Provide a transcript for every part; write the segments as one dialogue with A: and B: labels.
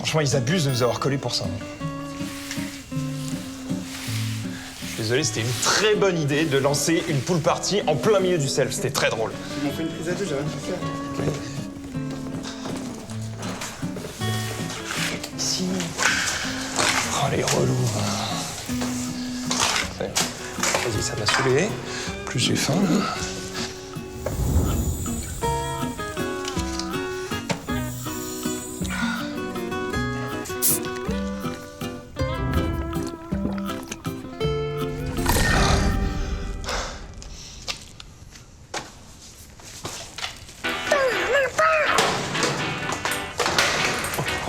A: Franchement, ils abusent de nous avoir collés pour ça. Je suis désolé, c'était une très bonne idée de lancer une pool party en plein milieu du self. C'était très drôle.
B: Ils m'ont fait une prise à deux, j'ai rien pu faire.
A: Ici. Oh, les relous. Vas-y, ça m'a saoulé. Plus j'ai faim, là.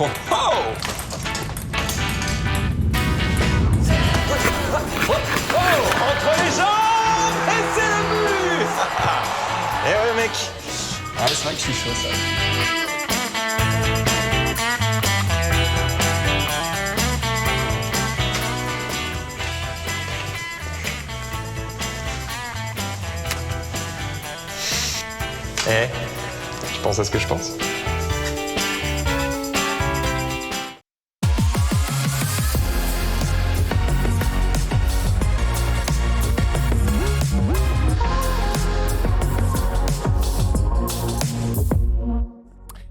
A: Oh, oh! Entre les jambes! Et c'est le but! Eh ouais, mec! Ah, c'est vrai que je suis chaud, ça. Eh, tu penses à ce que je pense?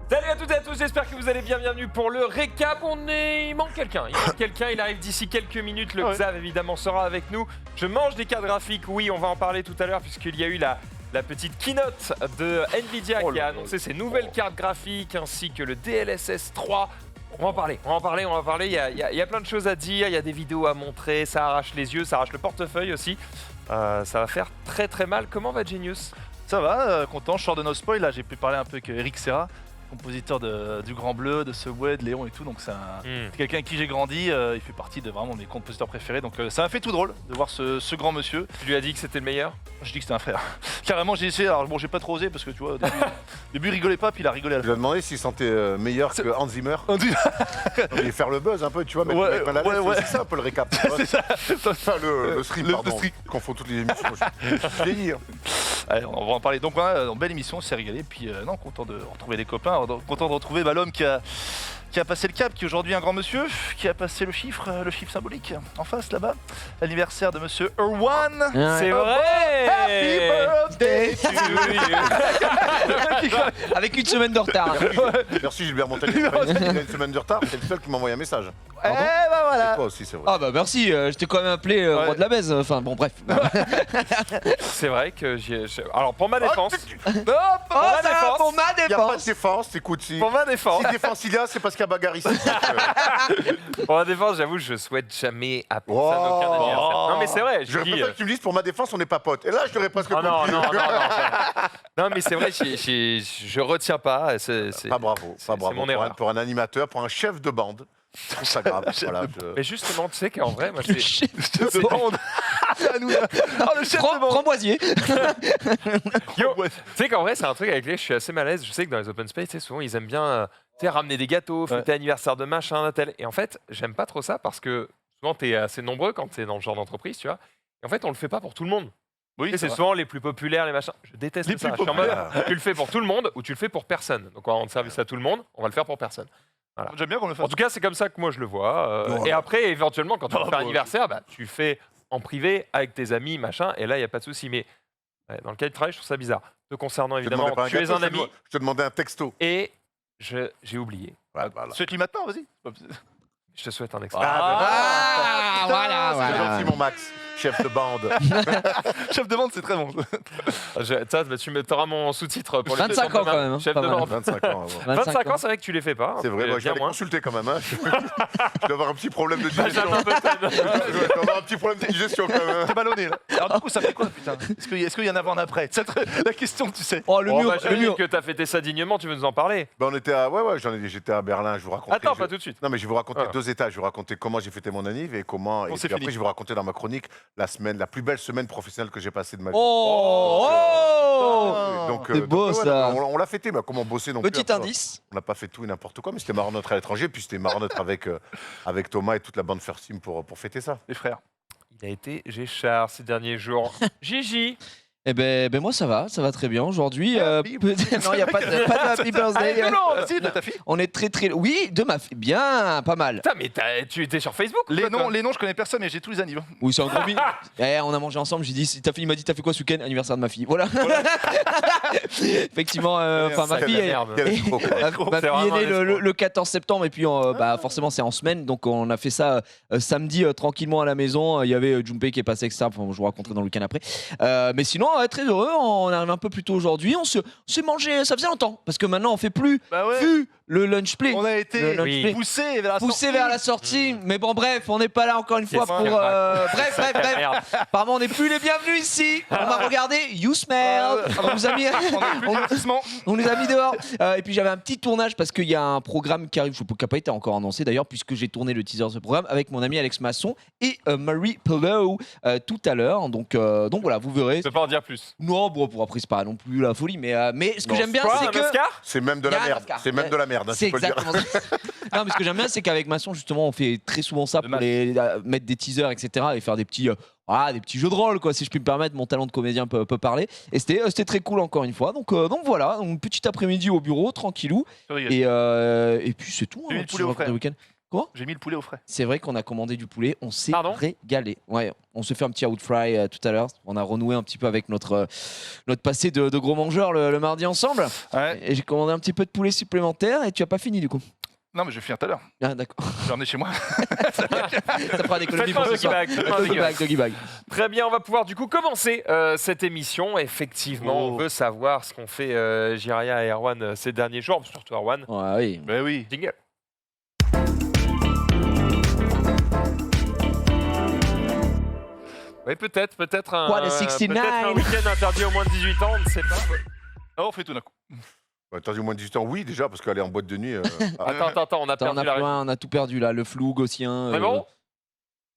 C: Salut à toutes et à tous, j'espère que vous allez bien, bienvenue pour le récap. Il manque quelqu'un, il arrive d'ici quelques minutes, le Xav évidemment sera avec nous. Je mange des cartes graphiques, oui on va en parler tout à l'heure puisqu'il y a eu la petite keynote de Nvidia qui a annoncé ses nouvelles cartes graphiques ainsi que le DLSS 3. On va en parler, il y a plein de choses à dire, il y a des vidéos à montrer, ça arrache les yeux, ça arrache le portefeuille aussi. Ça va faire très très mal. Comment va Genius?
D: Ça va, content, je sors de No Spoil, là j'ai pu parler un peu avec Eric Serra, compositeur du Grand Bleu, de Subway, de Léon et tout, donc c'est quelqu'un avec qui j'ai grandi, il fait partie de vraiment mes compositeurs préférés, donc ça m'a fait tout drôle de voir ce grand monsieur.
C: Tu lui as dit que c'était le meilleur?
D: Je dis que c'était un frère. Carrément j'ai essayé, alors bon j'ai pas trop osé parce que tu vois, au début il rigolait pas, puis il a rigolé à la
E: Je lui ai demandé s'il sentait meilleur que Hans Zimmer. Et faire le buzz un peu, tu vois, mettre le mec mal à l'aise, c'est ça un peu le récap.
D: C'est ça.
E: Enfin, le stream, pardon. Je confonds toutes les émissions. Je vieillis.
D: Allez, on va en parler. Donc, belle émission, on s'est régalé. Puis, non, content de retrouver des copains, content de retrouver l'homme qui a passé le cap, qui est aujourd'hui un grand monsieur, qui a passé le chiffre symbolique en face là-bas. L'anniversaire de monsieur Erwan.
C: C'est vrai!
D: Happy birthday to you!
F: Avec une semaine de retard.
E: Merci Gilbert Montagnier. Il a une semaine de retard, c'est le seul qui m'a envoyé un message.
D: Eh bah voilà!
E: Et toi aussi, c'est vrai.
F: Ah bah merci, je t'ai quand même appelé roi de la baise. Enfin bon bref.
C: C'est vrai que alors pour ma défense,
F: Pour ma
E: Il n'y a pas de
F: défense.
E: défense, écoute, si
C: pour ma défense,
E: défense il y a, c'est parce qu'il y a bagarre ici.
C: pour ma défense, j'avoue, je souhaite jamais à personne aucun anniversaire. Non mais c'est vrai,
E: Je
C: je dis.
E: préfère que tu me dises pour ma défense, on n'est pas potes. Et là, je t'aurais presque
C: Oh non,
E: compris.
C: non, non, non, non, mais c'est vrai, je retiens pas.
E: Pas bravo,
C: c'est
E: pas bravo.
C: mon erreur.
E: Pour un animateur, pour un chef de bande. Je trouve ça grave. Voilà,
C: Mais justement, tu sais qu'en vrai, moi, c'est.
F: Chef
D: de bande. À nous, là. Oh, le chef de bande.
F: Framboisier.
C: Yo, tu sais qu'en vrai, c'est un truc avec lequel je suis assez mal à l'aise. Je sais que dans les open space, tu sais, souvent, ils aiment bien tu sais, ramener des gâteaux, fêter l'anniversaire de machin, d'un tel. Et en fait, j'aime pas trop ça parce que souvent, t'es assez nombreux quand t'es dans le genre d'entreprise, tu vois. Et en fait, on le fait pas pour tout le monde.
D: Oui,
C: Tu sais, c'est souvent les plus populaires, les machins. Je déteste
D: Les
C: ça.
D: plus
C: Je suis en mode,
E: populaires.
C: tu le fais pour tout le monde ou tu le fais pour personne. Donc, on va rendre service à tout le monde, on va le faire pour personne. Voilà.
D: J'aime bien qu'on le fasse.
C: En tout cas, c'est comme ça que moi je le vois.
E: Bon,
C: et après, éventuellement, quand tu fais un
D: bon.
C: anniversaire, bah, tu le fais en privé avec tes amis, machin, et là, il n'y a pas de souci. Mais ouais, dans le cas du travail, je trouve ça bizarre. Te concernant,
E: Je te
C: évidemment,
E: demandais pas
C: tu es
E: gâteau,
C: un ami
E: je te demandais un texto.
C: et j'ai oublié.
E: Voilà.
D: Souhaite-lui maintenant, vas-y.
C: Je te souhaite un excellent.
F: Ah voilà,
E: C'est
F: voilà.
E: gentil, mon Max, chef de bande.
D: Chef de bande, c'est très bon.
C: Tu auras mon sous-titre pour les
F: 25 ans quand même, hein,
C: Chef
F: pas
C: de
F: mal.
C: bande.
E: 25 ans. avant.
C: 25 ans, c'est vrai que tu les fais pas.
E: C'est vrai, moi, je vais
C: bien
E: aller
C: moins.
E: consulter quand même. Hein. Je dois avoir un petit problème de digestion.
C: Benjamin Button.
E: Je dois avoir un petit problème de digestion quand même.
D: T'es ballonné, là. Alors, du coup, ça fait quoi, putain? Est-ce qu'il y en a avant, après? C'est la question, tu sais.
F: Oh le
C: Bon,
F: mur,
C: bah,
F: le
C: j'imagine
F: mur.
C: que t'as fêté ça dignement, tu veux nous en parler?
E: Ben, on était à, j'étais à Berlin, je vous raconte.
C: Attends, pas tout de suite.
E: Non, mais je vais vous raconter
C: Ah.
E: 2 étages. Je vais vous raconter comment j'ai fêté mon anniv et comment. Et
D: c'est
E: puis après,
D: fini.
E: je vais vous raconter dans ma chronique la plus belle semaine professionnelle que j'ai passée de ma vie.
F: Oh, oh.
E: Donc,
F: C'est beau, ça.
E: On l'a fêté, mais comment bosser non plus.
F: Petit
E: après,
F: indice.
E: On n'a pas fait tout et n'importe quoi, mais c'était marrant d'être à l'étranger, puis c'était marrant d'être avec Thomas et toute la bande First Team pour fêter ça.
D: Les frères.
C: Il a été Géchard ces derniers jours. Gigi,
F: Eh ben moi ça va très bien aujourd'hui. Non, il n'y a pas de happy birthday.
D: Non, si, de ta fille.
F: On est très... Oui, de ma fille. Bien, pas mal.
C: Putain, mais tu étais sur Facebook ou
D: Les
C: quoi, toi
D: noms, je connais personne, mais j'ai tous les anniversaires.
F: Oui, c'est un gros on a mangé ensemble, j'ai dit, ta fille m'a dit, t'as fait quoi ce week-end? Anniversaire de ma fille. Voilà. Effectivement, enfin ma fille est...
C: Merde.
E: Quel escroc, quoi.
F: Ma
C: C'est
F: fille est
C: vraiment
F: née
C: un escroc.
F: le 14 septembre et puis forcément c'est en semaine, donc on a fait ça samedi tranquillement à la maison. Il y avait Junpei qui est passé, etc. Enfin, je vous raconterai dans le week-end après. Mais sinon très heureux, on arrive un peu plus tôt aujourd'hui. On s'est mangé, ça faisait longtemps parce que maintenant on fait plus
D: Bah ouais.
F: vu le lunch play.
D: On a été
F: Le lunch play.
D: poussé vers la
F: Poussé
D: sortie.
F: vers la sortie, mais bon bref, on n'est pas là encore une fois
C: Qu'est-ce
F: pour...
C: qu'il raconte
F: Bref,
C: Merde.
F: apparemment on n'est plus les bienvenus ici. On m'a regardé, you smell. On nous a mis... On nous a mis dehors. Et puis j'avais un petit tournage parce qu'il y a un programme qui arrive, qui n'a pas été encore annoncé d'ailleurs, puisque j'ai tourné le teaser de ce programme avec mon ami Alex Masson et Marie Pellow tout à l'heure. Donc voilà, vous verrez.
C: Je peux pas en dire plus.
F: Non, bon, pour après c'est pas non plus la folie, mais ce que
E: Non,
F: j'aime bien,
C: Quoi,
F: c'est
C: un
F: que
C: Oscar
E: C'est même de
F: Il y a
E: la
F: un
E: merde.
F: Oscar.
E: C'est même de la merde, hein,
F: c'est
E: tu peux le dire.
F: exactement ça. Non, mais ce que j'aime bien, c'est qu'avec Masson, justement, on fait très souvent ça pour mettre des teasers, etc. et faire des petits jeux de rôle, quoi, si je puis me permettre. Mon talent de comédien peut parler. Et c'était très cool, encore une fois. Donc voilà, un petit après-midi au bureau, tranquillou. Et puis c'est tout.
D: J'ai mis le poulet au frais.
F: Week-end.
D: J'ai mis le poulet au frais.
F: C'est vrai qu'on a commandé du poulet, on s'est
C: Pardon
F: régalé. Ouais, on se fait un petit out fry tout à l'heure. On a renoué un petit peu avec notre passé de gros mangeurs le mardi ensemble.
D: Ouais.
F: Et j'ai commandé un petit peu de poulet supplémentaire et tu as pas fini du coup.
D: Non, mais je vais finir tout à l'heure.
F: Ah d'accord.
D: J'en ai chez moi.
F: Ça fera des économies
C: Faites-moi
F: pour
C: un
F: ce soir.
C: doggy bag, faites-moi un doggy bag.
F: Doggy bag.
C: Très bien, on va pouvoir du coup commencer cette émission. Effectivement, on veut savoir ce qu'ont fait Jiraya et Erwan ces derniers jours, surtout Erwan.
F: Ouais, oui.
D: Ben oui.
C: Jingle. Oui, peut-être
F: What a 69.
C: peut-être un week-end interdit aux moins de 18 ans, on ne sait pas.
D: Ah, on fait tout d'un coup.
E: Attends, au moins 18 ans, oui, déjà, parce qu'aller en boîte de nuit.
C: Attends, on a
F: Attends,
C: perdu la régie.
F: on a tout perdu là, le flou gaussien.
C: C'est bon ?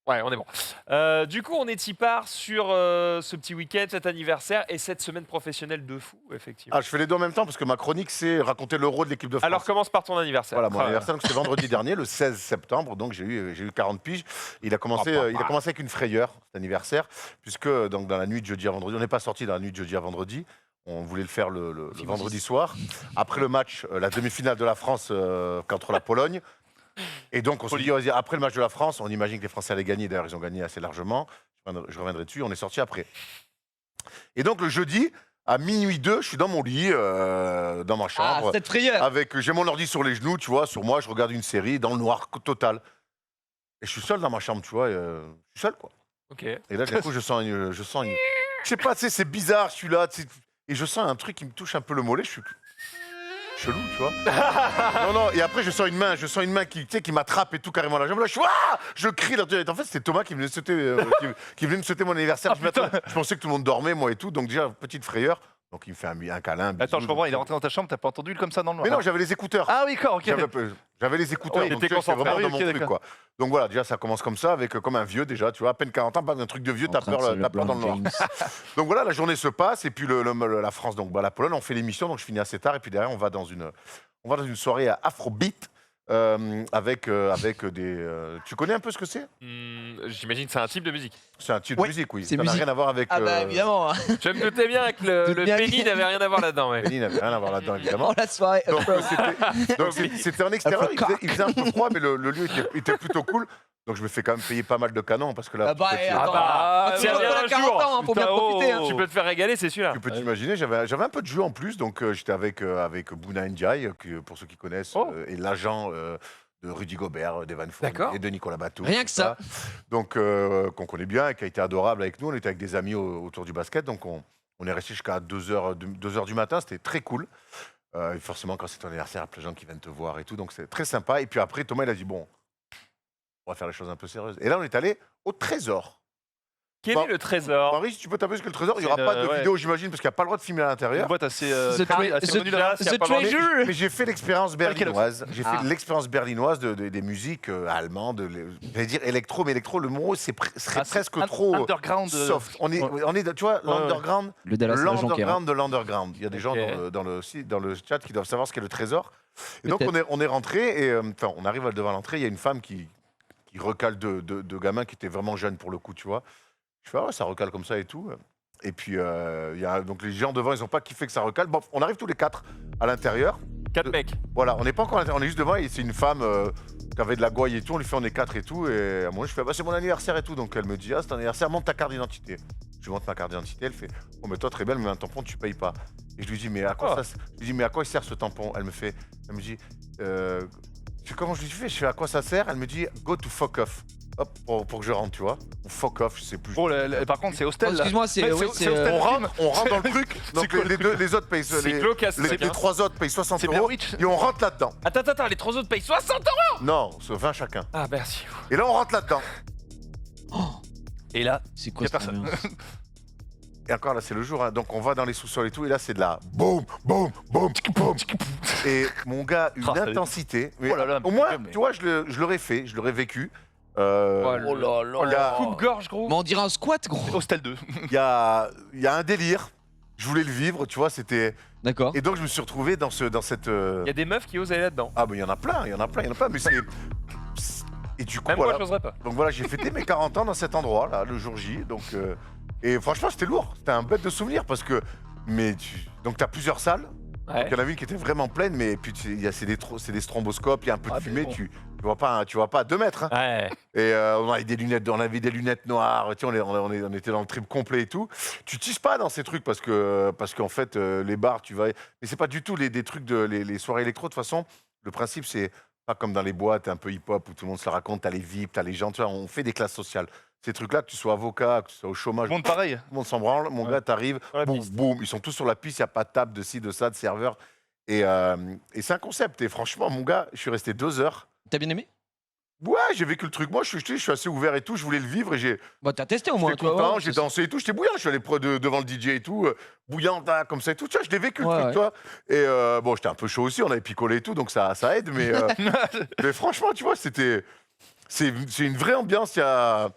C: Ouais, on est bon. Du coup, on est y part sur ce petit week-end, cet anniversaire et cette semaine professionnelle de fou, effectivement.
E: Ah, je fais les deux en même temps parce que ma chronique, c'est raconter l'euro de l'équipe de France.
C: Alors, commence par ton anniversaire.
E: Voilà, mon anniversaire, donc, c'était vendredi dernier, le 16 septembre, donc j'ai eu 40 piges. Il a commencé avec une frayeur, cet anniversaire, puisque donc, dans la nuit de jeudi à vendredi, on n'est pas sorti dans la nuit de jeudi à vendredi, on voulait le faire le vendredi soir, après le match, la demi-finale de la France contre la Pologne. Et donc on s'est dit, vas-y, après le match de la France, on imagine que les Français allaient gagner, d'ailleurs ils ont gagné assez largement, je reviendrai dessus, on est sorti après. Et donc le jeudi, à minuit 2, je suis dans mon lit, dans ma chambre.
F: Ah, cette frayeur.
E: J'ai mon ordi sur les genoux, tu vois, sur moi, je regarde une série dans le noir total. Et je suis seul dans ma chambre, tu vois, je suis seul, quoi.
C: Ok.
E: Et là, d'un coup, je sens une... Je sais pas, tu sais, c'est bizarre, je suis là, tu sais, et je sens un truc qui me touche un peu le mollet, je suis chelou, tu vois. Non, et après, je sens une main qui, tu sais, qui m'attrape et tout carrément la jambe. Là, je crie. Là, en fait, c'était Thomas qui venait me sauter, qui venait me sauter mon anniversaire. Je pensais que tout le monde dormait, moi et tout, donc déjà, petite frayeur. Donc il me fait un câlin. Un bisou.
D: Attends, je comprends, il est rentré dans ta chambre, t'as pas entendu comme ça dans le noir.
E: Mais non, j'avais les écouteurs.
D: Ah oui, ok.
E: J'avais les écouteurs,
C: Oui,
E: donc
C: t'étais
E: tu sais, j'étais
C: concentré.
E: vraiment
D: Ah oui,
E: dans mon
D: ok,
E: truc,
D: d'accord.
E: quoi. Donc voilà, déjà ça commence comme ça, avec comme un vieux déjà, tu vois, à peine 40 ans, pas un truc de vieux, t'as peur dans le noir. Donc voilà, la journée se passe, et puis la France, donc la Pologne, on fait l'émission, donc je finis assez tard, et puis derrière on va dans une soirée à Afrobeat. Avec des... Tu connais un peu ce que c'est?
C: J'imagine que c'est un type de musique.
E: C'est un type
F: Ouais,
E: de musique, oui.
F: c'est
E: Ça n'a
F: musique.
E: rien à voir avec...
F: Ah bah évidemment. Hein.
C: Je me doutais bien que le
F: Doute bien
C: pénis
F: qu'il-
C: n'avait rien à voir là-dedans. Ouais.
E: Il n'avait rien à voir là-dedans, évidemment.
F: Oh la soirée.
E: Donc c'était en extérieur, il faisait un peu froid, mais le lieu était plutôt cool. Donc je me fais quand même payer pas mal de canons parce que là,
F: Ah bah,
E: tu peux-
F: attends.
C: bah,
F: Tu vois,
C: tiens,
F: on a
C: un
F: 40
C: jour.
F: ans, hein, faut bien
D: Putain,
F: profiter. hein.
D: oh.
C: Tu peux te faire régaler, c'est celui-là.
E: tu peux t'imaginer, j'avais un peu de jeu en plus, donc j'étais avec Bouna Ndiaye, pour ceux qui connaissent,
C: Oh.
E: et l'agent de Rudy Gobert, d'Evan Fournier
C: D'accord.
E: et de Nicolas Batum.
F: Rien
E: tout
F: que ça.
E: Donc qu'on connaît bien et qui a été adorable avec nous. On était avec des amis autour du basket, donc on est resté jusqu'à 2h du matin, c'était très cool. Et forcément, quand c'est ton anniversaire, il y a plein de gens qui viennent te voir et tout, donc c'est très sympa. Et puis après, Thomas, il a dit, bon, on va faire les choses un peu sérieuses. Et là, on est allé au Trésor.
C: Quel
E: Bon.
C: est le trésor?
E: Marie, si tu peux taper sur le Trésor, il n'y
D: C'est
E: aura pas de
D: ouais.
E: vidéo, j'imagine, parce qu'il n'y a pas le droit de filmer à
D: Une
E: l'intérieur.
D: boîte assez
F: The
D: connue là.
C: S'il y a pas le droit-
F: treasure.
E: Mais j'ai fait l'expérience berlinoise. J'ai
F: Ah.
E: fait l'expérience berlinoise des musiques allemandes, j'allais dire électro, mais électro, le mot serait
D: Ah, c'est
E: presque
D: un-
E: trop
D: underground.
E: soft. On est, tu vois, l'underground,
F: Le Dallas, c'est la Jonquera.
E: l'underground de l'underground. Il y a des gens
C: Ok.
E: dans le chat qui doivent savoir ce qu'est le Trésor. Et donc
F: Peut-être.
E: on est rentré et enfin on arrive devant l'entrée. Il y a une femme qui recale deux gamins qui étaient vraiment jeunes pour le coup, tu vois. Je fais ah ouais, ça recale comme ça et tout. Et puis, donc les gens devant, ils n'ont pas kiffé que ça recale. Bon, on arrive tous les 4 à l'intérieur.
C: 4 mecs.
E: Voilà, on n'est pas encore à l'intérieur, on est juste devant et c'est une femme qui avait de la gouaille et tout. On lui fait on est 4 et tout. Et à moi, je fais bah, c'est mon anniversaire et tout. Donc elle me dit ah, c'est ton anniversaire, montre ta carte d'identité. Je lui montre ma carte d'identité. Elle fait oh, mais toi, très belle, mais un tampon, tu payes pas. Et je lui dis mais à quoi je lui dis mais à quoi il sert ce tampon? Elle me dit comment je lui fais? Je fais à quoi ça sert? Elle me dit go to fuck off. Hop, pour que je rentre, tu vois. Ou fuck off, je sais plus.
D: Oh, par contre, c'est hostel.
F: Oh, excuse-moi, c'est
E: On rentre dans le truc. Donc les autres payent. Les 3 autres payent 60
D: C'est bien
E: euros.
D: rich.
E: Et on rentre là-dedans.
C: Attends, les 3 autres payent 60 €.
E: Non, c'est 20 chacun.
C: Ah, merci.
E: Et là, on rentre là-dedans.
D: Et là,
F: C'est quoi
D: y a
F: cette
D: personne.
F: ambiance?
E: Et encore là, c'est le jour. Hein. Donc on va dans les sous-sols et tout. Et là, c'est de la boum, boum, boum, boum. Et mon gars, une intensité. Mais
D: Oh là là,
E: au moins,
D: mais-
E: tu vois, je l'aurais fait, je l'aurais vécu.
D: Oh là
E: il y a-
C: Coupe-gorge, gros.
F: Mais on dirait un squat, gros.
D: Hostel 2.
E: Il y a un délire. Je voulais le vivre, tu vois, c'était.
F: D'accord.
E: Et donc, je me suis retrouvé dans cette.
C: Il y a des meufs qui osent aller là-dedans.
E: Ah, mais il y en a plein, mais c'est. Et du coup,
C: Même
E: voilà.
C: moi, j'oserais pas.
E: Donc voilà, j'ai fêté mes 40 ans dans cet endroit, là, le jour J. Donc, et franchement, c'était lourd. C'était un bête de souvenir parce que. Donc, t'as plusieurs salles.
C: Ouais.
E: Il y en a une qui était vraiment pleine, mais puis c'est des stromboscopes, il y a un peu de fumée, tu vois pas à 2 mètres. Hein.
C: Ouais.
E: Et on avait des lunettes noires, tu sais, on était dans le trip complet et tout. Tu tisses pas dans ces trucs parce qu'en fait, les bars, tu vas. Mais c'est pas du tout des trucs les soirées électro, de toute façon. Le principe, c'est pas comme dans les boîtes un peu hip-hop où tout le monde se la raconte, t'as les VIP, t'as les gens, tu vois, on fait des classes sociales. Ces trucs-là, que tu sois avocat, que tu sois au chômage,
D: Tout le monde pareil.
E: tout le monde s'en branle. Mon gars, t'arrives,
C: la
E: boum,
C: piste.
E: boum, ils sont tous sur la piste, il n'y a pas de table, de ci, de ça, de serveur. Et c'est un concept. Et franchement, mon gars, je suis resté 2 heures.
F: T'as bien aimé?
E: Ouais, j'ai vécu le truc. Moi, je suis assez ouvert et tout. Je voulais le vivre et
F: Bah, t'as testé au moins,
E: j'étais
F: tu vois.
E: content,
F: ouais,
E: j'ai
F: c'est-
E: dansé et tout. J'étais bouillant. Je suis allé devant le DJ et tout, bouillant là, comme ça et tout. Tu vois, je l'ai vécu le
F: Ouais,
E: truc,
F: ouais.
E: tu vois. Et bon, j'étais un peu chaud aussi. On avait picolé et tout, donc ça aide. Mais, mais franchement, tu vois, c'est une vraie ambiance. Il y a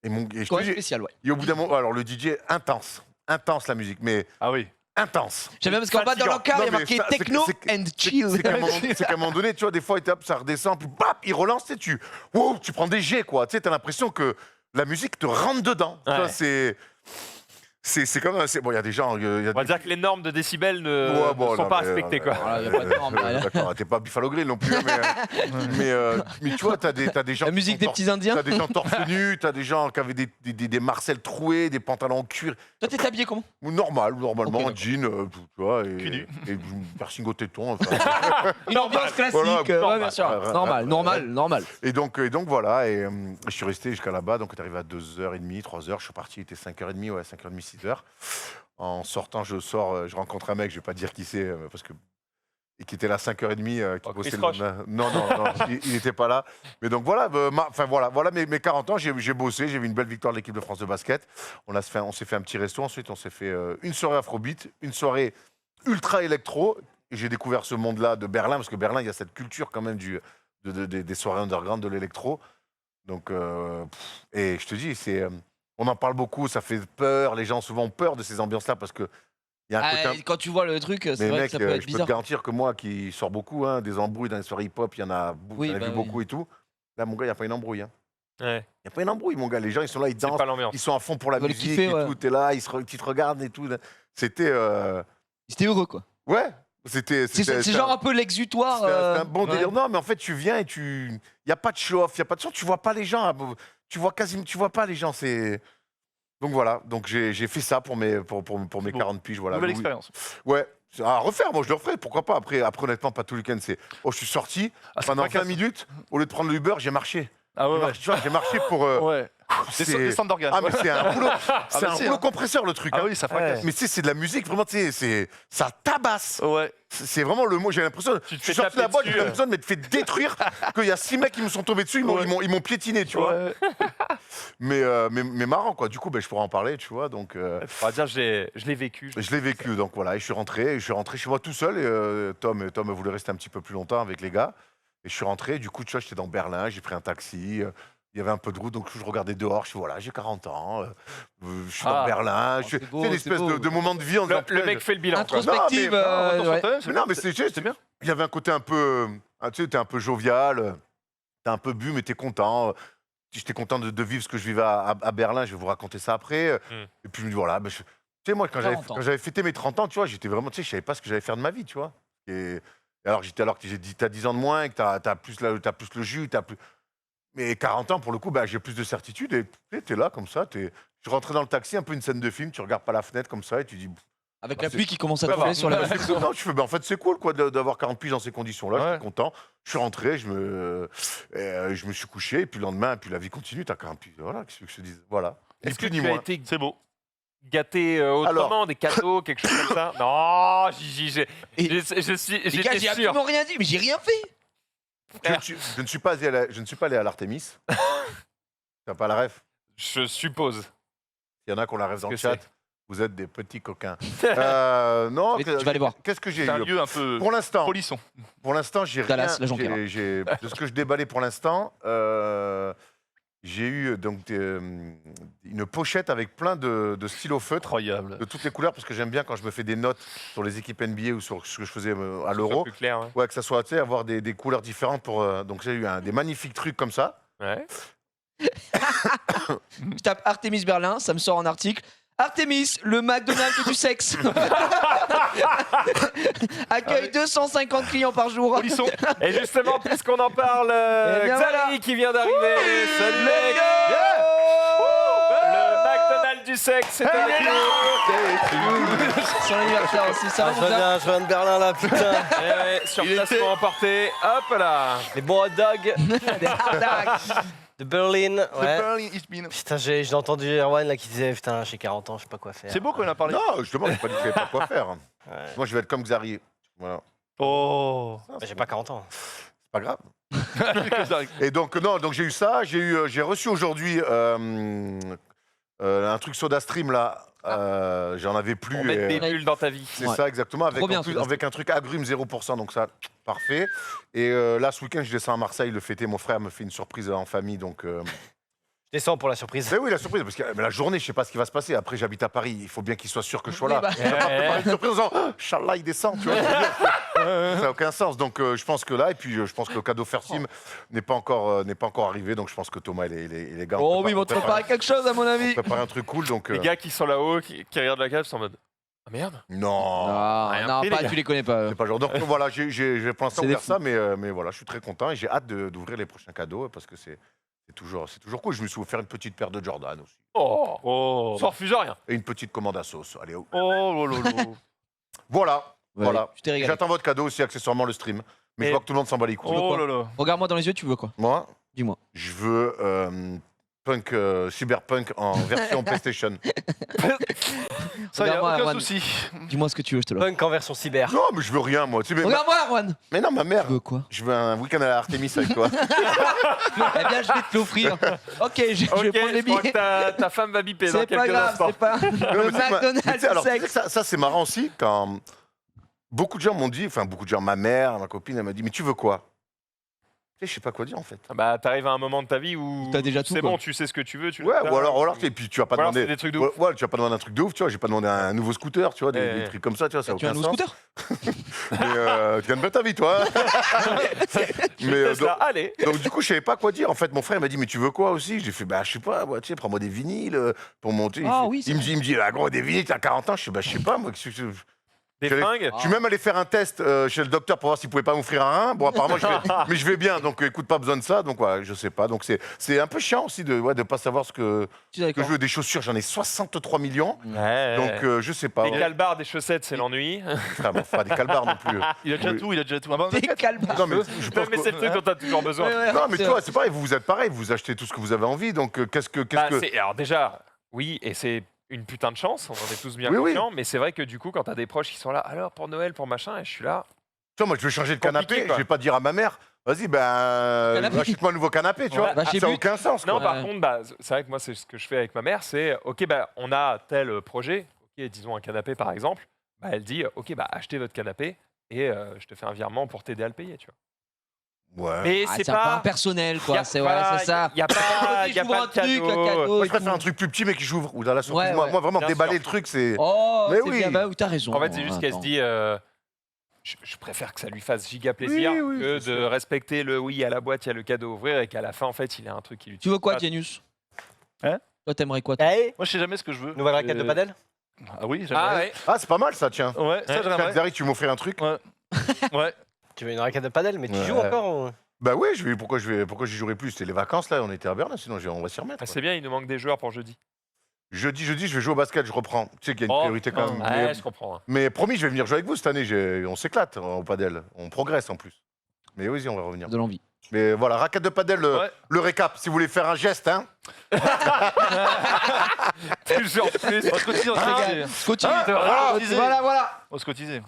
E: et je te
F: Quoi,
E: dis,
F: spécial, ouais.
E: et au bout d'un moment, alors le DJ intense la musique, mais
D: Ah oui.
E: intense.
F: J'aime bien parce qu'en bas dans l'encart, il y a
E: Non, mais
F: marqué
E: ça, c'est
F: techno
E: que-
F: and chill.
E: C'est qu'à un moment donné, tu vois, des fois, ça redescend, puis bap, il relance, tu sais, tu prends des jets, quoi. Tu sais, t'as l'impression que la musique te rentre dedans. Tu
C: Ouais.
E: vois, c'est comme bon, il y a des gens.
C: On va dire que les normes de décibels ne sont
E: non,
C: pas
E: mais,
C: respectées, quoi.
F: Voilà, y a pas de norme, rien.
E: D'accord, t'es pas Buffalo Grill non plus, hein, mais tu vois, t'as des gens.
F: La musique des petits indiens.
E: T'as des gens torse nus, t'as des gens qui avaient des marcelles trouées, des pantalons en cuir.
F: Toi, t'es habillé comment?
E: Normalement,
F: Ok,
E: un jean, tu vois,
D: Cul nu.
E: et un piercing au téton. Enfin.
F: Une ambiance classique.
E: Voilà,
F: Ouais, bien sûr.
E: normal.
F: Normal.
E: Et donc voilà, et je suis resté jusqu'à là-bas, donc on est arrivé à 2h30, 3h, je suis parti, il était 5h30, ouais, 5h30, 6h. En sortant, je rencontre un mec, je vais pas dire qui c'est, parce que. Et qui était là à 5h30, qui
C: Oh,
E: bossait
C: Chris
E: le
C: Roche.
E: lendemain. Non, il n'était pas là. Mais donc voilà, voilà mes 40 ans, j'ai bossé, j'ai vu une belle victoire de l'équipe de France de basket. On s'est fait un petit resto, ensuite on s'est fait une soirée afrobeat, une soirée ultra électro. Et j'ai découvert ce monde-là de Berlin, parce que Berlin, il y a cette culture quand même des soirées underground de l'électro. Donc, et je te dis, on en parle beaucoup, ça fait peur, les gens souvent ont peur de ces ambiances-là, parce que il y a un côté
F: Ah, quand tu vois le truc, c'est
E: mais
F: vrai
E: mec,
F: que ça peut être
E: je peux te
F: bizarre.
E: garantir que moi qui sors beaucoup, hein, des embrouilles dans les soirées hip-hop, il y en a,
F: Oui,
E: j'en ai
F: bah
E: vu
F: oui.
E: beaucoup et tout. Là, mon gars, il n'y a pas une embrouille. Hein.
C: Ouais.
E: Il n'y a pas une embrouille, mon gars. Les gens, ils sont là, ils
C: C'est
E: dansent,
C: pas l'ambiance.
E: ils sont à fond pour la
F: Ils veulent
E: musique
F: kiffer,
E: et
F: ouais.
E: tout. T'es là, ils te regardent et tout. C'était...
F: C'était heureux, quoi.
E: Ouais, c'était...
F: C'est genre un peu l'exutoire.
E: C'était un bon
F: ouais.
E: délire. Non, mais en fait, tu viens et il n'y a pas de show-off, il n'y a pas de son, tu vois pas les gens. Tu vois pas les gens, c'est... Donc voilà, donc j'ai fait ça pour mes 40 piges. Voilà.
D: Nouvelle
E: Oui.
D: expérience.
E: Ouais, à refaire, moi je le referai, pourquoi pas. Après honnêtement, pas tout le week-end. Je suis sorti,
D: Ah, c'est
E: pendant
D: pas
E: 20
D: casse.
E: minutes, au lieu de prendre le Uber, j'ai marché.
D: Ah ouais, ouais.
E: Tu vois, j'ai marché pour.
D: Ouais. Des centres d'organes.
E: Ah, mais c'est un rouleau, c'est
D: bah
E: un
D: si,
E: rouleau
D: hein.
E: compresseur le truc.
D: Ah
E: hein.
D: oui, ça fracasse.
E: Mais tu sais, c'est de la musique, vraiment, tu sais, ça tabasse.
D: Ouais.
E: C'est vraiment le mot, j'ai l'impression.
C: Tu te
E: Je
C: fais
E: suis sorti de la
C: taper
E: boîte, j'ai
C: dessus,
E: l'impression de m'être fait détruire, qu'il y a 6 mecs qui me sont tombés dessus, ils m'ont piétiné, tu vois.
D: Ouais.
E: Mais marrant, quoi. Du coup, je pourrais en parler, tu vois. Donc,
C: On va dire, je l'ai vécu.
E: je l'ai vécu, donc voilà. Et je suis rentré chez moi tout seul. Et Tom voulait rester un petit peu plus longtemps avec les gars. Et je suis rentré. Du coup, tu vois, j'étais dans Berlin. J'ai pris un taxi. Il y avait un peu de route, donc je regardais dehors. Je suis voilà, j'ai 40 ans. Je suis dans Berlin.
F: c'est beau,
E: C'est une
F: c'est
E: espèce
F: beau.
E: de moment de vie. En
C: Le
E: disant,
C: mec fait le bilan. quoi.
F: Introspective.
E: Non,
D: Retour
F: ouais.
D: sur toi-même,
E: mais non, mais c'est
D: bien.
E: il y avait un côté un peu, tu sais, t'es un peu jovial. T'es un peu bu, mais t'es content. j'étais content de vivre ce que je vivais à Berlin. Je vais vous raconter ça après. Et puis je me dis voilà, tu sais moi quand j'avais fêté mes 30 ans, tu vois, j'étais vraiment, tu sais, je savais pas ce que j'allais faire de ma vie, tu vois. Et alors que j'ai dit t'as 10 ans de moins, et que t'as plus le jus, mais 40 ans pour le coup, bah, j'ai plus de certitude. Et t'es là comme ça, je rentrais dans le taxi, un peu une scène de film, tu regardes pas la fenêtre comme ça et tu dis.
F: Avec
E: Bah,
F: la
E: c'est-
F: pluie qui commence à tomber sur la
E: Je suis content, en fait, c'est cool quoi, d'avoir 40 piges dans ces conditions-là. Je
D: Ouais.
E: suis content. Je suis rentré, je me suis couché, et puis le lendemain, puis la vie continue. T'as 40 piges. Voilà, qu'est-ce que je te dise. Voilà. Ni
C: Est-ce que
E: plus ni
C: tu as
E: moins.
C: été
D: C'est beau.
C: gâté autrement, des cadeaux, quelque chose comme ça? Non,
F: Et-
C: j'étais
F: Les gars, j'ai
C: sûr.
F: absolument rien dit, mais j'ai rien fait.
E: Je ne suis pas allé à l'Artémis. T'as pas la ref?
C: Je suppose.
E: Il y en a qui ont la ref dans le
C: que
E: chat. Vous êtes des petits coquins. Non,
F: Tu vas aller voir.
E: Qu'est-ce que j'ai
D: C'est un
E: eu
D: lieu un peu
E: Pour l'instant,
D: polisson.
E: j'ai rien.
F: Dallas, la Jonquière.
E: De ce que je déballais pour l'instant, j'ai eu donc une pochette avec plein de stylos feutres
D: Incroyable.
E: de toutes les couleurs, parce que j'aime bien quand je me fais des notes sur les équipes NBA ou sur ce que je faisais à
C: Ce soit
E: l'Euro.
C: plus clair. Ouais.
E: Ouais, que ça soit, tu sais, avoir des couleurs différentes pour. Donc j'ai eu des magnifiques trucs comme ça.
C: Ouais.
F: Je tape Artemis Berlin, ça me sort un article. Artemis, le McDonald's du sexe. Accueille 250 clients par jour.
D: Polisson.
C: Et justement, puisqu'on en parle,
F: Eh bien,
C: Xavier
F: voilà.
C: qui vient d'arriver. Salut mec. Le McDonald's du sexe, c'est avec nous.
F: Son anniversaire aussi, ça va mon gars
G: Je viens de Berlin là, putain.
C: Sur place pour emporter. Hop là.
G: Les bons hot dogs
F: Des hard dogs.
G: de Berlin.
D: The
G: Ouais.
D: Berlin is been.
G: Putain, j'ai entendu Erwan là qui disait putain, j'ai 40 ans, je sais pas quoi faire.
D: C'est beau qu'on a parlé.
E: Non, justement, j'ai pas dit que je savais pas quoi faire.
G: Ouais.
E: Moi, je vais être comme Xari. Voilà.
D: Oh.
G: Bah, j'ai pas 40 ans.
E: C'est pas grave. Et donc, non, donc j'ai eu ça. J'ai reçu aujourd'hui un truc SodaStream là. J'en avais plus.
C: Pour mettre
E: et-
C: des bulles dans ta vie.
E: C'est
F: Ouais.
E: ça, exactement. Avec,
F: Trop bien,
E: en plus,
F: SodaStream.
E: avec un truc agrumes 0%, donc ça, parfait. Et là, ce week-end, je descends à Marseille le fêter. Mon frère me fait une surprise en famille. Donc,
G: Je descends pour la surprise.
E: ben oui, la surprise, parce que mais la journée, je sais pas ce qui va se passer. Après, j'habite à Paris. Il faut bien qu'il soit sûr que je sois là.
F: Oui, bah.
E: Je vais pas préparer une surprise en disant oh, Inch'Allah, il descend. Tu vois, ça n'a aucun sens. Donc, je pense que là, et puis je pense que le cadeau Fersim n'est pas encore arrivé. Donc, je pense que Thomas et les gars.
F: Oh oui, ils vont te préparer quelque chose à mon avis.
E: préparer un truc cool. Donc,
C: Les gars qui sont là-haut, qui regardent la cave, sont en mode ah merde.
E: non.
F: Non,
C: Rien
F: non,
C: pris, les
F: pas,
C: gars.
F: tu les connais pas.
E: C'est pas le genre. Donc voilà, j'ai pour l'instant
F: C'est des
E: ouvert ça, mais voilà, je suis très content et j'ai hâte d'ouvrir les prochains cadeaux parce que c'est toujours cool. Je me suis offert une petite paire de Jordan aussi
C: Oh,
D: Oh.
C: ça refuse rien.
E: et une petite commande à sauce. Allez, oh.
D: Oh lolo.
E: Voilà,
F: Ouais,
E: voilà.
F: Tu t'es régalé.
E: J'attends votre cadeau aussi, accessoirement le stream. Mais
C: Et-
E: je vois que tout le monde s'en bat les couilles.
D: Oh là là.
F: Regarde-moi dans les yeux, tu veux quoi?
E: Moi,
F: Dis-moi.
E: je veux Cyberpunk en version PlayStation.
D: Ça y a
F: Regarde-moi,
D: aucun
F: Erwan.
D: souci.
F: Dis-moi ce que tu veux, je te l'offre.
G: Punk en version cyber.
E: Non, mais je veux rien, moi. Tu sais,
F: Regarde-moi, Erwan.
E: mais non, ma mère.
F: Tu veux quoi?
E: Je veux un week-end à Artemis avec toi.
F: Eh bien, je vais te l'offrir. Ok, je
C: Ok,
F: vais prendre les
C: je crois
F: billets.
C: que ta femme va biper dans
F: C'est pas
C: quelques
F: grave,
C: instants.
F: c'est pas.
E: Non,
F: Le
E: mais tu sais, mais tu
F: McDonald's
E: sais, alors,
F: du
E: tu sais que
F: sexe.
E: ça c'est marrant aussi quand beaucoup de gens m'ont dit, enfin beaucoup de gens, ma mère, ma copine, elle m'a dit, mais tu veux quoi? Tu sais, je sais pas quoi dire en fait.
C: Ah bah, t'arrives à un moment de ta vie où
F: T'as déjà tout,
C: c'est
F: quoi.
C: bon, tu sais ce que tu veux. Tu
E: Ouais,
C: l'as.
E: ou alors, et puis tu vas pas
C: Ou alors, c'est
E: demander.
C: des trucs de ouf.
E: Ouais, tu vas pas demander un truc de ouf, tu vois. J'ai pas demandé un nouveau scooter, tu vois, des
C: Ouais.
E: trucs comme ça, tu vois, ça n'a
F: Tu as un
E: aucun
F: nouveau
E: sens.
F: scooter?
E: Mais tu gagnes bien ta vie, toi. Mais
C: Tesla, allez.
E: donc du coup, je savais pas quoi dire. En fait, mon frère il m'a dit, mais tu veux quoi aussi? J'ai fait, bah je sais pas, moi, tu sais, prends-moi des vinyles pour monter.
F: Ah
E: il
F: oui, c'est
E: il me dit, ah, gros, des vinyles, t'as 40 ans. Je sais, bah je sais pas, moi.
C: Des
E: J'allais-
C: fringues.
E: Je suis même allé faire un test chez le docteur pour voir s'il pouvait pas m'offrir un rein. Bon, apparemment, mais je vais bien, donc écoute, pas besoin de ça. Donc, ouais, je sais pas. Donc, c'est un peu chiant aussi de pas savoir ce que
F: Tu es
E: je
F: d'accord?
E: veux. Des chaussures, j'en ai 63 millions.
C: Ouais.
E: Donc, je sais pas.
C: Des
E: Ouais.
C: calbars, des chaussettes, c'est l'ennui.
E: Enfin, bon, pas des calbars non plus.
D: Il a déjà
E: Oui.
D: tout, il a déjà tout. Ah bah,
F: Des calbars.
E: Non, mais je pense
C: Mais
E: que-
C: c'est le truc dont t'as toujours besoin.
F: Ouais, ouais,
E: Non, mais
F: c'est-
E: toi, c'est pareil. Vous êtes pareil. Vous achetez tout ce que vous avez envie. Donc, qu'est-ce que.
C: Bah, alors déjà, oui, et c'est une putain de chance, on en est tous bien
E: Oui, oui.
C: conscients, mais c'est vrai que du coup, quand t'as des proches qui sont là, alors pour Noël, pour machin, et je suis là.
E: Tu vois, moi, je veux changer de
C: Compliqué,
E: canapé.
C: quoi.
E: Je vais pas dire à ma mère, vas-y, ben,
F: Canapé.
E: achète-moi un nouveau canapé, tu vois.
F: Va chez
E: Ça n'a
F: But.
E: aucun sens,
C: Non,
E: quoi.
C: par contre, bah, c'est vrai que moi, c'est ce que je fais avec ma mère, c'est, ok, bah, on a tel projet, ok, disons un canapé par exemple, bah, elle dit, ok, bah, achetez votre canapé et je te fais un virement pour t'aider à le payer, tu vois.
E: Ouais.
C: Mais
F: Ah,
C: c'est
F: c'est un peu
C: pas.
F: impersonnel,
C: y
F: quoi.
C: a
F: C'est
C: pas-
F: ouais, c'est ça.
C: Y a pas, y a
F: J'ouvre
C: pas
F: un
C: de
F: truc, un
C: cadeau.
F: cadeau.
E: Moi,
F: et
E: je préfère
F: tout.
E: un truc plus petit, mais qui j'ouvre. Ou dans la surprise.
F: Ouais,
E: Moi,
F: ouais.
E: vraiment,
C: Bien
E: déballer
C: sûr.
E: le truc, c'est.
F: Oh,
E: Mais
F: c'est
E: oui.
F: bien, bah oui, t'as raison.
C: En fait, c'est juste qu'elle se
F: Attends.
C: dit, je préfère que ça lui fasse giga plaisir
E: Oui,
C: que
E: c'est
C: de
E: sûr.
C: respecter le oui, à la boîte, il y a le cadeau à ouvrir et qu'à la fin, en fait, il a un truc qui lui
F: Tu veux quoi,
C: Ah,
F: Genius?
D: Hein?
F: Toi, t'aimerais quoi, toi?
G: Allez,
D: Moi, je sais jamais ce que je veux.
G: nouvelle raquette de padel.
D: Ah oui,
C: Ah
D: j'aimerais.
C: ouais.
E: Ah, c'est pas mal ça, tiens.
D: Ouais, ça, j'aimerais.
E: Zari, tu m'offrais un truc?
D: Ouais.
G: Tu veux une raquette de padel, mais tu
E: Ouais.
G: joues encore ou...
E: Bah oui, pourquoi j'y jouerais plus? C'était les vacances là, on était à Berlin, sinon on va s'y remettre.
C: Ah,
E: quoi.
C: c'est bien, il nous manque des joueurs pour jeudi.
E: Jeudi, je vais jouer au basket, je reprends. Tu sais qu'il y a une
C: Oh,
E: priorité quand même.
C: Ouais, je comprends.
E: Mais promis, je vais venir jouer avec vous cette année. On s'éclate au padel. On progresse en plus. Mais oui, on va revenir.
F: De l'envie.
E: Mais voilà, raquette de padel,
D: Ouais.
E: le récap, si vous voulez faire un geste, hein.
C: Toujours plus.
D: On se cotise, on se régale.
F: Scotty.
D: Voilà. On se cotisait.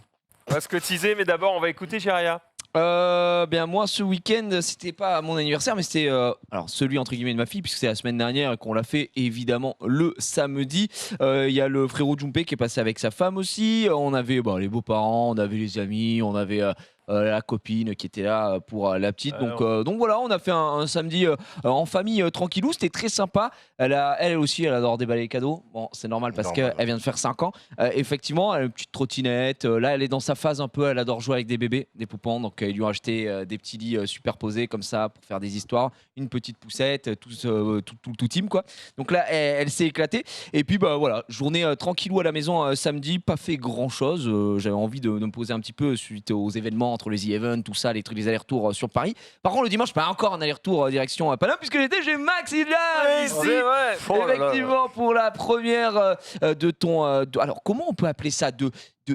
C: On va se cotiser, mais d'abord, on va écouter Jiria.
F: Bien moi ce week-end c'était pas mon anniversaire mais c'était alors celui entre guillemets de ma fille puisque c'est la semaine dernière et qu'on l'a fait évidemment le samedi. Il y a le frérot Jumpé qui est passé avec sa femme aussi. On avait les beaux-parents, on avait les amis, on avait la copine qui était là pour la petite. Donc voilà, on a fait un samedi en famille tranquillou. C'était très sympa. Elle aussi, elle adore déballer les cadeaux. Bon, c'est normal parce
E: Normal.
F: qu'elle vient de faire 5 ans. Effectivement, elle a une petite trottinette. Là, elle est dans sa phase un peu. Elle adore jouer avec des bébés, des poupons. Donc, ils lui ont acheté des petits lits superposés comme ça pour faire des histoires. Une petite poussette, tout team quoi. Donc là, elle s'est éclatée. Et puis voilà, journée tranquillou à la maison samedi. Pas fait grand chose. J'avais envie de me poser un petit peu suite aux événements entre les events, tout ça, les trucs, les allers-retours sur Paris. Par contre, le dimanche, pas encore un aller-retour direction Paname puisque j'étais chez Max il là ici.
C: C'est vrai. Oh là là.
F: Effectivement, pour la première de ton. Alors, comment on peut appeler ça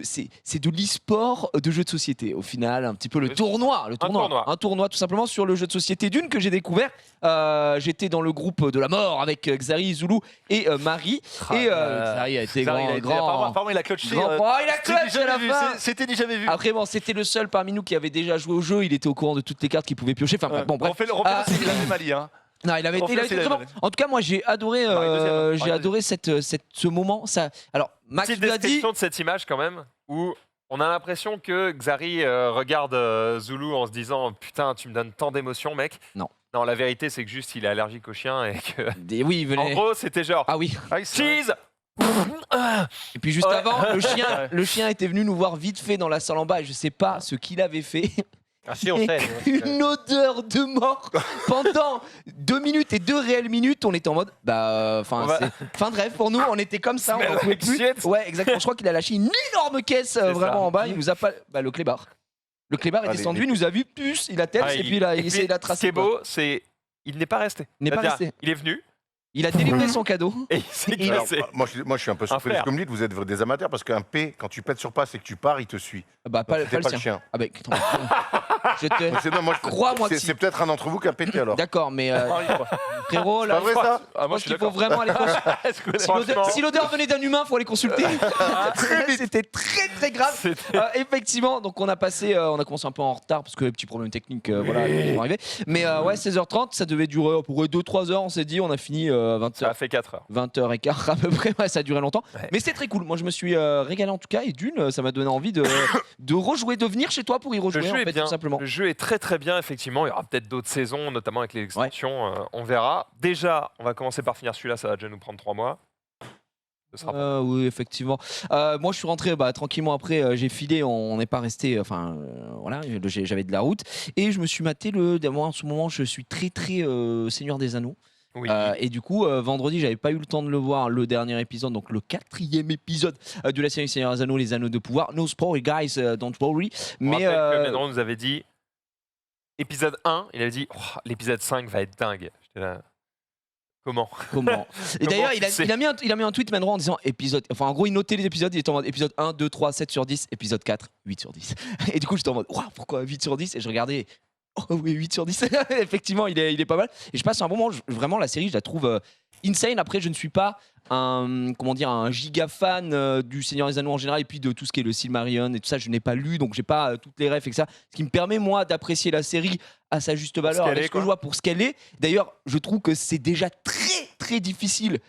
F: c'est de l'e-sport de jeux de société au final, un petit peu le tournoi, un tournoi tout simplement sur le jeu de société d'une que j'ai découvert. J'étais dans le groupe de la mort avec Xari, Zulu et Marie. Et Xari a été grand.
D: Apparemment, il a clutché.
F: Il a clutché à la fin.
D: C'était dit, jamais vu.
F: Après bon, c'était le seul parmi nous qui avait déjà joué au jeu. Il était au courant de toutes les cartes qu'il pouvait piocher. Enfin bon, bref.
D: On fait le il avait Mali, hein.
F: Non, il avait été très bon. En tout cas, moi, j'ai adoré, ce moment. Ça. Alors, Max
C: Petite
F: nous a dit.
C: description de cette image quand même, où on a l'impression que Xari regarde Zulu en se disant putain, tu me donnes tant d'émotions, mec.
F: Non.
C: Non, la vérité, c'est que juste il est allergique aux chiens et que.
F: Oui, il
C: En
F: venait.
C: gros, c'était genre.
F: Ah oui.
C: Cheese.
F: Et puis juste
C: Ouais.
F: avant, le chien était venu nous voir vite fait dans la salle en bas et je sais pas ce qu'il avait fait.
G: Ah si, on sait.
F: Une odeur de mort pendant 2 minutes et 2 réelles minutes. On était en mode c'est fin de rêve pour nous. On était comme ça, on
C: Smell
F: en pouvait
C: like
F: plus.
C: shit.
F: Ouais, exactement. Je crois qu'il a lâché une énorme caisse vraiment
C: ça.
F: en bas. Il nous a pas le clébard. Le clébard est
E: Allez,
F: descendu, il nous a vu puce, il a tête
C: Ah,
F: et puis il a essayé de la
C: Ce qui
F: tracer.
C: est beau, c'est. Il n'est pas resté.
F: Il n'est pas
C: C'est-à-dire,
F: resté.
C: Il est venu
F: Il a délivré son cadeau.
C: et il s'est
F: Il-
E: Alors,
C: cassé.
E: moi, je suis un peu surpris.
C: frère.
E: Comme dit, vous êtes des amateurs parce qu'un P, quand tu pètes sur passe et que tu pars, il te suit.
F: Bah, pas
E: C'était
F: le
E: pas
F: sien.
E: le chien.
F: Ah, bah, je te.
E: Non, moi,
F: Crois-moi que si.
E: c'est peut-être un d'entre vous qui a pété alors.
F: D'accord, mais frérot, là,
E: Pas vrai ça?
F: je pense qu'il faut vraiment aller consulter. Si l'odeur venait d'un humain, faut aller consulter. C'était très grave. Effectivement, donc on a commencé un peu en retard parce que les petits problèmes techniques, voilà, ils vont arriver. Mais ouais, 16h30, ça devait durer pour 2-3 heures. On s'est dit, on a fini à
C: Ça a
F: 20h.
C: fait 4 heures.
F: 20h15 à peu près, ouais, ça a duré longtemps.
C: Ouais.
F: Mais c'était très cool. Moi, je me suis régalé en tout cas. Et d'une, ça m'a donné envie de rejouer, de venir chez toi pour y
C: Le
F: rejouer,
C: jeu
F: en
C: est
F: fait,
C: bien.
F: tout simplement.
C: Le jeu est très bien, effectivement. Il y aura peut-être d'autres saisons, notamment avec les extensions. On verra. Déjà, on va commencer par finir celui-là. Ça va déjà nous prendre 3 mois. Ce sera pas.
F: Oui, effectivement. Moi, je suis rentré tranquillement après. J'ai filé, on n'est pas resté. Enfin, voilà, j'avais de la route. Et je me suis maté moi, en ce moment, je suis très Seigneur des Anneaux.
C: Oui.
F: Et du coup, vendredi, j'avais pas eu le temps de le voir, le dernier épisode, donc le 4e épisode de la série Seigneur des Anneaux, les Anneaux de pouvoir. No spoil, guys, don't worry.
C: On
F: Mais
C: rappelle que Médron nous avait dit épisode 1, il avait dit oh, l'épisode 5 va être dingue. J'étais là. Comment
F: comment Et d'ailleurs,
C: tu sais
F: il a mis un tweet maintenant en disant épisode. Enfin, en gros, il notait les épisodes. Il était en mode épisode 1, 2, 3, 7 sur 10, épisode 4, 8 sur 10. Et du coup, j'étais en mode waouh, pourquoi 8 sur 10 Et je regardais. Oh oui, 8 sur 10. Effectivement, il est pas mal. Et je passe un bon moment. Vraiment, la série, je la trouve insane. Après, je ne suis pas un giga fan du Seigneur des Anneaux en général et puis de tout ce qui est le Silmarillion et tout ça. Je n'ai pas lu, donc j'ai pas toutes les refs et que ça. Ce qui me permet, moi, d'apprécier la série à sa juste valeur,
C: qu'elle
F: avec
C: est,
F: ce que je vois pour ce qu'elle est. D'ailleurs, je trouve que c'est déjà très difficile.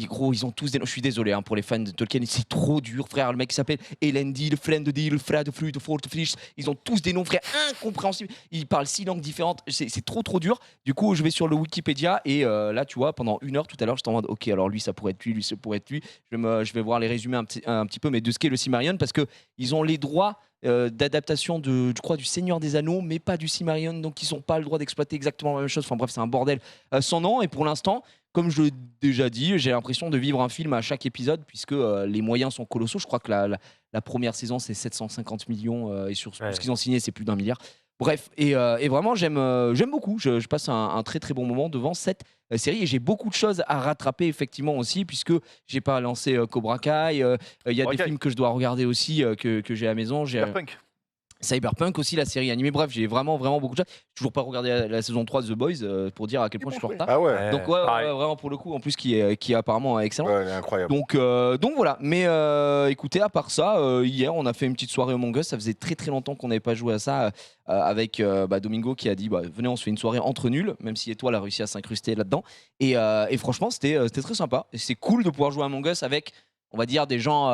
F: Gros, ils ont tous des noms. Je suis désolé pour les fans de Tolkien, c'est trop dur, frère. Le mec qui s'appelle Elendil, Flendil, Fradflud, Fortflish, ils ont tous des noms, frère, incompréhensibles. Ils parlent 6 langues différentes. C'est trop dur. Du coup, je vais sur le Wikipédia et là, tu vois, pendant 1 heure tout à l'heure, j'étais en mode, ok, alors lui, ça pourrait être lui, ça pourrait être lui. Je vais voir les résumés un petit peu, mais de ce qu'est le Silmarillion parce que ils ont les droits d'adaptation je crois, du Seigneur des Anneaux, mais pas du Silmarillion, donc ils n'ont pas le droit d'exploiter exactement la même chose. Enfin bref, c'est un bordel sans nom. Et pour l'instant, comme je l'ai déjà dit, j'ai l'impression de vivre un film à chaque épisode, puisque les moyens sont colossaux. Je crois que la première saison, c'est 750 millions, et sur ce qu'ils ont signé, c'est plus d'1 milliard. Bref, et vraiment, j'aime beaucoup. Je passe un très très bon moment devant cette série, et j'ai beaucoup de choses à rattraper effectivement aussi, puisque j'ai pas lancé Cobra Kai. Il y a des films que je dois regarder aussi, que j'ai à la maison.
D: Cyberpunk.
F: Cyberpunk aussi, la série animée. Bref, j'ai vraiment beaucoup de choses. J'ai toujours pas regardé la saison 3 de The Boys, pour dire à quel point je suis en retard.
E: Ah ouais.
F: Donc ouais, vraiment pour le coup, en plus qui est apparemment excellent.
E: Ouais, elle est incroyable.
F: Donc voilà. Mais écoutez, à part ça, hier on a fait une petite soirée Among Us. Ça faisait très très longtemps qu'on n'avait pas joué à ça, avec Domingo qui a dit venez, on se fait une soirée entre nuls, même si Étoile a réussi à s'incruster là-dedans. Et franchement, c'était très sympa. Et c'est cool de pouvoir jouer à Among Us avec, on va dire, des gens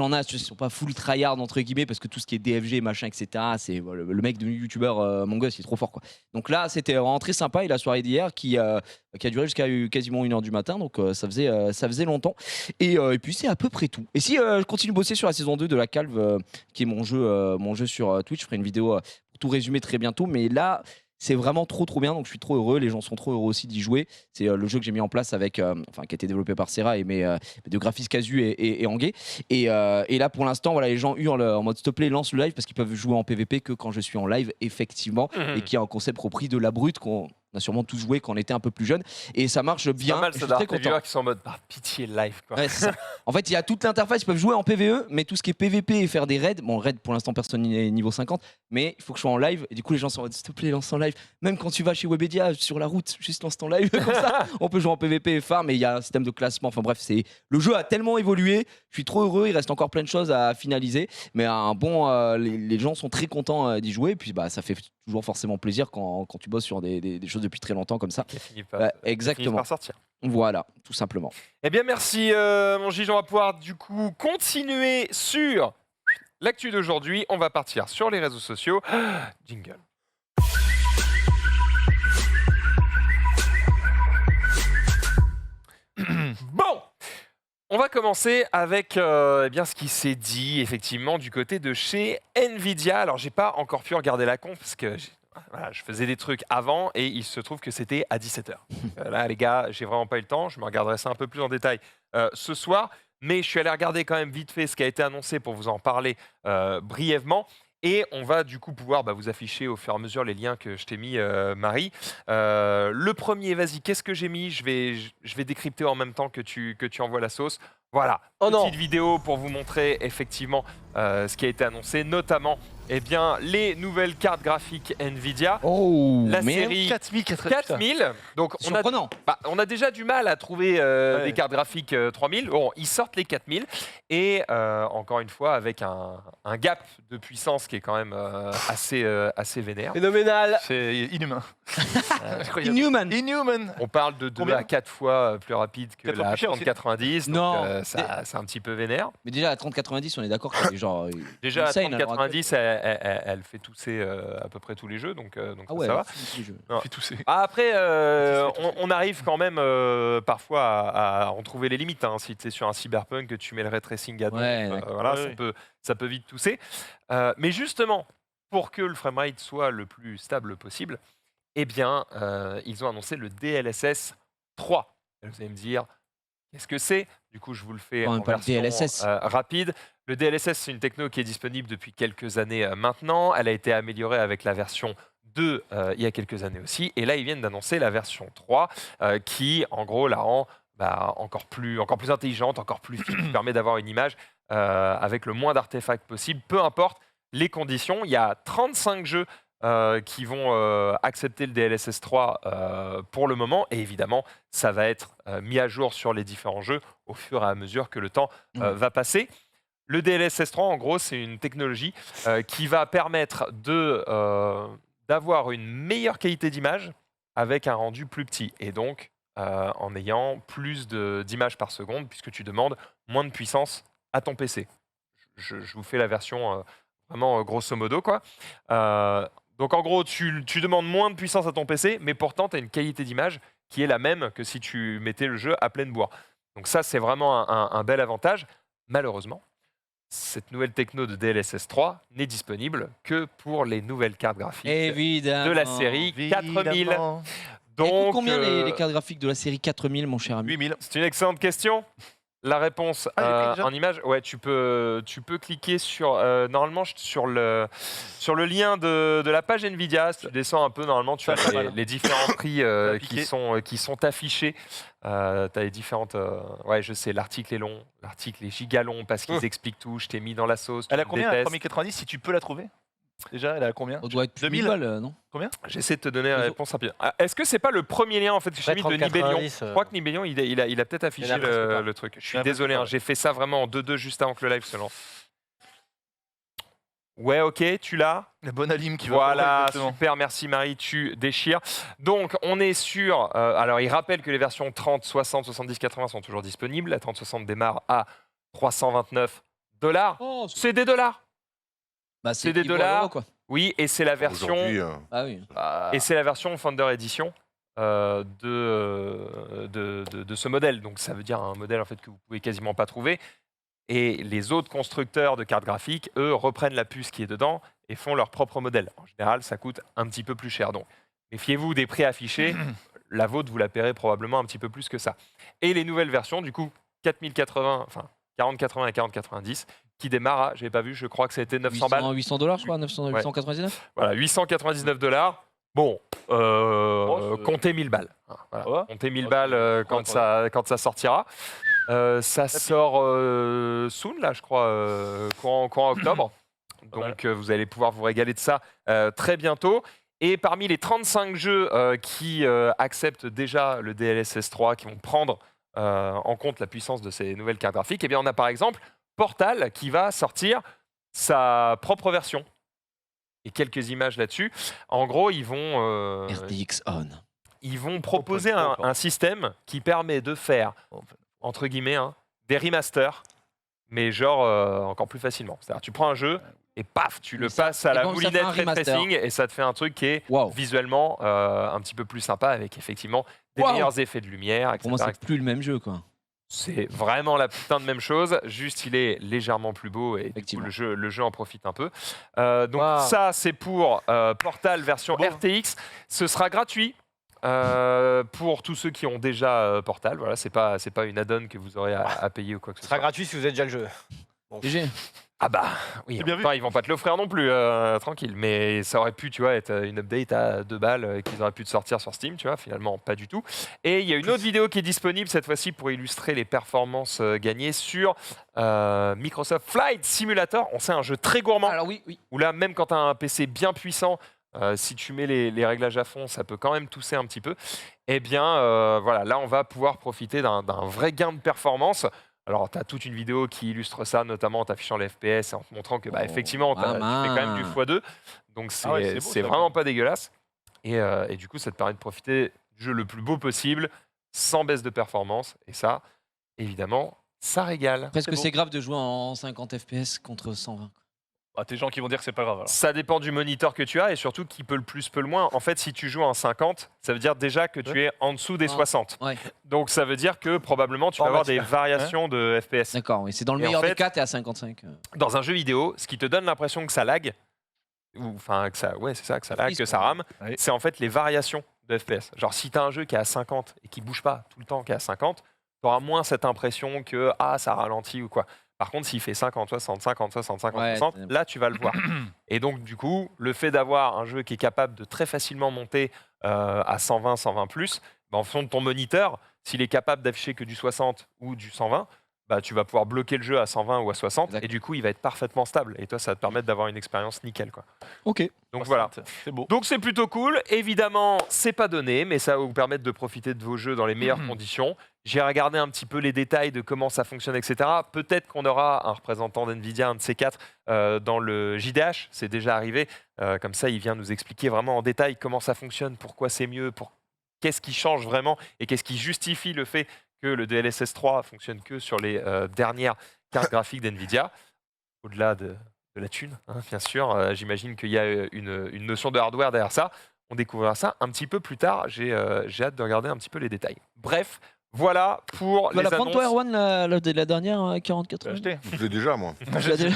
F: nasses, qui sont pas full tryhard entre guillemets, parce que tout ce qui est DFG machin etc, c'est le mec de youtubeur Among Us, il est trop fort quoi. Donc là c'était vraiment très sympa, et la soirée d'hier qui a duré jusqu'à quasiment 1h du matin, donc ça faisait longtemps, et puis c'est à peu près tout. Et si je continue de bosser sur la saison 2 de La Calve, qui est mon jeu sur Twitch, je ferai une vidéo pour tout résumer très bientôt, mais là c'est vraiment trop bien, donc je suis trop heureux, les gens sont trop heureux aussi d'y jouer. C'est le jeu que j'ai mis en place avec, qui a été développé par Serra et mes deux graphistes Casu et Anguet. Et là pour l'instant, voilà, les gens hurlent en mode s'il te plaît, lance le live, parce qu'ils peuvent jouer en PVP que quand je suis en live, effectivement, et qui est un concept repris de La Brute qu'on a sûrement tous joué quand on était un peu plus jeune, et ça marche bien.
C: C'est pas mal,
F: je
C: ça
F: suis
C: doit
F: très
C: être des
F: content.
C: joueurs qui sont en mode pitié live quoi.
F: Ouais, c'est ça. En fait, il y a toute l'interface, ils peuvent jouer en PVE, mais tout ce qui est PVP et faire des raids, bon, raid pour l'instant personne n'est niveau 50, mais il faut que je sois en live, et du coup les gens sont en mode s'il te plaît, lance en live. Même quand tu vas chez Webedia sur la route, juste lance ton live, comme ça on peut jouer en PVP et farm, et il y a un système de classement. Enfin bref, le jeu a tellement évolué, je suis trop heureux, il reste encore plein de choses à finaliser, mais les gens sont très contents d'y jouer, et puis ça fait toujours forcément plaisir quand tu bosses sur des choses depuis très longtemps comme ça.
C: Qui finit par
F: Exactement.
C: sortir.
F: Voilà, tout simplement.
C: Eh bien merci mon Gigi, on va pouvoir du coup continuer sur l'actu d'aujourd'hui. On va partir sur les réseaux sociaux. Jingle. Bon, on va commencer avec ce qui s'est dit effectivement du côté de chez Nvidia. Alors j'ai pas encore pu regarder la conf parce que je faisais des trucs avant, et il se trouve que c'était à 17h. Là les gars, j'ai vraiment pas eu le temps, je me regarderai ça un peu plus en détail ce soir, mais je suis allé regarder quand même vite fait ce qui a été annoncé pour vous en parler brièvement. Et on va du coup pouvoir vous afficher au fur et à mesure les liens que je t'ai mis, Marie. Le premier, vas-y, qu'est-ce que j'ai mis ? Je vais décrypter en même temps que tu envoies la sauce. Voilà, petite vidéo pour vous montrer effectivement ce qui a été annoncé, notamment les nouvelles cartes graphiques Nvidia.
F: Oh,
C: la
F: merde.
C: série
D: 4000.
C: Donc on a déjà du mal à trouver des cartes graphiques 3000. Bon, ils sortent les 4000, et encore une fois avec un gap de puissance qui est quand même assez vénère.
G: Phénoménal.
D: C'est inhumain.
F: Inhuman.
C: On parle de 2
D: Combien
C: à 4 fois plus rapide que
D: 4 fois
C: la
D: plus cher aussi.
C: 3090.
F: Non.
C: Donc c'est un petit peu vénère.
F: Mais déjà à 30-90, on est d'accord que c'est genre.
C: Déjà la
F: insane, alors,
C: 3090, elle fait tousser à peu près tous les jeux, donc
F: Ah ouais,
C: ça va.
F: c'est le jeu.
C: Non.
D: Fait tousser.
C: Après, on arrive quand même parfois à en trouver les limites. Hein. Si tu es sur un Cyberpunk, que tu mets le ray tracing à donf,
F: Ouais, d'accord.
C: voilà,
D: Ouais.
C: ça peut vite tousser. Mais justement, pour que le framerate soit le plus stable possible, ils ont annoncé le DLSS 3. Et vous allez me dire, qu'est-ce que c'est ? Du coup, je vous le fais
F: Quand
C: en
F: même pas le
C: version
F: DLSS.
C: rapide. Le DLSS, c'est une techno qui est disponible depuis quelques années maintenant. Elle a été améliorée avec la version 2 il y a quelques années aussi. Et là, ils viennent d'annoncer la version 3 qui, en gros, la rend encore plus intelligente, encore plus fine, qui permet d'avoir une image avec le moins d'artefacts possible, peu importe les conditions. Il y a 35 jeux qui vont accepter le DLSS 3 pour le moment, et évidemment ça va être mis à jour sur les différents jeux au fur et à mesure que le temps va passer. Le DLSS 3 en gros c'est une technologie qui va permettre d'avoir une meilleure qualité d'image avec un rendu plus petit, et donc en ayant plus d'images par seconde, puisque tu demandes moins de puissance à ton PC. Je vous fais la version vraiment grosso modo quoi. Donc en gros, tu demandes moins de puissance à ton PC, mais pourtant tu as une qualité d'image qui est la même que si tu mettais le jeu à pleine bourre. Donc ça, c'est vraiment un bel avantage. Malheureusement, cette nouvelle techno de DLSS 3 n'est disponible que pour les nouvelles cartes graphiques
F: Évidemment.
C: de la série 4000.
D: Évidemment.
F: Donc,
C: Donc,
F: combien les cartes graphiques de la série 4000, mon cher ami?
D: 8000.
C: c'est une excellente question. La réponse
D: Ah, il y a déjà
C: en image, ouais, tu peux cliquer sur normalement sur le lien de la page Nvidia. Si tu descends un peu, normalement, tu
D: Ça
C: as
D: va mal.
C: les différents prix
D: piqué.
C: qui sont affichés. Tu as les différentes. Ouais, je sais, l'article est long, l'article est giga long parce qu'ils expliquent tout. Je t'ai mis dans la sauce.
D: Elle a
C: tu me
D: combien la
C: détestes.
D: 3090 si tu peux la trouver? Déjà, elle a combien?
F: Ça doit être
D: 2000.
F: 2000 balles, non?
C: J'essaie de te donner la réponse rapide. Ah, est-ce que c'est pas le premier lien en fait que j'ai mis de Nibellion? Je crois que Nibellion, il a peut-être affiché
G: Il a presque pas.
C: le truc. Je suis
D: Il a presque
C: désolé,
D: pas,
C: hein,
D: ouais.
C: j'ai fait ça vraiment en 2-2 juste avant que le live se lance. Ouais, ok, tu l'as.
D: La bonne Alim qui va.
C: Voilà,
D: Exactement.
C: super, merci Marie, tu déchires. Donc, on est sur. Alors, il rappelle que les versions 30, 60, 70, 80 sont toujours disponibles. La 3060 démarre à $329.
F: Oh,
C: C'est des dollars.
F: bah,
C: c'est des
F: équivalent
C: dollars.
F: euro, quoi.
C: Oui, et c'est la version.
E: Aujourd'hui,
F: Ah oui.
C: Et c'est la version Founder Edition de ce modèle. Donc ça veut dire un modèle en fait que vous pouvez quasiment pas trouver. Et les autres constructeurs de cartes graphiques, eux, reprennent la puce qui est dedans et font leur propre modèle. En général, ça coûte un petit peu plus cher. Donc méfiez-vous des prix affichés. La vôtre, vous la paierez probablement un petit peu plus que ça. Et les nouvelles versions, du coup, 4080, enfin 4080 et 4090, qui démarrent à, j'ai pas vu, je crois que ça a été 900 balles.
F: 800 $, je crois, 900,
C: Ouais.
F: 899.
C: Voilà, $899. Bon,
D: c'est-
C: comptez 1000 balles. Hein, voilà.
D: Ouais.
C: Comptez 1000
D: Ouais,
C: balles
D: c'est-
C: quand ça sortira. Ça sort soon, là, je crois, courant octobre. Donc, vous allez pouvoir vous régaler de ça très bientôt. Et parmi les 35 jeux qui acceptent déjà le DLSS 3, qui vont prendre en compte la puissance de ces nouvelles cartes graphiques, eh bien, on a par exemple Portal qui va sortir sa propre version. Et quelques images là-dessus. En gros, ils vont
F: RTX on.
C: proposer un système qui permet de faire, entre guillemets, hein, des remasters, mais genre encore plus facilement. C'est-à-dire, tu prends un jeu et paf, tu le passes à
F: et
C: la
F: donc, ça fait
C: moulinette
F: un
C: ray
F: remaster.
C: tracing et ça te fait un truc qui est
F: Waouh.
C: visuellement un petit peu plus sympa avec effectivement des
F: Waouh.
C: meilleurs effets de lumière, etc.
F: Pour moi, c'est plus le même jeu, quoi.
C: C'est vraiment la putain de même chose, juste il est légèrement plus beau et du coup,
F: Effectivement.
C: le jeu en profite un peu. Donc
G: Waouh.
C: ça c'est pour Portal version RTX, ce sera gratuit pour tous ceux qui ont déjà Portal. Voilà, c'est pas une add-on que vous aurez à payer ou quoi que ce
G: Ce sera
C: soit.
G: gratuit si vous avez déjà le jeu.
F: GG.
C: Ah bah oui,
D: C'est bien vu.
C: enfin, ils vont pas te l'offrir non plus, tranquille. Mais ça aurait pu, tu vois, être une update à 2 balles qu'ils auraient pu te sortir sur Steam, tu vois. Finalement, pas du tout. Et il y a une autre vidéo qui est disponible cette fois-ci pour illustrer les performances gagnées sur Microsoft Flight Simulator. On sait un jeu très gourmand
F: Alors oui, oui.
C: où là, même quand tu as un PC bien puissant, si tu mets les réglages à fond, ça peut quand même tousser un petit peu. Eh bien, voilà, là, on va pouvoir profiter d'un vrai gain de performance. Alors, tu as toute une vidéo qui illustre ça, notamment en t'affichant les FPS et en te montrant que, bah, effectivement, tu fais quand même du x2. Donc, c'est
D: ouais, c'est beau,
C: c'est
D: ça,
C: vraiment pas dégueulasse. Et du coup, ça te permet de profiter du jeu le plus beau possible, sans baisse de performance. Et ça, évidemment, ça régale.
F: Presque
D: beau.
F: c'est grave de jouer en 50 FPS contre 120.
D: Ah, t'es gens qui vont dire que c'est pas grave. Alors.
C: Ça dépend du moniteur que tu as et surtout qui peut le plus, peut le moins. En fait, si tu joues en 50, ça veut dire déjà que tu es en dessous des
F: Ah.
C: 60.
F: Ouais.
C: Donc ça veut dire que probablement tu vas avoir des variations de FPS.
F: D'accord, oui. C'est dans le
C: Et en
F: meilleur
C: fait-
F: des cas, t'es à 55.
C: Dans un jeu vidéo, ce qui te donne l'impression que ça lag, ou enfin que ça, ouais, c'est ça, que ça lag,
F: Oui,
C: que
F: c'est
C: ça
F: vrai.
C: rame,
D: Oui.
C: c'est en fait les variations de FPS. Genre si tu as un jeu qui est à 50 et qui bouge pas tout le temps, qui est à 50, tu auras moins cette impression que ça ralentit ou quoi. Par contre, s'il fait 50, 60, 50, 60, 50,
F: Ouais,
C: 60,
F: t'es-
C: là, tu vas le voir. Et donc, du coup, le fait d'avoir un jeu qui est capable de très facilement monter à 120, 120 plus, bah, en fonction de ton moniteur, s'il est capable d'afficher que du 60 ou du 120, bah, tu vas pouvoir bloquer le jeu à 120 ou à 60,
F: Exact.
C: et du coup, il va être parfaitement stable. Et toi, ça va te permettre d'avoir une expérience nickel, quoi.
F: Ok.
C: Donc voilà.
D: C'est beau.
C: Donc c'est plutôt cool. Évidemment, c'est pas donné, mais ça va vous permettre de profiter de vos jeux dans les meilleures conditions. J'ai regardé un petit peu les détails de comment ça fonctionne, etc. Peut-être qu'on aura un représentant d'NVIDIA, un de ces quatre, dans le JDH. C'est déjà arrivé. Comme ça, il vient nous expliquer vraiment en détail comment ça fonctionne, pourquoi c'est mieux, qu'est-ce qui change vraiment et qu'est-ce qui justifie le fait que le DLSS 3 fonctionne que sur les dernières cartes graphiques d'NVIDIA. Au-delà de la thune, hein, bien sûr. J'imagine qu'il y a une notion de hardware derrière ça. On découvrira ça un petit peu plus tard. J'ai hâte de regarder un petit peu les détails. Bref, Voilà pour
F: Tu vas
C: les
F: la prendre toi,
C: annonces.
F: Erwan, la dernière 40-80
D: Acheté.
E: Je l'ai déjà, moi.
F: Tu l'as déjà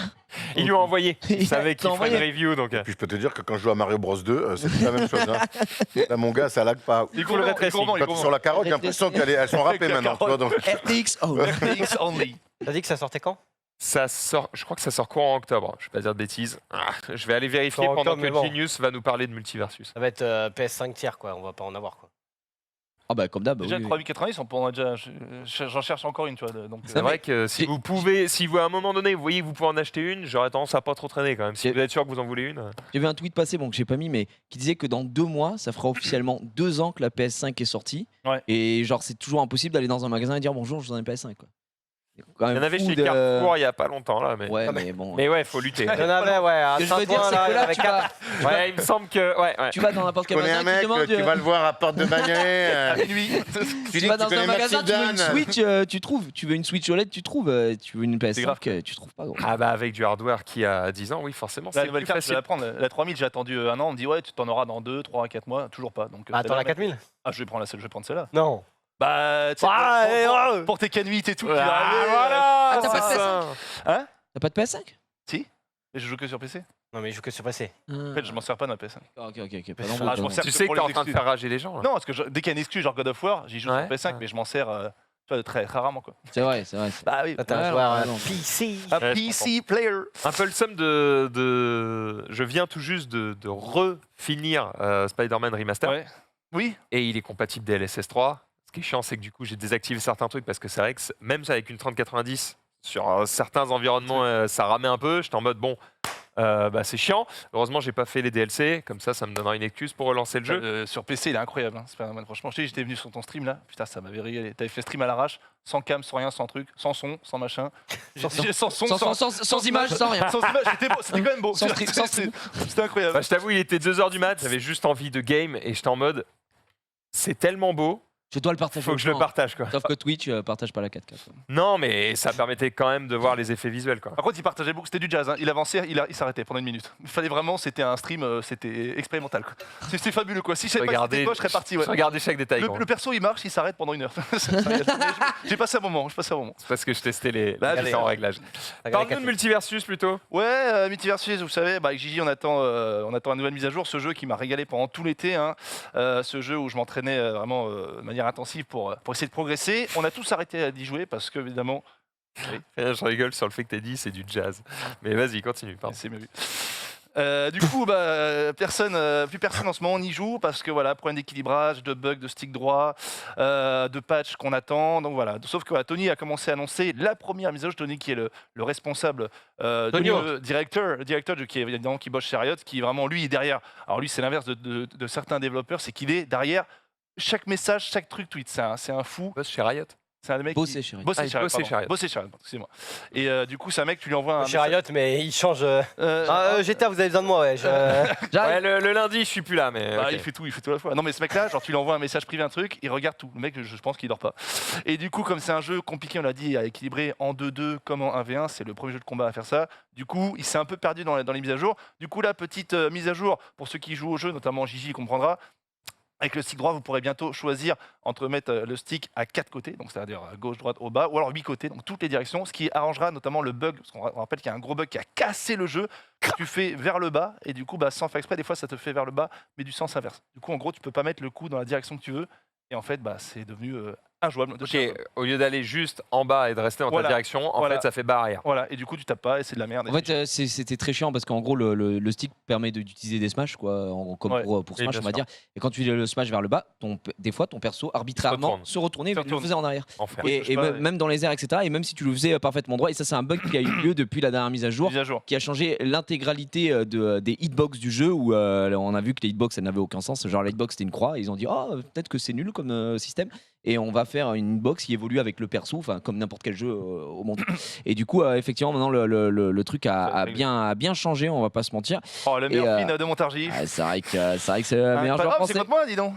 C: Ils lui ont envoyé.
F: Il
C: Il savait qu'il
F: t'a
C: ferait une
F: envoyé.
C: review donc.
E: Puis je peux te dire que quand je joue à Mario Bros 2, c'est la même chose. Hein. Là, mon gars, ça lag pas.
D: Il est
C: Pour le
D: gourmand, il est
C: rétréci.
D: gourmand, il est
E: Quand tu es sur la carotte, j'ai l'impression qu'elles sont râpées maintenant. Tu vois, donc...
F: RTX, oh
D: RTX only.
G: T'as dit que ça sortait quand?
C: Ça sort, je crois que ça sort courant octobre. Je vais pas dire de bêtises. Je vais aller vérifier
G: Courant
C: pendant
G: octobre,
C: que
G: mais bon.
C: Genius va nous parler de Multiversus.
G: Ça va être PS5 tiers, quoi. On va pas en avoir, quoi.
F: Ah bah comme d'hab.
D: Déjà,
F: oui, oui.
D: 3090, on pourra déjà. J'en cherche encore une, tu vois. Donc,
C: C'est vrai que si vous pouvez, si vous à un moment donné, vous voyez que vous pouvez en acheter une, j'aurais tendance à pas trop traîner quand même. Si
F: Et-
C: vous êtes sûr que vous en voulez une.
F: J'ai vu un tweet passer, bon que j'ai pas mis, mais qui disait que dans 2 mois, ça fera officiellement 2 ans que la PS5 est sortie.
D: Ouais.
F: Et genre c'est toujours impossible d'aller dans un magasin et dire bonjour, je vous en ai une PS5 quoi. C'est quand
C: Il y
F: même
C: en avait
F: fou
C: chez
F: de-
C: Carrefour il y a pas longtemps là, mais.
F: Ouais,
G: Ah,
F: mais bon.
C: Mais ouais, faut lutter.
G: Il y en avait, ouais. À
F: Ce que je veux dire, c'est
G: Saint-Ouen,
F: que
G: là,
F: là,
G: avec
F: tu vas,
C: Ouais, il me semble que. Ouais.
F: tu vas dans n'importe
E: Je
F: quel
E: connais un
F: magasin,
E: mec, tu vas le voir à Porte de Bagnolet.
D: à minuit.
F: tu vas dans un magasin, tu veux une
E: Dan.
F: Switch, tu trouves. Tu veux une Switch OLED, tu trouves. Tu veux une PS5,
D: grave.
F: tu trouves pas gros.
C: Ah bah avec du hardware qui a 10 ans, oui forcément
D: La
C: c'est
D: nouvelle
C: plus
D: carte, je vais
C: facile.
D: la prendre. La 3000, j'ai attendu un an. On me dit, ouais, tu t'en auras dans 2, 3, 4 mois. Toujours pas. Donc,
G: Attends, la 4000?
D: Ah, je vais prendre celle-là.
G: Non.
D: Bah, tu sais,
G: Ah,
D: pour tes canuites et tout.
C: Ah,
D: puis arriver,
C: voilà,
F: Ah, t'as pas de
C: c'est ça.
D: Hein?
F: T'as pas de PS5?
D: Si. Mais je joue que sur PC.
G: Non, mais il joue que sur PC.
D: En fait, je m'en sers pas de ma PS5.
F: Ok.
G: Ah,
F: Pardon,
D: je m'en
F: pardon.
D: sers
C: Tu
D: que
C: sais que
D: pour
C: t'es en
D: les
C: train de
D: exclus.
C: faire rager les gens là.
D: Non, parce que dès qu'il y a une exclu, genre God of War, j'y joue
C: Ouais,
D: sur PS5,
C: ouais.
D: mais je m'en sers tu vois, très rarement, quoi.
F: C'est vrai.
D: Bah oui.
G: Là, t'as
F: Ouais,
G: un joueur
F: ouais, non.
G: PC.
D: Un
C: Ouais, je
D: PC player.
C: Un peu le somme de. Je viens tout juste de refinir Spider-Man Remaster
D: Ouais. Oui.
C: et il est compatible DLSS 3. Ce qui est chiant, c'est que du coup j'ai désactivé certains trucs parce que c'est vrai que même avec une 3090 sur certains environnements ça ramait un peu. J'étais en mode bon. Bah, c'est chiant. Heureusement, j'ai pas fait les DLC. Comme ça me donnera une excuse pour relancer le jeu.
D: Sur PC, il est incroyable. Hein, Spider-Man. Franchement, j'étais venu sur ton stream là. Putain, ça m'avait régalé. T'avais fait stream à l'arrache, sans cam, sans rien, sans truc, sans son, sans machin. Sans son,
F: Sans image, sans rien.
D: sans image. C'était beau. C'était quand même beau.
F: Sans stream, sans stream.
C: Bah,
D: C'était incroyable.
C: je t'avoue, il était 2h du mat. J'avais juste envie de game et j'étais en mode c'est tellement beau,
F: Je dois le partager.
C: faut que je le partage quoi.
F: Sauf que Twitch partage pas la 4K. quoi.
C: Non, mais ça permettait quand même de voir les effets visuels quoi.
D: Par contre, il partageait beaucoup. C'était du jazz. Hein. Il avançait, il s'arrêtait pendant 1 minute. Il fallait vraiment. C'était un stream. C'était expérimental. Quoi. C'était fabuleux quoi. Si je savais pas que c'était quoi, je serais parti. Ouais.
C: Regardez chaque détail.
D: Le perso, il marche, il s'arrête pendant 1 heure. J'ai passé un moment.
C: C'est parce que je testais les
G: Regardez,
C: différents réglages.
G: Regardez,
C: Parle-nous de
G: 4000.
C: Multiversus plutôt.
D: Ouais, Multiversus, vous savez, avec Gigi, on attend la nouvelle mise à jour. Ce jeu qui m'a régalé pendant tout l'été. Hein. Ce jeu où je m'entraînais vraiment de manière intensive pour essayer de progresser. On a tous arrêté d'y jouer parce que, évidemment,
C: Je rigole sur le fait que t'as dit c'est du jazz. Mais vas-y, continue. Pardon.
D: c'est mieux vu. Du coup, plus personne en ce moment n'y joue parce que voilà, problème d'équilibrage, de bugs, de stick droit, de patch qu'on attend. Donc voilà. Sauf que voilà, Tony a commencé à annoncer la première mise à jour. Tony qui est le responsable,
C: Tonio.
D: directeur qui est évidemment qui bosse chez Riot, qui est vraiment lui est derrière. Alors lui, c'est l'inverse de certains développeurs, c'est qu'il est derrière chaque message, chaque truc tweet. C'est un fou.
C: Boss chez Riot.
D: C'est un mec
F: Bosser chez Riot.
C: Ah, il bossait chez Riot.
D: Bosser chez Riot, excusez-moi. Et du coup, c'est un mec, tu lui envoies un
G: Chez Riot, mais il change.
D: message.
G: GTA, vous avez besoin de moi, ouais.
C: Ouais, le lundi, je suis plus là, mais.
D: Bah,
C: ok.
D: il fait tout à la fois. Non mais ce mec-là, genre tu lui envoies un message privé, un truc, il regarde tout. Le mec, je pense qu'il dort pas. Et du coup, comme c'est un jeu compliqué, on l'a dit, à équilibrer en 2-2 comme en 1v1, c'est le premier jeu de combat à faire ça. Du coup, il s'est un peu perdu dans les mises à jour. Du coup, la petite mise à jour, pour ceux qui jouent au jeu, notamment Gigi comprendra, avec le stick droit, vous pourrez bientôt choisir entre mettre le stick à 4 côtés, donc c'est-à-dire à gauche, droite, au bas, ou alors 8 côtés, donc toutes les directions, ce qui arrangera notamment le bug, parce qu'on rappelle qu'il y a un gros bug qui a cassé le jeu, que tu fais vers le bas, et du coup, bah, sans faire exprès, des fois ça te fait vers le bas, mais du sens inverse. Du coup, en gros, tu peux pas mettre le coup dans la direction que tu veux, et en fait, bah, c'est devenu injouable.
C: Ok, au lieu d'aller juste en bas et de rester dans
D: Voilà.
C: ta direction, en
D: Voilà.
C: fait, ça fait barre arrière.
D: Voilà, et du coup, tu tapes pas, et c'est de la merde.
F: En fait, c'était très chiant parce qu'en gros, le stick permet d'utiliser des smash, quoi, comme
D: Ouais.
F: pour
C: Oui,
F: smash,
C: bien
F: on va
C: sûr.
F: dire. Et quand tu fais le smash vers le bas, des fois, ton perso arbitrairement
C: retourne.
F: se retournait et
D: Se
F: le
D: retourne.
F: faisait en arrière.
C: Enfer.
D: Oui,
F: Et,
D: touche
F: et
D: pas,
F: même
D: ouais.
F: même dans les airs, etc. Et même si tu le faisais parfaitement droit, et ça, c'est un bug qui a eu lieu depuis la dernière mise à jour,
D: mise à jour.
F: qui a changé l'intégralité des hitbox du jeu où on a vu que les hitbox elles n'avaient aucun sens. Genre, la hitbox c'était une croix, et ils ont dit peut-être que c'est nul comme système. Et on va faire une box qui évolue avec le perso, enfin comme n'importe quel jeu au monde. Et du coup, effectivement, maintenant le truc a bien changé, on va pas se mentir.
D: Oh, le meilleur
F: Et,
D: pin de Montargis.
F: Ah, c'est vrai que c'est le meilleur
D: Pas
F: joueur
D: grave, c'est
F: français.
D: contre moi, dis donc.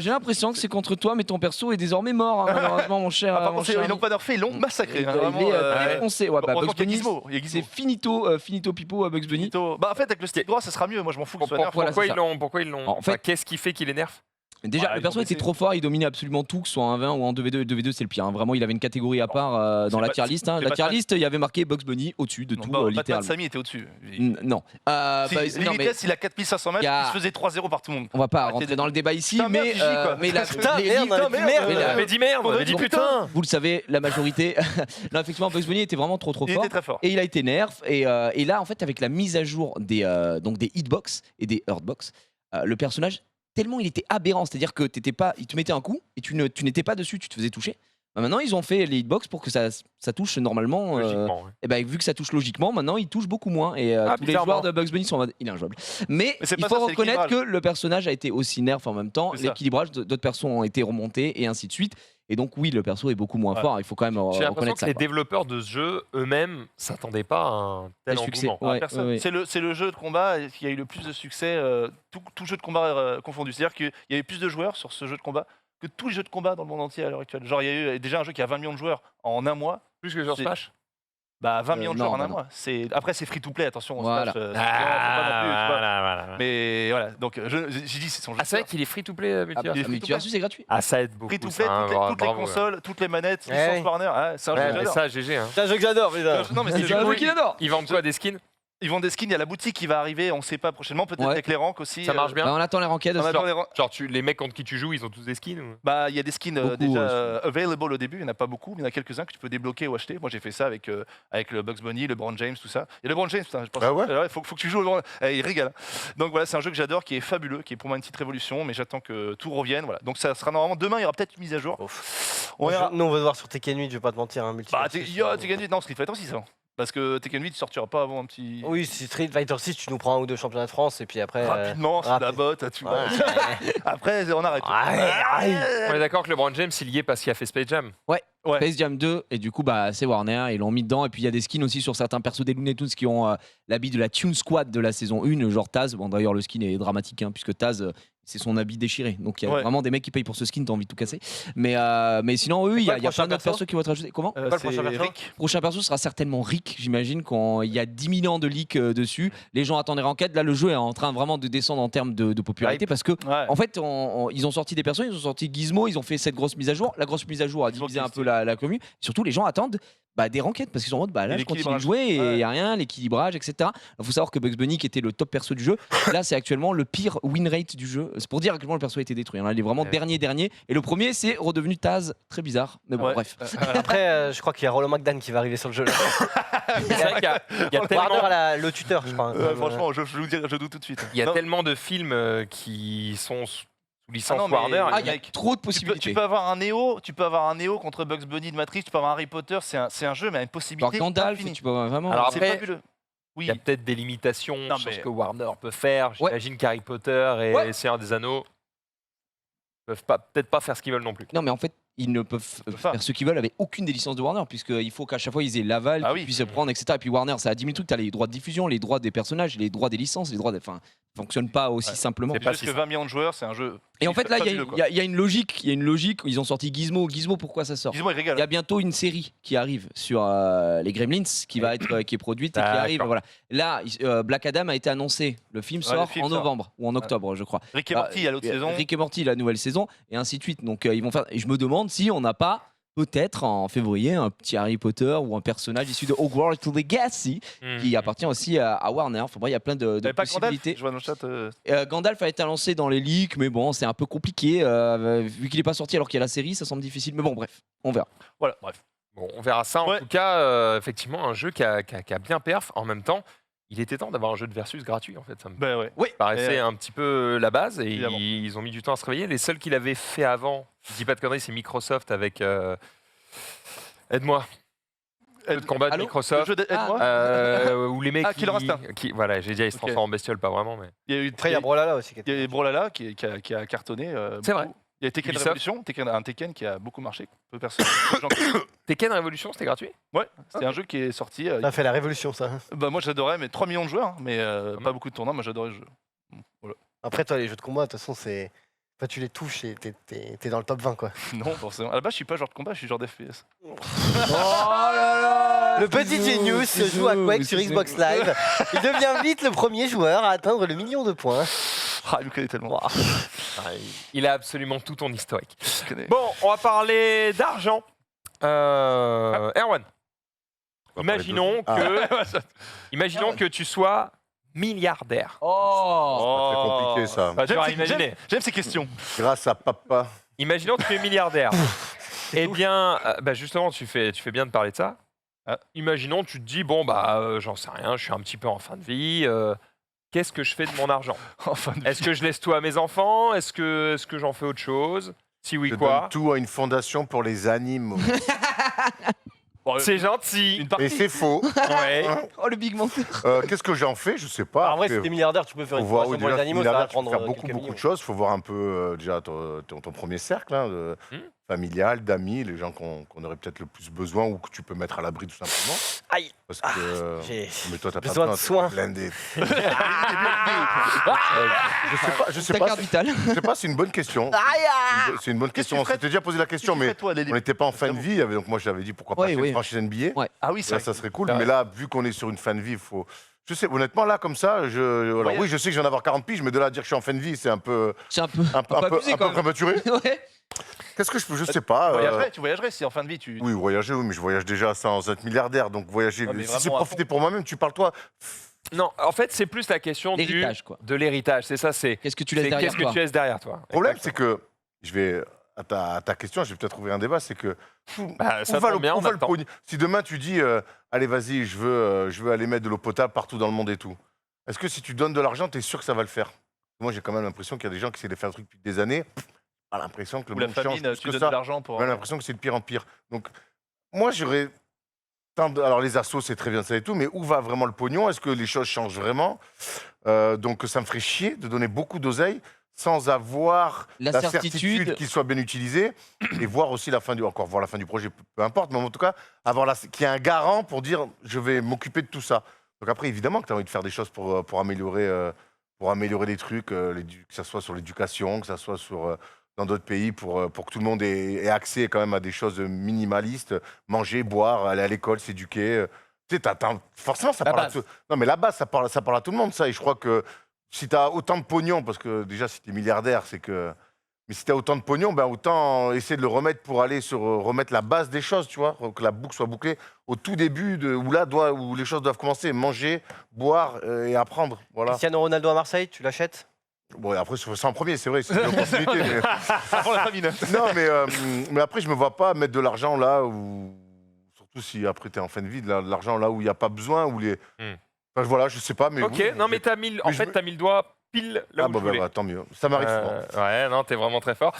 F: J'ai l'impression que c'est contre toi, mais ton perso est désormais mort, hein, malheureusement, mon cher.
D: Ah, par
F: mon
D: contre,
F: cher
D: ils l'ont
F: ami.
D: pas nerfé, ils l'ont massacré.
F: Il
D: hein,
F: est
D: vraiment,
F: défoncé. Ouais, bah,
D: heureusement
F: Bugs
D: qu'il y a
F: Bunny,
D: Gizmo, il y a Gizmo.
F: c'est finito Pipo, Bugs Bunny.
D: Bah en fait avec le stick droit ça sera mieux, moi je m'en fous que ce soit nerf.
C: Pourquoi ils l'ont
F: En fait-
C: Qu'est-ce qui fait qu'il est nerf
F: Déjà,
D: Ouais,
F: le
D: ils
F: perso
D: ont
F: était
D: baissé.
F: trop fort, il dominait absolument tout, que ce soit en 1v1 ou en 2v2. 2v2, c'est le pire. Hein. Vraiment, il avait une catégorie à part dans
D: c'est
F: la
D: pas-
F: tier list. Hein.
D: c'est
F: La
D: pas
F: tier
D: ça.
F: list, il y avait marqué Bugs Bunny au-dessus de
D: Non,
F: tout,
D: Batman
F: littéralement.
D: Samy était au-dessus.
F: Non.
D: Si,
F: Bah,
D: Limitless,
F: non, mais
D: il a 4500 matchs,
F: y a-
D: il se faisait 3-0 par tout le monde.
F: on va pas
D: Arrêtez
F: rentrer
D: de-
F: dans le débat ici,
D: Putain, merde,
F: mais,
D: Gigi, quoi.
F: mais la,
G: Putain,
F: les
G: merde,
F: ligues-
G: on avait plus merde.
F: mais la-
C: Mais dis merde, on avait dit
F: Donc,
C: putain.
F: Vous le savez, la majorité. Non, effectivement, Bugs Bunny était vraiment trop
D: Il
F: fort.
D: était très fort.
F: Et il a été nerf. Et là, en fait, avec la mise à jour donc des hitbox et des hurtbox, le personnage, tellement il était aberrant, c'est-à-dire que t'étais pas, il te mettait un coup et tu n'étais pas dessus, tu te faisais toucher. Bah, maintenant, ils ont fait les hitbox pour que ça touche normalement.
C: Logiquement. ouais.
F: Et bah, vu que ça touche logiquement, maintenant il touche beaucoup moins. Et tous les
C: bizarrement.
F: joueurs de Bugs Bunny sont en mode il est injouable. Mais
D: Mais c'est
F: il
D: pas
F: faut
D: ça, c'est
F: reconnaître que
D: l'équilibrage.
F: le personnage a été aussi nerf en même temps.
D: C'est ça.
F: L'équilibrage d'autres persos ont été remontés et ainsi de suite. Et donc, oui, le perso est beaucoup moins
D: Ouais.
F: fort. Il faut quand même
C: J'ai l'impression
F: reconnaître
C: que
F: ça.
C: les
F: quoi.
C: développement de ce jeu eux-mêmes s'attendaient pas à un tel
F: Le succès.
C: engouement.
F: Ouais,
D: Personne.
F: ouais, ouais.
D: C'est le jeu de combat qui a eu le plus de succès, tout jeu de combat confondu. C'est-à-dire qu'il y a eu plus de joueurs sur ce jeu de combat que tous les jeux de combat dans le monde entier à l'heure actuelle. Genre, il y a eu déjà un jeu qui a 20 millions de joueurs en un mois.
C: Plus que sur
D: C'est-
C: Smash.
D: Bah, 20 millions de
F: non,
D: joueurs en
F: bah
D: un
F: non.
D: mois. Après, c'est free to play, attention.
F: Voilà.
D: Smash, c'est- non, faut pas non plus, tu vois.
C: voilà.
D: Mais voilà, donc j'ai dit, c'est son jeu.
C: Ah, c'est vrai qu'il est free to play,
F: Ah,
C: Multiverse.
D: il est
F: mais
D: free to
F: tu versus, c'est gratuit.
C: Ah, ça aide beaucoup.
D: Free to
C: ça,
D: play,
C: hein,
D: toutes les
C: bravo, ouais.
D: consoles, toutes les manettes,
G: Ouais.
D: licence Warner. Ah, c'est un jeu
C: Ouais,
D: que
C: mais
D: j'adore.
C: ça, GG. Hein.
G: C'est un jeu que j'adore, putain.
D: Non, mais c'est
F: C'est un
D: cool.
F: jeu qu'il adore.
C: Ils vendent quoi, des skins?
D: Ils vendent des skins, il y a la boutique qui va arriver, on sait pas prochainement, peut-être
F: Ouais.
D: avec les ranks aussi.
C: Ça marche bien.
F: Bah, on attend les ranked.
D: On
F: aussi.
D: attend les ranks.
C: Genre, les mecs contre qui tu joues, ils ont tous des skins ou...
D: Bah, il y a des skins
F: Beaucoup,
D: déjà
F: ouais.
D: available au début, il n'y en a pas beaucoup, mais il y en a quelques-uns que tu peux débloquer ou acheter. Moi j'ai fait ça avec le Bugs Bunny, le LeBron James, tout ça. Et le LeBron James, putain, je pense.
E: Ah ouais
D: faut que tu joues au LeBron. Il régale. Donc voilà, c'est un jeu que j'adore, qui est fabuleux, qui est pour moi une petite révolution, mais j'attends que tout revienne. Voilà. Donc ça sera normalement demain, il y aura peut-être une mise à jour. On verra.
G: Nous, on va voir sur Tekken 8, je vais pas te mentir. Hein,
D: Bah, Tekken 8, non, Street Fighter 6 avant. Parce que Tekken 8 sortira pas avant un petit.
G: Oui, si Street Fighter 6, tu nous prends un ou deux championnats de France et puis après.
D: Rapidement, c'est la
G: rapide.
D: botte, tu vois.
G: Ouais.
D: Après, on arrête.
C: On est d'accord que LeBron James, il y est parce qu'il a fait Space Jam.
D: Ouais.
F: Space Jam 2, et du coup, bah, c'est Warner, ils l'ont mis dedans. Et puis, il y a des skins aussi sur certains persos des Looney Tunes qui ont l'habit de la Tune Squad de la saison 1, genre Taz. Bon, d'ailleurs, le skin est dramatique, hein, puisque Taz, c'est son habit déchiré. Donc, il y a
D: Ouais.
F: vraiment des mecs qui payent pour ce skin, t'as envie de tout casser. Mais sinon, eux, il y
G: quoi
F: a
G: le
F: plein
G: prochain
F: d'autres
G: perso
F: persos qui vont être ajoutés. Comment
G: Pas le prochain
D: C'est
G: perso
D: Rick.
F: Prochain perso sera certainement Rick, j'imagine, quand il y a 10 000 ans de leaks dessus. Les gens attendent les ranked. Là, le jeu est en train vraiment de descendre en termes de popularité parce que,
D: Ouais.
F: en fait, ils ont sorti des persos, ils ont sorti Gizmo, ils ont fait cette grosse mise à jour. La grosse mise à jour a
D: Gizmo
F: divisé un
D: qui est
F: peu la commune. Surtout, les gens attendent des ranked parce qu'ils sont en mode là,
D: Et
F: je continue de
D: l'équilibrage.
F: jouer et il
D: Ouais.
F: n'y a rien, l'équilibrage, etc. Il faut savoir que Bugs Bunny, qui était le top perso du jeu, là, c'est actuellement le pire win rate du jeu. C'est pour dire à quel point le perso a été détruit. Là, il est vraiment
C: Ouais.
F: dernier. Et le premier, c'est redevenu Taz. Très bizarre. Mais bon,
D: Ouais.
F: bref.
G: Après, je crois qu'il y a Rollo McDan qui va arriver sur le jeu. Là.
C: C'est vrai qu'il y a
G: Warner,
C: tellement...
G: le tuteur, je crois.
D: Franchement, je doute tout de suite.
C: Il y a
D: Non.
C: tellement de films qui sont sous licence
D: non, mais-
C: Warner.
F: Ah, il y a
D: mec,
F: trop de
D: Tu
F: possibilités.
D: peux avoir un Neo contre Bugs Bunny de Matrix, tu peux avoir un Harry Potter, c'est un jeu mais à une
F: Alors,
D: possibilité
F: Gandalf,
D: infinie.
F: tu peux vraiment.
C: Alors,
D: C'est
C: après,
D: fabuleux.
C: Il
D: Oui,
C: y a peut-être des limitations
D: Non,
C: sur
D: mais-
C: ce que Warner peut faire.
F: Ouais.
C: J'imagine qu'Harry Potter et
F: Ouais.
C: les Seigneurs des Anneaux peuvent peut-être pas faire ce qu'ils veulent non plus.
F: Non, mais en fait, ils ne peuvent
D: peuvent
F: faire
D: pas.
F: ce qu'ils veulent avec aucune des licences de Warner, puisqu'il faut qu'à chaque fois ils aient l'aval,
D: Ah
F: qu'ils
D: oui.
F: puissent prendre, etc. Et puis Warner, ça a 10 000 trucs. Tu as les droits de diffusion, les droits des personnages, les droits des licences, les droits des. Enfin, ça fonctionne pas aussi
D: Ouais.
F: simplement.
C: C'est
D: c'est
C: pas
D: juste
C: si
D: que
C: simple.
D: 20 millions de joueurs, c'est un jeu.
F: Et en fait, là, il
D: fabuleux, quoi.
F: y a une logique. Il y a une logique. Ils ont sorti Gizmo. Gizmo, pourquoi ça sort
D: Gizmo, il
F: Il
D: régale.
F: y a bientôt une série qui arrive sur les Gremlins, qui va être qui est produite et qui
C: D'accord.
F: arrive. Voilà. Là, Black Adam a été annoncé. Le film
D: Ouais,
F: sort
D: le film
F: en
D: sort.
F: novembre ou en octobre, je crois.
D: Rick et Morty, il y a l'autre saison.
F: Rick et Morty, la nouvelle saison, et ainsi de suite. Donc ils vont faire. Et je me demande si on n'a pas peut-être en février un petit Harry Potter ou un personnage issu de Hogwarts Legacy qui
C: Mhm.
F: appartient aussi à Warner. Enfin, bon, il y a plein de
D: T'avais pas Gandalf
F: possibilités.
D: Je vois dans le chat.
F: Gandalf a été annoncé dans les leaks, mais bon, c'est un peu compliqué vu qu'il n'est pas sorti alors qu'il y a la série. Ça semble difficile, mais bon, bref, on verra.
D: Voilà, bref.
C: Bon, on verra ça. En
D: Ouais.
C: tout cas, effectivement, un jeu qui a bien perf. En même temps, il était temps d'avoir un jeu de versus gratuit, en fait. Ça me
D: Ben ouais.
C: paraissait
D: Et,
C: un petit peu la base et
D: évidemment.
C: ils ont mis du temps à se réveiller. Les seuls qui l'avaient fait avant, je dis pas de conneries, c'est Microsoft avec... Aide-moi. Le combat de
F: Allô
D: Le
C: Microsoft.
D: jeu d'Aide-moi.
C: Où les mecs
D: Ah, Killer Instinct.
C: voilà, j'ai dit ils se
D: Ok.
C: transforment en bestiole, pas vraiment, mais
D: Il y a eu
G: Après, il y a Brolala aussi. Qui
D: il y a
G: était...
D: eu Brolala qui a cartonné.
C: C'est
D: beaucoup.
C: vrai.
D: Il y a Tekken
C: Ubisoft.
D: Revolution, un Tekken qui a beaucoup marché. Peu de gens-
C: Tekken Revolution, c'était gratuit.
D: Ouais, c'était un jeu qui est sorti.
G: Ça a fait la révolution, ça.
D: Bah, moi j'adorais, mais 3 millions de joueurs, mais pas beaucoup de tournois. Moi j'adorais le jeu.
G: Après, toi, les jeux de combat, de toute façon, c'est. Enfin, tu les touches et t'es dans le top 20, quoi.
D: Non, forcément. À la base, je suis pas joueur de combat, je suis joueur d'FPS.
G: Le petit Genius joue à Quake sur Xbox Live. Il devient vite le premier joueur à atteindre le million de points.
D: Ah, il nous connaît tellement.
C: Il a absolument tout ton historique.
D: Je connais.
C: Bon, on va parler d'argent. Erwan, imaginons que tu sois milliardaire.
F: Oh.
E: C'est compliqué ça.
C: Pas dur à imaginer.
D: J'aime ces questions.
E: Grâce à papa.
C: Imaginons que tu es milliardaire. Eh bien, justement, tu fais bien de parler de ça. Imaginons, tu te dis, bon, j'en sais rien, je suis un petit peu en fin de vie. Qu'est-ce que je fais de mon argent? Est-ce que je laisse tout à mes enfants? Est-ce que j'en fais autre chose? Si oui,
E: Je
C: quoi?
E: donne tout à une fondation pour les animaux.
C: C'est gentil.
E: Et c'est faux.
C: Ouais.
F: Oh, le big menteur.
E: Qu'est-ce que j'en fais? Je sais pas.
B: En vrai,
E: Après,
B: si t'es milliardaire, tu peux faire
E: faut
B: une
E: voir,
B: fondation
E: oui,
B: pour les
E: déjà,
B: animaux, ça va
E: milliardaire, tu peux
B: prendre
E: faire beaucoup
B: quelques millions.
E: de choses. Il faut voir un peu déjà ton premier cercle familial, d'amis, les gens qu'on aurait peut-être le plus besoin ou que tu peux mettre à l'abri tout simplement.
B: Aïe.
E: Parce que
B: J'ai
E: mais toi, t'as pas
B: besoin de
E: t'es
B: soins.
E: blindé. Je sais
F: Ta
E: pas.
F: carte vitale.
E: Je sais pas. C'est une bonne question. C'est une bonne question. On s'était déjà posé la question, mais
D: Toi,
E: on n'était pas en fin de vie. Donc moi, j'avais dit pourquoi pas
F: Ouais,
E: faire
F: oui.
E: une franchise NBA.
F: Ouais.
D: Ah oui,
E: Ça serait cool.
C: Ouais.
E: Mais là, vu qu'on est sur une fin de vie, il faut. Je sais, honnêtement, là, comme ça, alors oui, je sais que je viens d'avoir 40 piges, mais de là à dire que je suis en fin de vie, c'est un peu
F: C'est un peu abusé quand même.
E: prématuré.
F: Ouais.
E: Qu'est-ce que je sais pas.
D: Tu voyagerais si en fin de vie tu.
E: Oui, voyager, oui, mais je voyage déjà sans être milliardaire, donc voyager.
D: Ouais, mais
E: Si
D: vraiment
E: c'est
D: à
E: profiter pour moi-même, tu parles toi.
C: Non, en fait, c'est plus la question
F: L'héritage, quoi.
C: de l'héritage. C'est ça, c'est
F: Qu'est-ce que tu laisses
C: c'est
F: derrière
C: qu'est-ce que
F: toi?
C: tu laisses derrière toi.
E: Le problème, c'est que je vais à ta question, je vais peut-être ouvrir un débat, c'est que
C: Ça
E: où va
C: tombe bien,
E: où
C: on
E: va
C: a
E: le
C: le temps.
E: pognon? Si demain tu dis, allez, vas-y, je veux aller mettre de l'eau potable partout dans le monde et tout. Est-ce que si tu donnes de l'argent, tu es sûr que ça va le faire? Moi, j'ai quand même l'impression qu'il y a des gens qui essaient de faire le truc depuis des années. J'ai l'impression que le
D: Ou la
E: monde change
D: famine,
E: plus
D: tu
E: que
D: donnes
E: ça.
D: de l'argent pour.
E: J'ai l'impression que c'est de pire en pire. Donc, moi, j'aurais. Alors, les assos, c'est très bien ça et tout, mais où va vraiment le pognon? Est-ce que les choses changent vraiment? Donc, ça me ferait chier de donner beaucoup d'oseille sans avoir
F: La
E: la
F: certitude.
E: certitude qu'il soit bien utilisé et voir aussi la fin du. Encore voir la fin du projet, peu importe, mais en tout cas, qu'il y ait un garant pour dire je vais m'occuper de tout ça. Donc, après, évidemment que tu as envie de faire des choses pour améliorer des trucs, que ce soit sur l'éducation, que ce soit dans d'autres pays, pour que tout le monde ait accès quand même à des choses minimalistes, manger, boire, aller à l'école, s'éduquer. Tu sais, forcément, ça parle à tout. Non, mais la base, ça parle à tout le monde, ça. Et je crois que si tu as autant de pognon, parce que déjà, si tu es milliardaire, c'est que. Mais si tu as autant de pognon, ben autant essayer de le remettre pour aller remettre la base des choses, tu vois, que la boucle soit bouclée au tout début, où les choses doivent commencer, manger, boire et apprendre. Voilà.
B: Cristiano Ronaldo à Marseille, tu l'achètes?
E: Bon, et après, c'est en premier, c'est vrai, c'est une opportunité. mais...
D: Avant la famine.
E: Non, mais après, je me vois pas mettre de l'argent là où. Surtout si après, tu es en fin de vie, de l'argent là où il n'y a pas besoin, où les. Enfin, voilà, je sais pas, mais.
C: Ok, non, mais t'as mis le doigt pile là où je voulais.
E: Tant mieux. Ça m'arrive souvent.
C: Ouais, non, t'es vraiment très fort.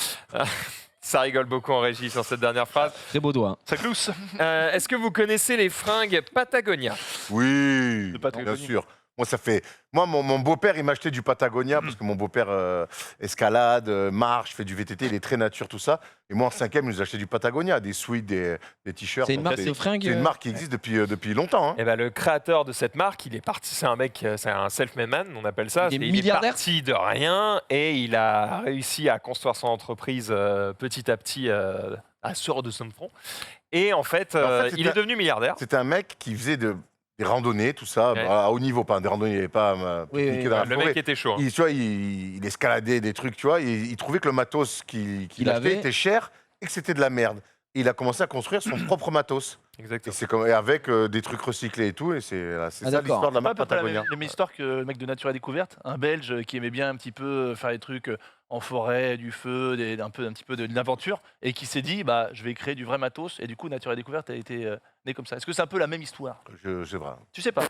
C: Ça rigole beaucoup en régie sur cette dernière phrase.
F: Très beau doigt.
D: Ça glousse.
C: Est-ce que vous connaissez les fringues Patagonia?
E: Oui,
D: De Patagonie.
E: bien sûr. Moi, mon beau-père, il m'a acheté du Patagonia parce que mon beau-père escalade, marche, fait du VTT, il est très nature, tout ça. Et moi, en 5e, il nous a acheté du Patagonia, des sweats, des t-shirts.
F: C'est une
E: Donc,
F: marque
E: des-
F: de fringues.
E: C'est une marque qui existe depuis longtemps. Hein.
C: Eh ben, le créateur de cette marque, il est parti. C'est un mec, c'est un self-made man, on appelle ça.
F: Il est
C: Il est
F: milliardaire.
C: parti de rien et il a réussi à construire son entreprise petit à petit à sur de son front. Et en fait,
E: c'était
C: il est devenu milliardaire.
E: C'était un mec qui faisait des randonnées, tout ça,
C: Ouais.
E: à haut niveau, pas des randonnées, il n'y avait pas
F: Oui,
E: pique-niquer
F: oui,
E: dans la
C: Le
E: forêt.
C: mec était chaud. hein.
E: Tu vois, il escaladait des trucs, tu vois, il trouvait que le matos qu'il
F: Il
E: achetait
F: avait.
E: était cher et que c'était de la merde. Et il a commencé à construire son propre matos. Et
C: Exactement.
E: c'est et avec des trucs recyclés et tout, et c'est ça
F: d'accord.
E: l'histoire de la
D: Pas
E: marque
D: la
E: Patagonia.
D: même histoire que le mec de Nature et Découverte, un Belge qui aimait bien un petit peu faire des trucs en forêt, du feu, un petit peu de l'aventure, et qui s'est dit bah je vais créer du vrai matos, et du coup Nature et Découverte a été né comme ça. Est-ce que c'est un peu la même histoire?
E: Je sais pas.
D: Tu sais pas.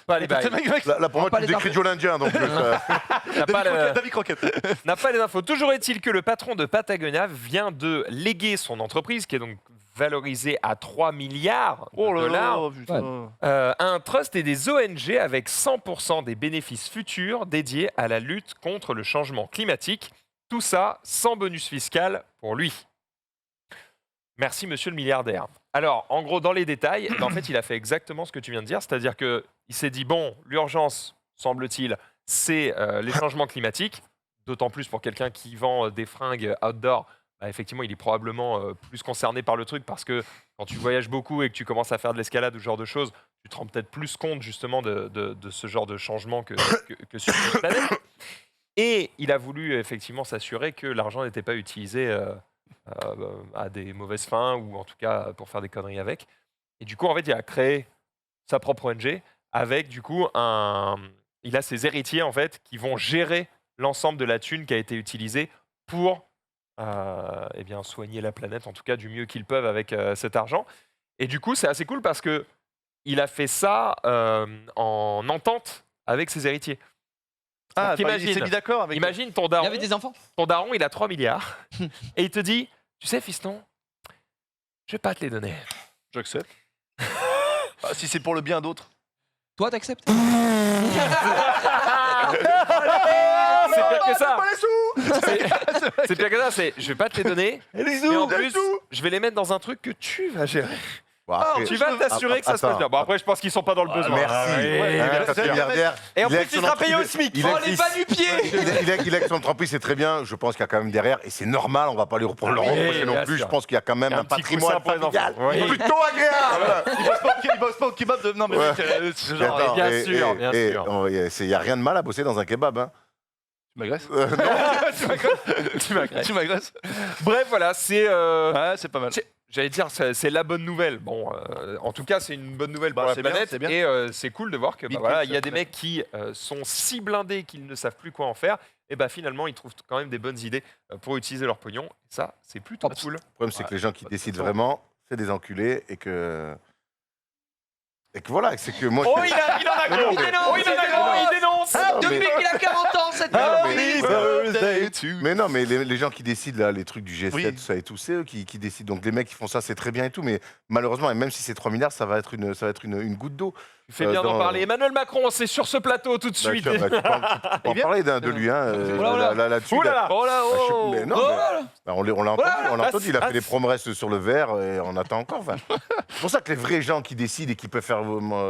C: Pas les bails.
E: Là, pour moi,
F: pas
E: tu
F: les
E: décris Joe l'Indien, donc
C: N'a pas le-
D: David Croquette.
C: n'a pas les infos. Toujours est-il que le patron de Patagonia vient de léguer son entreprise, qui est donc valorisée à 3 milliards de
D: Oh là
C: dollars,
D: là, putain.
C: à un trust et des ONG avec 100% des bénéfices futurs dédiés à la lutte contre le changement climatique. Tout ça sans bonus fiscal pour lui. Merci, monsieur le milliardaire. Alors, en gros, dans les détails, en fait, il a fait exactement ce que tu viens de dire, c'est-à-dire qu'il s'est dit, bon, l'urgence, semble-t-il, c'est les changements climatiques, d'autant plus pour quelqu'un qui vend des fringues outdoor. Bah, effectivement, il est probablement plus concerné par le truc parce que quand tu voyages beaucoup et que tu commences à faire de l'escalade ou ce genre de choses, tu te rends peut-être plus compte justement de ce genre de changement que sur cette planète. Et il a voulu effectivement s'assurer que l'argent n'était pas utilisé à des mauvaises fins ou en tout cas pour faire des conneries avec. Et du coup, en fait, il a créé sa propre ONG avec du coup il a ses héritiers en fait qui vont gérer l'ensemble de la thune qui a été utilisée pour eh bien, soigner la planète, en tout cas du mieux qu'ils peuvent avec cet argent. Et du coup, c'est assez cool parce que il a fait ça en entente avec ses héritiers.
D: Ah,
C: Donc,
D: il s'est mis d'accord avec.
C: Imagine ton
F: Il
C: daron,
F: y avait des enfants.
C: il a 3 milliards et il te dit, tu sais fiston, je vais pas te les donner.
D: J'accepte. Ah, si c'est pour le bien d'autres.
F: Toi, t'acceptes?
C: C'est pire que ça. C'est pire que ça, c'est je vais pas te les donner. Et en plus, je vais les mettre dans un truc que tu vas gérer.
E: Bon, après-
C: Tu vas t'assurer que ça se passe bien. Bon, après, je pense qu'ils sont pas dans le besoin.
E: Merci.
C: Ouais,
E: Quand t'es milliardaire,
B: Et en
E: il est
B: plus,
E: avec
B: il
E: son
B: sera payé au
E: entreprise-
B: SMIC.
E: il est-
F: Oh, les bas du pied!
E: il est avec son entreprise, c'est très bien. Je pense qu'il y a quand même derrière, et c'est normal, on va pas lui reprendre le
C: Oui,
E: reprocher non
C: bien
E: plus.
C: sûr.
E: Je pense qu'il y a quand même
C: Un
E: un
C: petit
E: patrimoine
C: coussin pour les
E: familial
C: enfants. Oui.
E: plutôt agréable.
D: Il bosse pas au kebab de. Non, mais
E: Ouais.
D: mec, c'est
E: Mais
D: genre.
E: attends,
C: bien
E: et-
C: sûr,
E: et-
C: bien
E: et
C: sûr.
E: il y a rien de mal à bosser dans un kebab. Hein.
D: Tu m'agresses
E: Non.
C: Tu m'agresses.
D: Tu m'agresses
C: Bref, voilà, c'est.
D: Ouais, c'est pas mal.
C: J'allais dire, c'est la bonne nouvelle. Bon, en tout cas, c'est une bonne nouvelle pour
D: Bah,
C: la
D: c'est bien,
C: planète.
D: c'est bien.
C: Et c'est cool de voir que
D: Big
C: voilà,
D: news,
C: il y a
D: ça,
C: des
D: ouais.
C: mecs qui sont si blindés qu'ils ne savent plus quoi en faire. Et bah finalement, ils trouvent quand même des bonnes idées pour utiliser leur pognon. Et ça, c'est plutôt cool.
E: Le problème, c'est
D: Ouais.
E: que les gens qui
D: Bah,
E: décident
D: de toute
E: vraiment, c'est des enculés et que voilà, c'est que moi.
C: Oh, il en a
E: Mais non,
C: gros!
E: mais-
C: Oh, il en a gros! Il dénonce!
E: Non,
F: Depuis
E: mais-
F: qu'il a 40 ans, cette
E: Non,
F: merde.
E: mais-
D: Birthday to you.
E: Mais non, mais les gens qui décident là, les trucs du G7,
D: Oui.
E: tout ça et tout, c'est eux qui décident. Donc les mecs qui font ça, c'est très bien et tout, mais malheureusement, et même si c'est 3 milliards, ça va être une goutte d'eau.
C: Tu fais bien d'en
E: dans-
C: parler. Emmanuel Macron, c'est sur ce plateau tout de
E: Bah,
C: suite.
E: tu peux en
D: bien.
E: parler de lui, hein,
F: Oh là là.
E: là-dessus.
C: Ouh là là!
D: Oh là,
E: Bah, je sais-
D: oh
E: mais non,
F: Oh
E: mais-
F: là là.
E: bah, on l'a entendu, on l'a entendu, il a
C: Ah,
E: fait des promesses sur le verre et on attend encore. Enfin. C'est pour ça que les vrais gens qui décident et qui peuvent faire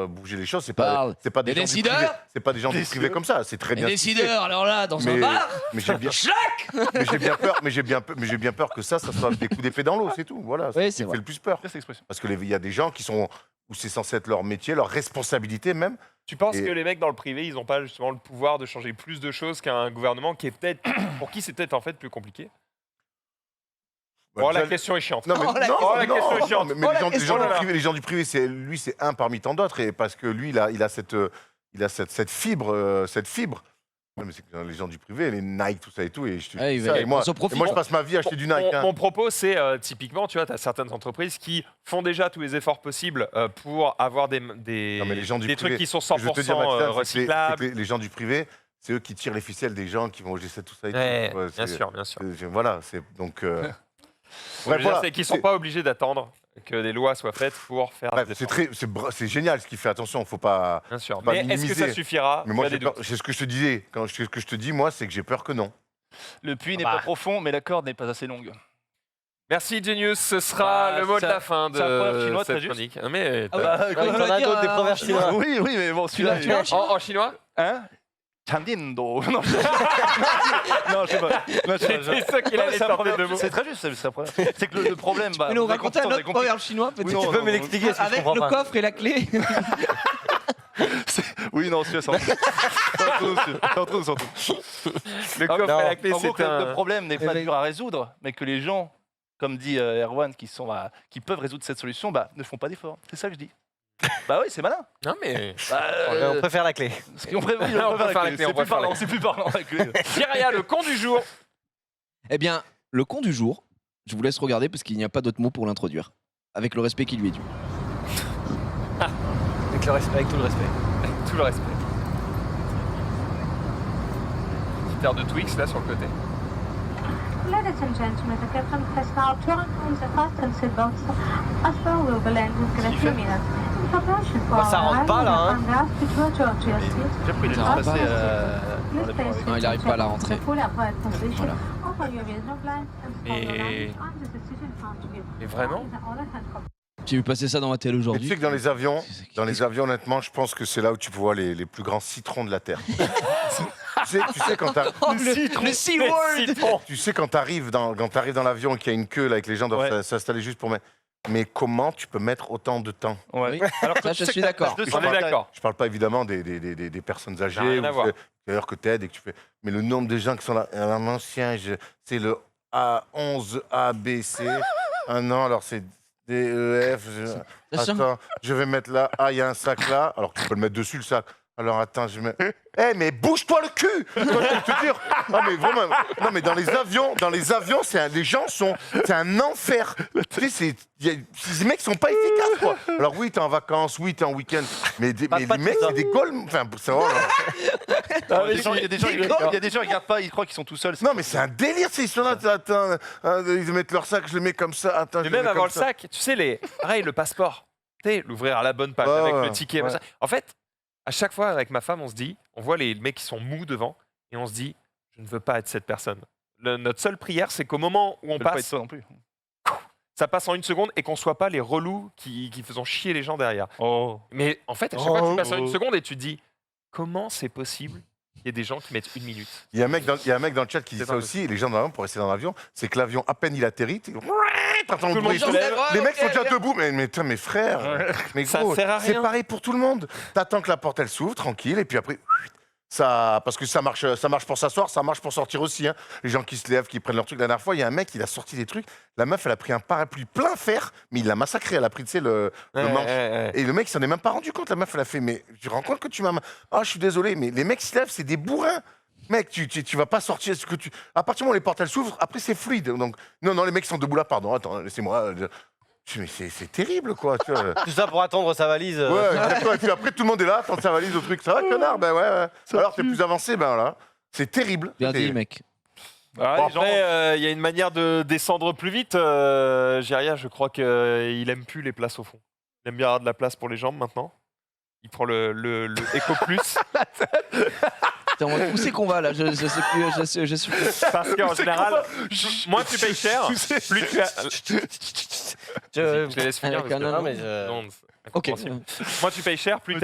E: bouger les choses, c'est pas
F: Parle.
E: des
F: Des
E: gens du
F: décideurs.
E: privé. C'est pas des gens du
D: Décideurs.
E: privé comme ça, c'est très
F: Les
E: bien.
F: décideurs, alors là, dans un
E: Mais,
F: bar,
E: mais j'ai bien,
F: Schlack.
E: mais j'ai bien peur que ça soit des coups d'épée dans l'eau, c'est tout. Voilà,
F: Oui,
E: c'est ce
F: c'est
E: qui
F: vrai.
E: fait le plus peur.
D: Laisse l'expression.
E: Parce que il y a des gens qui sont où c'est censé être leur métier, leur responsabilité même.
C: Tu penses
E: Et-
C: que les mecs dans le privé, ils n'ont pas justement le pouvoir de changer plus de choses qu'un gouvernement qui est peut-être, pour qui c'est peut-être en fait plus compliqué? Oh, la
E: Déjà,
C: question est chiante.
E: Non, mais,
F: Oh, la
E: non,
C: question- la
E: non,
C: question est
E: non,
C: chiante.
E: mais
F: Oh,
E: les
F: la
E: gens,
F: question,
E: du
C: là, là.
E: privé, les gens du privé, c'est un parmi tant d'autres, et parce que lui, il a cette fibre, Non, mais c'est que les gens du privé, les Nike, tout ça et tout, et je te
F: Ouais,
E: dis
F: il
E: ça,
F: va-
E: et moi,
F: on s'en profite.
E: et moi, je passe ma vie à acheter du Nike. hein.
C: Mon propos, c'est typiquement, tu vois, tu as certaines entreprises qui font déjà tous les efforts possibles pour avoir des
E: Non, mais les gens du
C: des
E: privé,
C: trucs qui sont
E: Ce que je veux te
C: 100%
E: dire, Maxime, c'est que
C: recyclables.
E: les gens du privé, c'est eux qui tirent les ficelles des gens qui vont au G7, tout ça et
C: Ouais,
E: tout. Ouais,
C: bien
E: c'est-
C: sûr, bien sûr.
E: Voilà, c'est donc.
C: Ce que je veux dire,
E: voilà,
C: c'est qu'ils ne sont pas obligés d'attendre que des lois soient faites pour faire
E: bref,
C: des
E: c'est
C: efforts.
E: c'est génial ce qu'il fait. Attention, faut pas.
C: Bien sûr.
E: pas
C: Mais est-ce que
E: minimiser.
C: ça suffira?
E: Mais moi,
C: Tu as
E: j'ai
C: des
E: peur-
C: doutes.
E: c'est ce que je te disais. Ce que je te dis, moi, c'est que j'ai peur que non.
D: Le puits n'est
C: Bah.
D: pas profond, mais la corde n'est pas assez longue.
C: Merci Genius, ce sera
D: Bah,
C: le mot de
D: c'est
C: la fin de
D: c'est un proverbe chinois,
C: cette
D: très juste.
C: chronique. Ah, mais
F: Ah ouais.
D: Bah,
F: Ah, il
B: T'en
F: faut
B: as
F: dire,
B: d'autres des proverbes
F: chinois.
B: chinois.
D: Oui, oui, mais bon, celui-là.
F: Tu l'as
C: en chinois?
D: Hein Chandindo. Non, je non, je sais pas. Non, je sais pas.
C: C'est ça qu'il
D: Non,
C: allait
D: mais c'est un
C: sortir
D: proverbe-
C: de mots.
D: C'est très juste, c'est un proverbe. C'est que le problème.
F: Tu peux nous raconter un autre proverbe chinois, peut-être?
D: Oui, non,
B: Tu peux me l'expliquer si je
F: Avec
B: comprends
F: le
B: pas.
F: coffre et la clé.
D: Oui, non, celui-là, c'est entre nous. C'est entre nous, c'est entre nous.
C: Le
D: Ah,
C: coffre
B: non.
C: à la clé,
D: En gros,
C: c'est
D: que
C: un...
D: le problème n'est pas
F: Avec-
D: dur à résoudre, mais que les gens, comme dit Erwan, qui peuvent résoudre cette solution, ne font pas d'efforts. C'est ça que je dis. Bah oui, c'est malin.
C: Non, mais...
B: On préfère la clé.
D: On préfère,
C: on préfère la clé, on
D: C'est plus
C: préfère la
D: parlant,
C: clé.
D: c'est plus parlant la clé.
C: Jiraya, le con du jour.
F: Eh bien, le con du jour, je vous laisse regarder parce qu'il n'y a pas d'autre mot pour l'introduire. Avec le respect qui lui est dû.
B: Avec le respect, avec tout le respect.
C: Tout le respect. Petite air de Twix, là, sur le côté.
H: Ladies and gentlemen, the captain has now turned on the fasten seatbelts as well will be landing in a few minutes. In preparation for
B: Ça
H: our
B: rentre pas, là, hein.
H: arrival, I'm asked to return to your seat.
D: J'ai appris les
F: Ça
D: gens
F: va
D: passer
F: pas.
D: dans
H: Please
D: l'avion
H: place
D: avec.
F: Non, il arrive pas à la rentrée.
H: the full upright position.
F: Voilà.
H: Open your window blinds and follow
C: Et-
H: the lines under the seat in front of you.
C: Mais vraiment?
H: On the other hand,
F: J'ai vu passer ça dans ma télé
E: Et tu
F: aujourd'hui.
E: sais que dans les avions, honnêtement, je pense que c'est là où tu peux voir les plus grands citrons de la Terre. tu sais quand t'as-
F: Oh, le Sea World.
E: tu sais quand t'arrives dans l'avion et qu'il y a une queue là, et que les gens doivent
D: Ouais.
E: s'installer juste pour mettre. mais comment tu peux mettre autant de temps?
D: Ouais.
F: Oui.
D: Alors que
F: Ça,
D: tu
F: je
D: sais
F: suis
D: que t'as
F: d'accord.
D: 200
C: On est d'accord.
E: Je parle pas évidemment des personnes âgées,
C: rien à voir.
E: d'ailleurs que t'aides et que tu fais. Mais le nombre de gens qui sont là, un ancien, c'est le A11, A, B, C. Ah non, alors c'est D, E, F.
F: C'est sûr.
E: Attends, je vais mettre là. Ah, il y a un sac là. Alors tu peux le mettre dessus le sac. Alors attends, je mets. Eh, mais bouge-toi le cul! Tu vois, je peux te dire. Non, mais vraiment. Non, mais dans les avions, les gens sont. C'est un enfer. Tu sais, ces mecs sont pas efficaces, quoi. Alors oui, t'es en vacances, oui, t'es en week-end. Mais les mecs, c'est des golds. Enfin, c'est vraiment.
D: Il y a des gens, ils regardent pas, ils croient qu'ils sont tout seuls.
E: Non, mais c'est un délire, ils sont là. Attends, ils mettent leur sac, je le mets comme ça. Attends,
C: Mais
E: je le
C: même
E: mets
C: avant
E: comme
C: le
E: ça.
C: sac, tu sais, pareil, le passeport. Tu sais, l'ouvrir à la bonne page
E: Ouais,
C: avec
E: ouais,
C: le ticket.
D: ouais.
C: machin. En fait, à chaque fois, avec ma femme, on voit les mecs qui sont mous devant et on se dit, je ne veux pas être cette personne. Notre seule prière, c'est qu'au moment où on
D: Pas être
C: passe,
D: toi non plus.
C: ça passe en 1 seconde et qu'on soit pas les relous qui faisons chier les gens derrière.
D: Oh.
C: Mais en fait, à chaque fois, tu passes en 1 seconde et tu te dis, comment c'est possible qu'il y ait des gens qui mettent 1 minute?
E: Il y a un mec dans le chat qui dit
C: C'est
E: ça
C: pas
E: aussi, et les gens dans l'avion, pour rester dans l'avion, c'est que l'avion, à peine il atterrit, t'entends
C: Tout
E: le
C: le
E: bruit.
C: monde se lève.
E: Les mecs sont déjà debout, mais putain, mes frères, mais
C: Ça
E: gros,
C: sert à
E: c'est
C: rien.
E: pareil pour tout le monde. T'attends que la porte elle s'ouvre, tranquille, et puis après, ça, parce que ça marche pour s'asseoir, ça marche pour sortir aussi. Hein. Les gens qui se lèvent, qui prennent leur truc. La dernière fois, il y a un mec, il a sorti des trucs. La meuf, elle a pris un parapluie plein fer, mais il l'a massacré. Elle a pris, tu sais, le manche. Et le mec, il s'en est même pas rendu compte. La meuf, elle a fait, mais tu te rends compte que tu m'as. Ah, je suis désolé, mais les mecs qui se lèvent, c'est des bourrins. Mec, tu vas pas sortir. Ce que tu... À partir du moment où les portes elles s'ouvrent, après c'est fluide. Donc, non, les mecs sont debout là, pardon, attends, laissez-moi. Mais c'est terrible, quoi. Tu vois.
B: Tout ça pour attendre sa valise.
E: Ouais, exactement. Et puis après, tout le monde est là, attend sa valise au truc. Ça va, connard? Ben ouais. Alors, t'es plus avancé, ben là. C'est terrible.
F: Bien
E: C'est-
F: dit, mec.
D: Ah,
C: Bon,
D: les gens-
C: après, il y a une manière de descendre plus vite. Jiria, je crois qu'il aime plus les places au fond. Il aime bien avoir de la place pour les jambes maintenant. Il prend le Eco Plus
F: Attends, où c'est qu'on va là? Je sais plus. Je suis plus.
C: parce qu'en général, moins tu payes cher, plus tu as.
B: Je-
C: Je les laisse finir.
F: Avec
C: parce
F: un
C: que-
B: Non, mais
C: Non, c'est
F: Ok.
C: incompréhensible. Moins tu payes cher, plus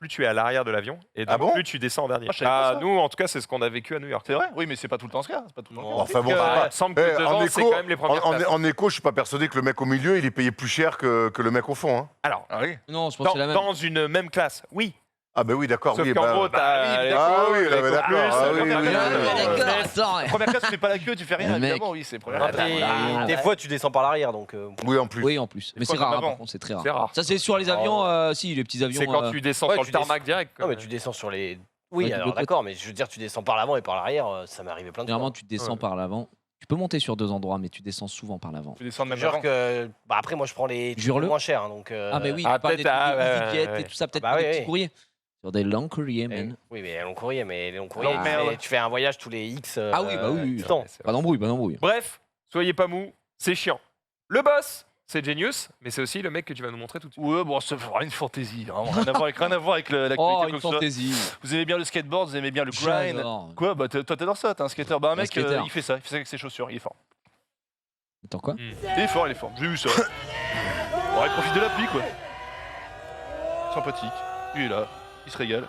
C: tu es à l'arrière de l'avion et donc
E: Ah bon
C: plus tu descends en dernier.
D: Ah, je savais pas ça.
C: Nous, en tout cas, c'est ce qu'on a vécu à New York.
D: C'est vrai? Oui, mais c'est pas tout le temps ce cas. C'est pas tout le temps.
E: Enfin bon, c'est
C: Bah,
E: pas-
C: il semble que
E: Eh,
C: devant, c'est quand même les premières places.
E: en écho, je suis pas persuadé que le mec au milieu, il est payé plus cher que le mec au fond. Hein.
C: Alors,
D: Ah oui.
F: Non, je pense que c'est la même.
C: dans une même classe, oui.
E: Ah bah oui, d'accord.
C: Sauf
E: oui,
C: qu'en
E: bah,
C: gros, t'as les
E: Ah
C: Eco,
E: oui,
C: les
E: là,
C: Eco
E: d'accord.
C: Plus,
E: Ah oui,
C: première
E: oui,
C: classe.
E: oui, oui, oui.
F: Attends.
D: Première classe, tu fais pas la queue, tu fais rien.
F: Le mec.
D: Évidemment, oui, c'est première
B: Non,
D: classe.
B: puis,
F: Ah,
B: des fois, tu descends par l'arrière, donc.
E: Oui, en plus.
F: Oui, en plus. Mais
D: fois,
F: c'est rare,
D: comme
F: hein,
D: avant.
F: par contre, c'est très rare.
C: C'est rare.
F: Ça, c'est sur les avions, si, les petits avions.
C: C'est quand tu descends
B: ouais,
C: sur
B: tu
C: le tarmac direct.
B: Non,
C: quoi.
B: mais tu descends sur les.
F: Ouais,
B: Oui,
F: du
B: alors
F: côté.
B: d'accord, mais je veux dire, tu descends par l'avant et par l'arrière, ça m'est arrivé plein de fois.
F: Généralement, tu descends
C: Ouais.
F: par l'avant. Tu peux monter sur 2 endroits, mais tu descends souvent par l'avant.
D: Tu descends de
B: Je
D: même
B: jure
D: avant.
B: que. Bah, après, moi, je prends les trucs
F: Jure-le.
B: moins chers, hein, donc.
F: Ah, mais oui,
C: Ah,
F: tu parles des
C: peut-être, ah,
F: trucs de
C: ouais,
F: EasyJet
C: ouais,
F: et tout ça, peut-être
B: Bah
F: pas des
B: oui,
F: petits
B: oui.
F: courriers. Sur des longs courriers,
B: Eh,
F: man.
B: oui, mais long courrier, mais les longs courriers,
D: Non,
B: tu
D: merde.
B: fais- tu fais un voyage tous les X.
F: Ah oui, bah oui.
B: tout le temps.
C: C'est
F: Pas d'embrouille, pas d'embrouille.
C: Bref, soyez pas mou, c'est chiant. Le boss, c'est Genius, mais c'est aussi le mec que tu vas nous montrer tout de suite.
D: Ouais, bon, c'est vraiment une fantaisie. Vraiment, rien à voir avec l'actualité.
F: Oh,
D: comme
F: une
D: ça.
F: fantaisie.
D: Vous aimez bien le skateboard, vous aimez bien le grind.
F: J'adore.
D: Quoi? Bah, toi, t'adores ça, t'es un skater. Bah, un mec,
F: skater.
D: il fait ça avec ses chaussures, il est fort.
F: Attends, quoi?
D: Il est fort, j'ai vu ça. Bon, il profite de la pluie, quoi. Sympathique. Il est là, il se régale.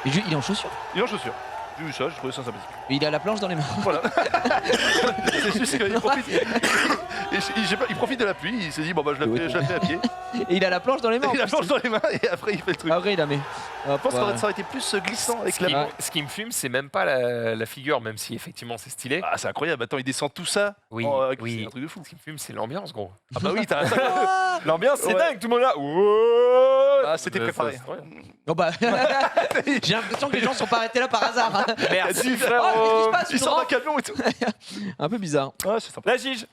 F: Et il est en chaussures.
D: Il est en chaussures. J'ai vu ça, j'ai trouvé ça sympathique.
F: Et il a la planche dans les mains.
D: Voilà. C'est juste qu'il profite. Il profite de la pluie, il s'est dit, bon, bah, je la fais à pied.
F: Et il a la planche dans les mains. en
D: Il la
F: plus.
D: planche dans les mains et après, il fait le truc.
F: Après, il la met.
D: Je pense que ça aurait été plus glissant avec la main.
C: Ce qui me fume, c'est même pas la figure, même si effectivement c'est stylé.
D: Ah, c'est incroyable. Attends, il descend tout ça.
C: Oui,
D: C'est
C: oui.
D: un truc de fou.
C: Ce qui me fume, c'est l'ambiance, gros.
D: Ah, bah oui, t'as ça.
C: L'ambiance, c'est
D: Ouais.
C: dingue, tout le monde là. Wow.
D: Ah, c'était préparé.
C: Ouais.
F: Oh bah, j'ai l'impression que les gens sont pas arrêtés là par hasard. hein.
C: Merci,
F: Oh,
C: frérot.
F: qu'est-ce qui se passe,
D: Il
F: une
D: sort d'un
F: rampe
D: camion et tout.
F: Un peu bizarre.
D: Ouais, c'est sympa.
C: La Gige.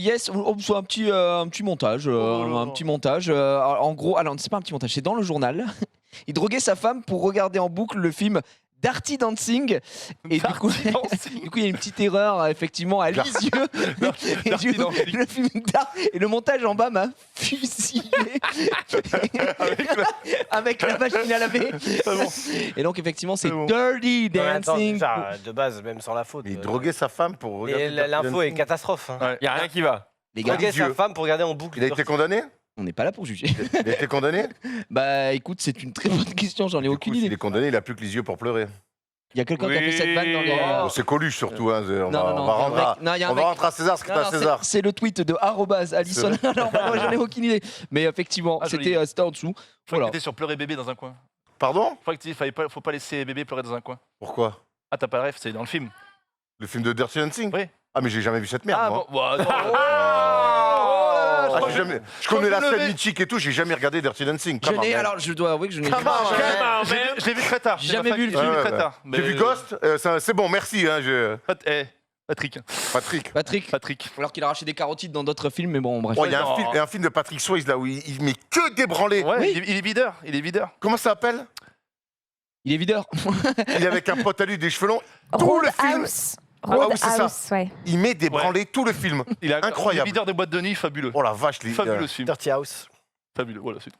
F: Yes, on soit un petit montage, un petit montage. En gros, alors c'est pas un petit montage, c'est dans le journal. Il droguait sa femme pour regarder en boucle le film Dirty Dancing. Et du coup, il y a une petite erreur effectivement à Lisieux. Et
D: Dirty
F: du coup,
D: Dancing.
F: le film et le montage en bas m'a fusillé avec la machine à laver. Et donc effectivement, c'est
D: bon.
F: Dirty
B: Non, mais attends,
F: Dancing.
B: déjà, de base, même sans la faute.
E: Il droguait sa femme pour regarder.
B: Et l'info est catastrophe. Hein.
D: Ouais.
C: Y a rien qui va.
F: Les gars,
B: Droguer sa
E: Dieu.
B: femme pour regarder en boucle.
E: Il a été condamné?
F: on n'est pas là pour juger.
E: Il a été condamné?
F: Bah écoute, c'est une très bonne question, j'en ai
E: Du coup,
F: aucune
E: s'il
F: idée.
E: est condamné, il a plus que les yeux pour pleurer.
F: Il y a quelqu'un qui a fait cette vanne dans les.
E: Bon, c'est Coluche surtout. Hein. On va
F: il y a un
E: rendre
F: mec-
E: à-
F: non, il y a un
E: on va
F: mec-
E: rendre à César ce qui est
F: Non,
E: à
F: non,
E: César.
F: c'est le tweet de @Alison. Alors, moi, j'en ai aucune idée. Mais effectivement,
D: Ah, joli.
F: c'était en dessous.
D: Je crois
F: Voilà.
D: que t'étais sur pleurer bébé dans un coin.
E: Pardon?
D: Je crois que tu dis faut pas laisser bébé pleurer dans un coin.
E: Pourquoi?
D: Ah, t'as pas le ref, c'est dans le film.
E: Le film de Dirty Dancing?
D: Oui.
E: Ah, mais j'ai jamais vu cette merde,
D: Ah
E: moi.
D: bon, bah, non.
E: Ah, je connais la scène mythique et tout, j'ai jamais regardé Dirty Dancing.
F: Je
E: Come on,
F: n'ai,
E: man.
F: alors je dois avouer que je n'ai
D: Je l'ai vu très tard.
F: J'ai jamais vu le
D: Je l'ai
E: film.
D: vu très tard.
E: J'ai vu Ghost, c'est bon, merci. Hein,
D: Patrick.
E: Patrick.
F: Patrick. Alors qu'il a arraché des carotides dans d'autres films, mais bon, bref.
E: Oh, il y a
D: non.
E: un film de Patrick Swayze là où il met que des branlés.
D: Ouais,
F: Oui.
D: il est videur. Il est videur.
E: Comment ça s'appelle?
F: Il est videur.
E: Il est avec un pote à lui, des cheveux longs. Tout le film.
I: Roadhouse.
E: Ah oui, c'est ça.
I: Roadhouse, ouais.
E: Il met des branlés tout le film.
D: Il est
E: Incroyable.
D: videur de boîte de nuit, fabuleux.
E: Oh la vache,
D: Fabuleux ce film.
B: Dirty House.
D: Fabuleux. Voilà, c'est tout.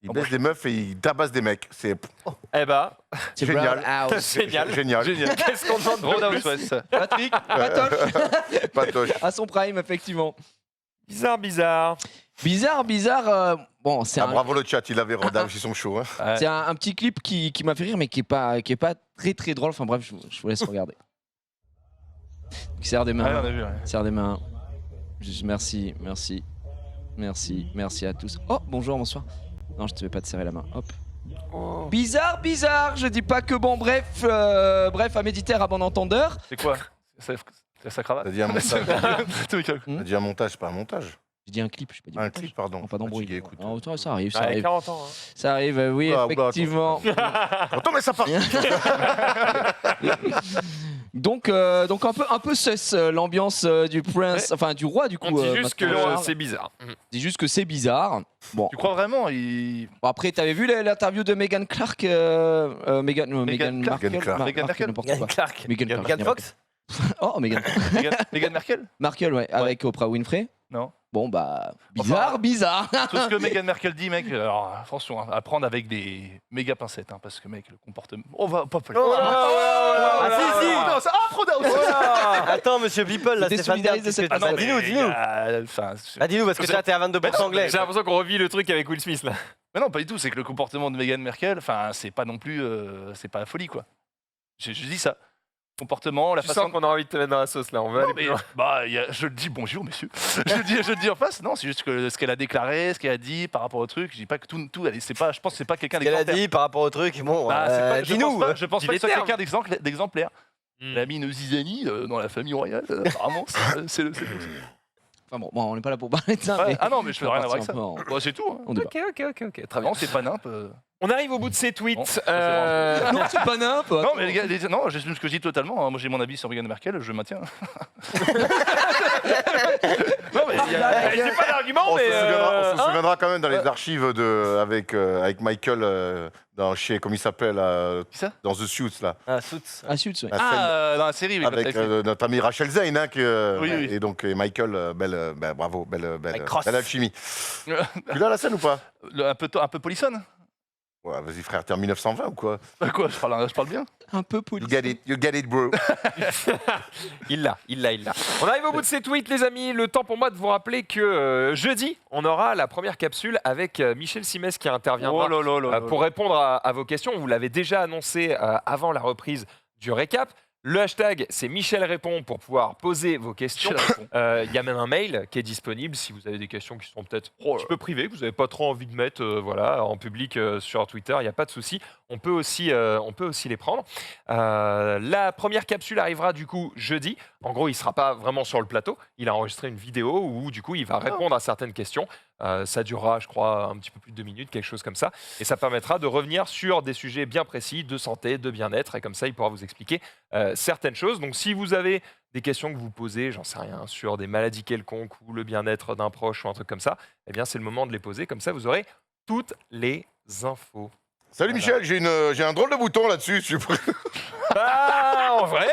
E: il baisse des meufs et il tabasse des mecs. C'est
C: Eh bah,
F: C'est
E: Génial.
F: Broadhouse.
C: génial.
E: génial.
C: Qu'est-ce qu'on demande de
D: Roadhouse,
C: plus
D: ouais, c'est ça.
F: Patrick, Patoche.
E: Patoche.
F: À son prime, effectivement.
C: Bizarre.
F: Bizarre. Bon, c'est
E: Ah,
F: un,
E: bravo le chat, il avait Rodin, ils sont chauds. Hein.
D: Ouais.
F: c'est un petit clip qui m'a fait rire, mais qui est pas très très drôle. Enfin bref, je vous laisse regarder. Il serre des
D: Ouais, on
F: mains.
D: a vu, ouais.
F: Serre des mains. Merci à tous. Oh, bonjour, bonsoir. Non, je te vais pas te serrer la main. Hop. Bizarre. Je dis pas que bon. Bref, à méditer à bon entendeur.
D: C'est quoi? C'est sa cravate?
E: T'as dit un montage.
D: C'est Michael.
E: T'as dit un montage, pas un montage.
F: J'ai dit un clip, je pas dit
E: Un
F: montage.
E: clip, pardon.
F: Non, pas d'embrouille.
E: Fatigué, écoute.
F: Oh, toi, ça arrive, ça
C: Ouais,
F: arrive.
C: 40 ans. Hein.
F: Ça arrive, oui,
E: Ah, oula,
F: effectivement.
E: Attends, mais ça part.
F: Donc un peu sus l'ambiance du prince, enfin du roi du coup.
C: On dit juste que
F: maintenant.
C: c'est bizarre.
F: On dit juste que c'est bizarre. Bon.
D: Tu crois vraiment
F: Bon, après, t'avais vu l'interview de Meghan Clark, Meghan Markle,
E: Meghan Clark.
D: Meghan Markle.
F: n'importe quoi.
B: Clark.
F: Meghan Clark.
B: Megan Fox.
F: Oh, Meghan
D: Meghan Merkel?
F: Markle, ouais, avec Oprah Winfrey.
D: Non.
F: Bon bah
D: Enfin,
F: bizarre.
D: Tout ce que Meghan Merkel dit, mec, alors attention, hein, à prendre avec des méga pincettes, hein, parce que, mec, le comportement. On va pas.
B: Ah si, si. Attends, monsieur Beeple, là,
F: T'es
B: Stéphane
F: solidarisé
B: Bern,
F: de cette
B: qu'est-ce que-
F: façon.
B: dis-nous.
D: Enfin,
B: Ah, dis-nous, parce que là, t'es à 22% anglais.
C: J'ai l'impression qu'on revit le truc avec Will Smith là.
D: mais non, pas du tout. C'est que le comportement de Meghan Merkel, enfin, c'est pas non plus, c'est pas la folie, quoi. Je dis ça. Comportement, la
C: Tu
D: façon.
C: sens qu'on a envie de te mettre dans la sauce là. On veut
D: Non,
C: aller
D: mais,
C: plus loin.
D: bah, je le dis bonjour, messieurs. je le dis en face. Non, c'est juste que ce qu'elle a déclaré, ce qu'elle a dit par rapport au truc. Je dis pas que tout. C'est pas. Je pense que c'est pas quelqu'un
B: Ce qu'elle a
D: d'exemplaire.
B: dit par rapport au truc, bon,
D: Bah, c'est pas-
B: dis-nous.
D: Je pense
C: dis
D: pas
C: les
D: que ce soit
C: termes.
D: quelqu'un d'exemplaire.
C: Hmm.
D: Elle a mis une zizanie dans la famille royale. Apparemment, c'est le.
F: Enfin bon, on n'est pas là pour parler de ça.
D: Ouais,
F: mais
D: ah non, mais je fais
F: on va
D: rien à voir avec
F: partir
D: ça.
F: un peu
D: Bah, c'est tout. Hein.
F: on débat.
C: Ok, très bien.
D: Non, c'est pas nimp.
C: On arrive au bout de ces tweets.
D: Bon, ça, c'est
F: Non, c'est pas nimp.
D: Non, mais les gars, non, j'assume ce que je dis totalement. Hein. Moi, j'ai mon avis sur Meghan Merkel, je le maintiens. Non, mais il y a-
C: J'ai pas d'argument,
E: On se
C: mais.
E: souviendra quand même dans les archives avec Michael chez, comment il s'appelle,
D: Qui ça?
E: dans The Suits, là.
B: Ah, Suits.
F: Ah, Suits, ouais.
E: La scène
D: Dans la série, oui,
E: avec
D: quand t'as-
E: notre ami Rachel Zane, hein,
D: Oui, oui.
E: et donc et Michael, bravo, belle
B: Cross.
E: alchimie. Tu l'as la scène ou pas?
D: un peu polissonne.
E: Ouais, vas-y frère, t'es en 1920 ou quoi?
D: Bah quoi, je parle bien.
F: Un peu
E: You
F: poli.
E: get it, bro.
C: Il l'a. On arrive au bout de ces tweets, les amis. Le temps pour moi de vous rappeler que jeudi, on aura la première capsule avec Michel Simès qui interviendra
D: Oh là là là là.
C: pour répondre à vos questions. Vous l'avez déjà annoncé avant la reprise du récap. Le hashtag, c'est Michel répond pour pouvoir poser vos questions. Il y a même un mail qui est disponible si vous avez des questions qui sont peut-être un petit peu privées, que vous n'avez pas trop envie de mettre voilà, en public sur Twitter, il n'y a pas de souci. On peut aussi les prendre. La première capsule arrivera du coup jeudi. En gros, il ne sera pas vraiment sur le plateau. Il a enregistré une vidéo où du coup, il va répondre à certaines questions. Ça durera, je crois, un petit peu plus de 2 minutes, quelque chose comme ça. Et ça permettra de revenir sur des sujets bien précis de santé, de bien-être. Et comme ça, il pourra vous expliquer certaines choses. Donc, si vous avez des questions que vous posez, j'en sais rien, sur des maladies quelconques ou le bien-être d'un proche ou un truc comme ça, eh bien, c'est le moment de les poser. Comme ça, vous aurez toutes les infos.
E: Salut Michel, j'ai un drôle de bouton là-dessus.
C: Bah, en vrai,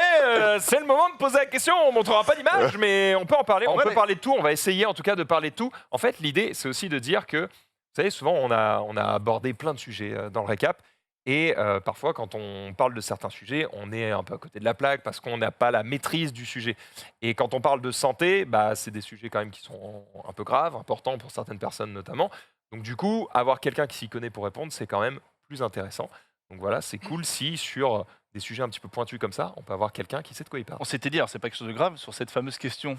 C: c'est le moment de poser la question. On montrera pas d'image, mais on peut en parler. On peut parler de tout. On va essayer en tout cas de parler de tout. En fait, l'idée, c'est aussi de dire que, vous savez, souvent, on a abordé plein de sujets dans le récap. Et parfois, quand on parle de certains sujets, on est un peu à côté de la plaque parce qu'on n'a pas la maîtrise du sujet. Et quand on parle de santé, bah, c'est des sujets quand même qui sont un peu graves, importants pour certaines personnes notamment. Donc du coup, avoir quelqu'un qui s'y connaît pour répondre, c'est quand même plus intéressant. Donc voilà, c'est cool si sur des sujets un petit peu pointus comme ça, on peut avoir quelqu'un qui sait de quoi il parle.
D: On s'était dit, alors c'est pas quelque chose de grave, sur cette fameuse question,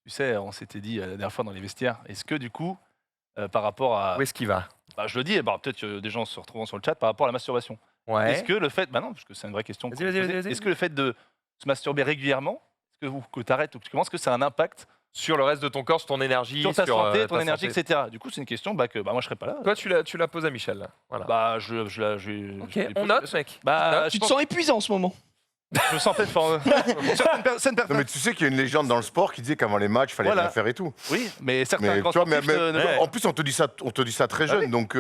D: tu sais, on s'était dit la dernière fois dans les vestiaires, est-ce que du coup, par rapport à...
C: Où est-ce qu'il va?
D: Bah, je le dis, peut-être que des gens se retrouvent sur le chat, par rapport à la masturbation. Est-ce que le fait... Bah non, parce que c'est une vraie question.
C: Vas-y.
D: Est-ce que le fait de se masturber régulièrement, que tu arrêtes ou que tu commences, est-ce que ça a un impact
C: sur le reste de ton corps, sur ton énergie,
D: sur ta santé, ton
C: ta
D: énergie,
C: santé.
D: etc. Du coup, c'est une question que moi, je serais pas là.
C: Toi, tu la poses à Michel. Là. Voilà.
D: Bah,
C: Ok, on note, mec.
D: Bah,
F: Tu te sens épuisé en ce moment.
D: je me sens peut-être fort. Certaines
E: Non,
D: personnes.
E: mais tu sais qu'il y a une légende dans le sport qui disait qu'avant les matchs, il fallait
D: Voilà.
E: rien faire et tout.
D: Oui, mais certains
E: Mais,
D: grands
E: tu vois, mais-
D: sportifs
E: mais-
D: ne-
E: en plus, on te dit ça très
D: Ah
E: jeune.
D: oui.
E: Donc,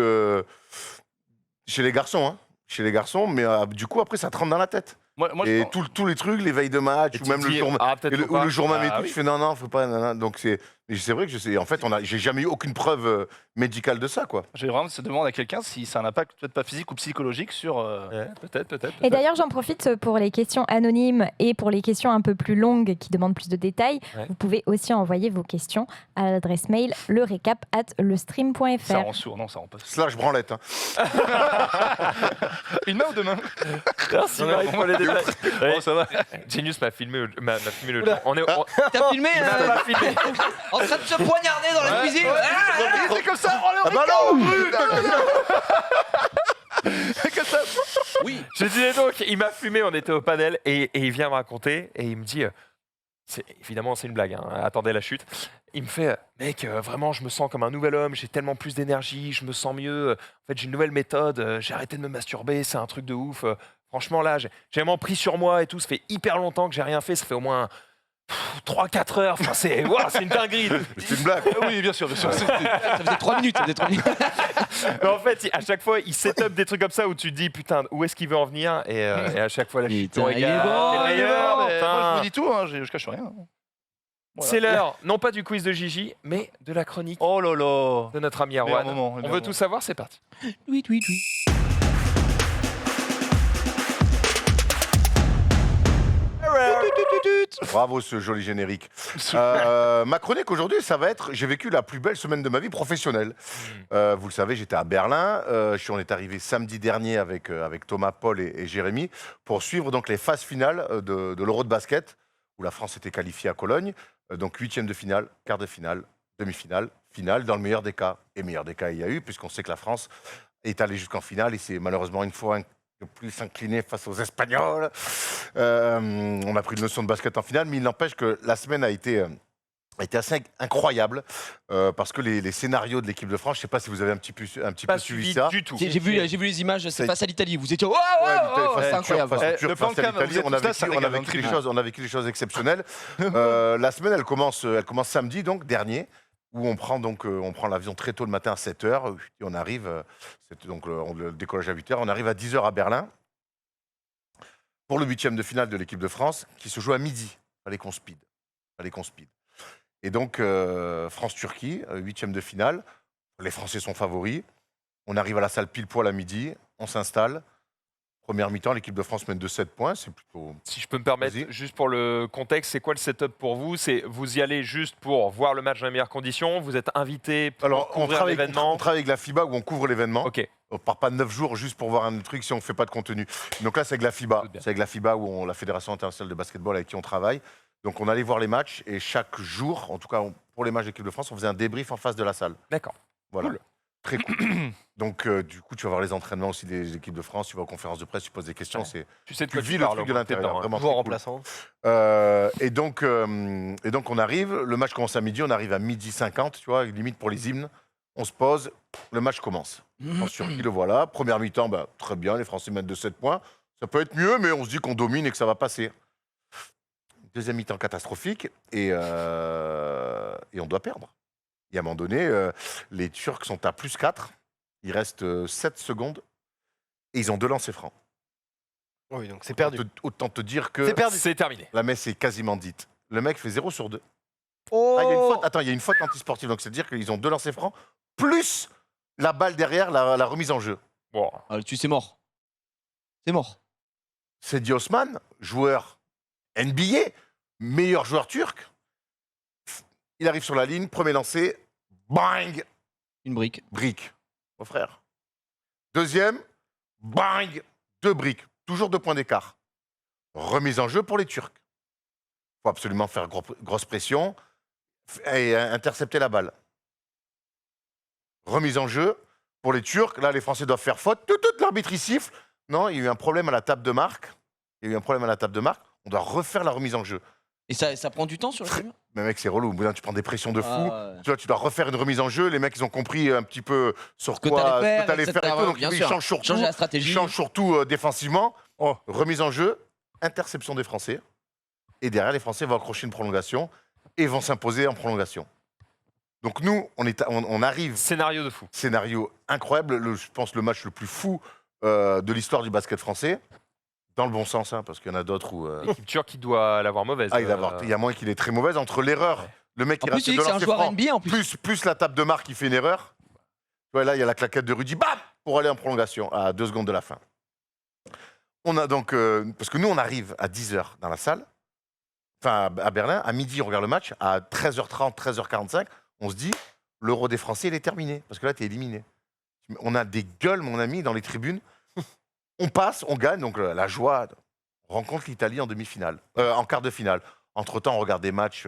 E: chez les garçons, hein. Chez les garçons, mais du coup, après, ça te rentre dans la tête.
D: Moi, je
E: Et
D: pense-
E: tous les trucs, les veilles de match,
C: Et
E: ou
C: tu
E: même
C: te
E: le
C: dis,
E: jour,
C: peut-être
E: et le,
C: faut
E: ou
C: pas.
E: le jour même et
D: Ah
E: tout,
D: oui.
E: tu fais non, faut pas. Non. Donc, c'est vrai que en fait, j'ai jamais eu aucune preuve médicale de ça, quoi.
D: J'ai vraiment se demander à quelqu'un si ça a un impact peut-être pas physique ou psychologique sur.
C: Ouais, peut-être.
I: Et d'ailleurs, j'en profite pour les questions anonymes et pour les questions un peu plus longues qui demandent plus de détails.
C: Ouais.
I: Vous pouvez aussi envoyer vos questions à l'adresse mail
D: Ça
I: lerecap@lestream.fr.
D: rend sourd, non, ça rend pas.
E: Slash branlette. Hein.
D: Une main ou deux mains
C: Merci,
D: Non,
C: Marie,
D: non,
C: pour les détails.
D: Oh, ça va.
C: Genius m'a filmé le jeu. On est.
F: T'as filmé
C: Il m'a pas filmé.
F: en train de se poignarder dans la cuisine.
D: C'est comme ça,
E: Ah bah non
D: comme ça.
F: Oui.
C: Je disais donc, il m'a fumé, on était au panel, et il vient me raconter, et il me dit, évidemment c'est une blague, hein, attendez la chute, il me fait, mec, vraiment je me sens comme un nouvel homme, j'ai tellement plus d'énergie, je me sens mieux, en fait j'ai une nouvelle méthode, j'ai arrêté de me masturber, c'est un truc de ouf, franchement là j'ai vraiment pris sur moi et tout, ça fait hyper longtemps que j'ai rien fait, ça fait au moins 3-4 heures, enfin, c'est une dinguerie.
E: C'est une blague.
D: Oui, bien sûr, bien sûr.
F: Ça faisait 3 minutes.
C: Mais en fait, à chaque fois, il set up des trucs comme ça où tu te dis, putain, où est-ce qu'il veut en venir et à chaque fois, la chute
F: Putain, il est
C: regarde,
F: bon,
C: t'es le
F: il est
C: meilleur,
F: bon.
D: Mais
C: putain.
D: moi, je vous dis tout, hein, je cache rien. Voilà.
C: C'est l'heure, non pas du quiz de Gigi, mais de la chronique
D: Oh là là.
C: de notre ami
D: Meilleur
C: Erwan.
D: moment,
C: On
D: meilleur
C: veut
D: moment.
C: tout savoir, c'est parti.
F: Oui.
E: Bravo ce joli générique. Ma chronique aujourd'hui, ça va être, j'ai vécu la plus belle semaine de ma vie professionnelle. Vous le savez, j'étais à Berlin. On est arrivé samedi dernier avec Thomas, Paul et Jérémy pour suivre donc les phases finales de l'Euro de basket où la France était qualifiée à Cologne. Donc huitième de finale, quart de finale, demi-finale, finale. Dans le meilleur des cas, et meilleur des cas il y a eu, puisqu'on sait que la France est allée jusqu'en finale et c'est malheureusement une fois de plus s'incliner face aux Espagnols. On a pris une leçon de basket en finale, mais il n'empêche que la semaine a été assez incroyable parce que les scénarios de l'équipe de France, je ne sais pas si vous avez un petit peu
C: Pas
E: suivi
C: suivi
E: ça.
C: du tout.
F: J'ai vu les images, c'est
E: Ça-
F: face à l'Italie. Vous étiez c'est incroyable.
D: Le plan de cam, vous êtes
E: on a
D: tous là, ça
E: vécu,
D: régale,
E: on a vécu des choses exceptionnelles. La semaine, elle commence samedi donc dernier, où on prend l'avion très tôt le matin à 7h, et on arrive, le décollage à 8h, on arrive à 10h à Berlin pour le 8e de finale de l'équipe de France, qui se joue à midi. Fallait qu'on speed. Et donc, France-Turquie, 8e de finale, les Français sont favoris. On arrive à la salle pile poil à midi, on s'installe. Première mi-temps, l'équipe de France mène de 7 points, c'est plutôt...
C: Si je peux me permettre,
E: Vas-y.
C: juste pour le contexte, c'est quoi le setup pour vous? C'est vous y allez juste pour voir le match dans les meilleures conditions? Vous êtes invité pour
E: Alors, on
C: couvrir
E: travaille
C: l'événement?
E: avec la FIBA où on couvre l'événement.
C: Ok.
E: On part pas 9 jours juste pour voir un truc si on ne fait pas de contenu. Donc là, c'est avec la FIBA.
C: Tout bien.
E: C'est avec la FIBA où la Fédération internationale de basketball avec qui on travaille. Donc on allait voir les matchs et chaque jour, en tout cas pour les matchs de l'équipe de France, on faisait un débrief en face de la salle.
C: D'accord.
E: Voilà.
C: Cool.
E: Très cool. Donc du coup, tu vas voir les entraînements aussi des équipes de France, tu vas aux conférences de presse, tu poses des questions. C'est
C: Tu sais de
E: tu
C: quoi
E: vis
C: tu
E: le
C: parles,
E: truc de
C: au moins, t'es
E: l'intérieur.
C: dedans, hein.
E: Vraiment
G: Joueur
E: très cool.
G: remplaçant.
E: Et donc on arrive, le match commence à midi, on arrive à 12h50, tu vois, limite pour les hymnes. On se pose, le match commence. France-Turquie, le voilà. Première mi-temps, très bien, les Français mènent de 7 points. Ça peut être mieux, mais on se dit qu'on domine et que ça va passer. Deuxième mi-temps catastrophique et on doit perdre. Et à un moment donné, les Turcs sont à +4. Il reste 7 secondes et ils ont 2 lancers francs.
G: Oui, donc c'est perdu.
E: Autant te dire que
G: C'est perdu.
C: C'est terminé.
E: la messe est quasiment dite. Le mec fait 0 sur 2.
G: Oh
E: Ah, il y a une faute. Attends, il y a une faute antisportive. Donc, c'est-à-dire qu'ils ont 2 lancers francs, plus la balle derrière, la remise en jeu.
C: Bon.
F: C'est mort. C'est mort.
E: Sedi Osman, joueur NBA, meilleur joueur turc. Il arrive sur la ligne, premier lancé, bang,
F: Une brique.
E: brique. Mon frère. Deuxième, bang, 2 briques. Toujours 2 points d'écart. Remise en jeu pour les Turcs. Il faut absolument faire grosse pression et intercepter la balle. Remise en jeu pour les Turcs. Là, les Français doivent faire faute. Tout l'arbitre, il siffle. Non, il y a eu un problème à la table de marque. On doit refaire la remise en jeu.
F: Et ça prend du temps sur le camion?
E: Mais mec, c'est relou. Au bout d'un, tu prends des pressions de fou. Tu vois, tu dois refaire une remise en jeu. Les mecs, ils ont compris un petit peu sur quoi t'allais faire et tout. Donc, ils changent surtout,
F: la stratégie.
E: ils changent surtout défensivement. Remise en jeu, interception des Français. Et derrière, les Français vont accrocher une prolongation et vont s'imposer en prolongation. Donc nous, on arrive...
C: Scénario de fou.
E: Scénario incroyable. Je pense le match le plus fou de l'histoire du basket français. Dans le bon sens, hein, parce qu'il y en a d'autres où...
C: L'équipe turque qui doit l'avoir mauvaise.
E: Il y a moins qu'il est très mauvaise. Entre l'erreur, le mec qui
F: rate de lancer franc,
E: plus la table de marque qui fait une erreur. Ouais, là, il y a la claquette de Rudy, bam, pour aller en prolongation à 2 secondes de la fin. On a donc... parce que nous, on arrive à 10h dans la salle, enfin à Berlin, à midi, on regarde le match, à 13h30, 13h45, on se dit, l'Euro des Français, il est terminé, parce que là, tu es éliminé. On a des gueules, mon ami, dans les tribunes. On passe, on gagne, donc la joie. On rencontre l'Italie en demi-finale, en quart de finale. Entre-temps, on regarde des matchs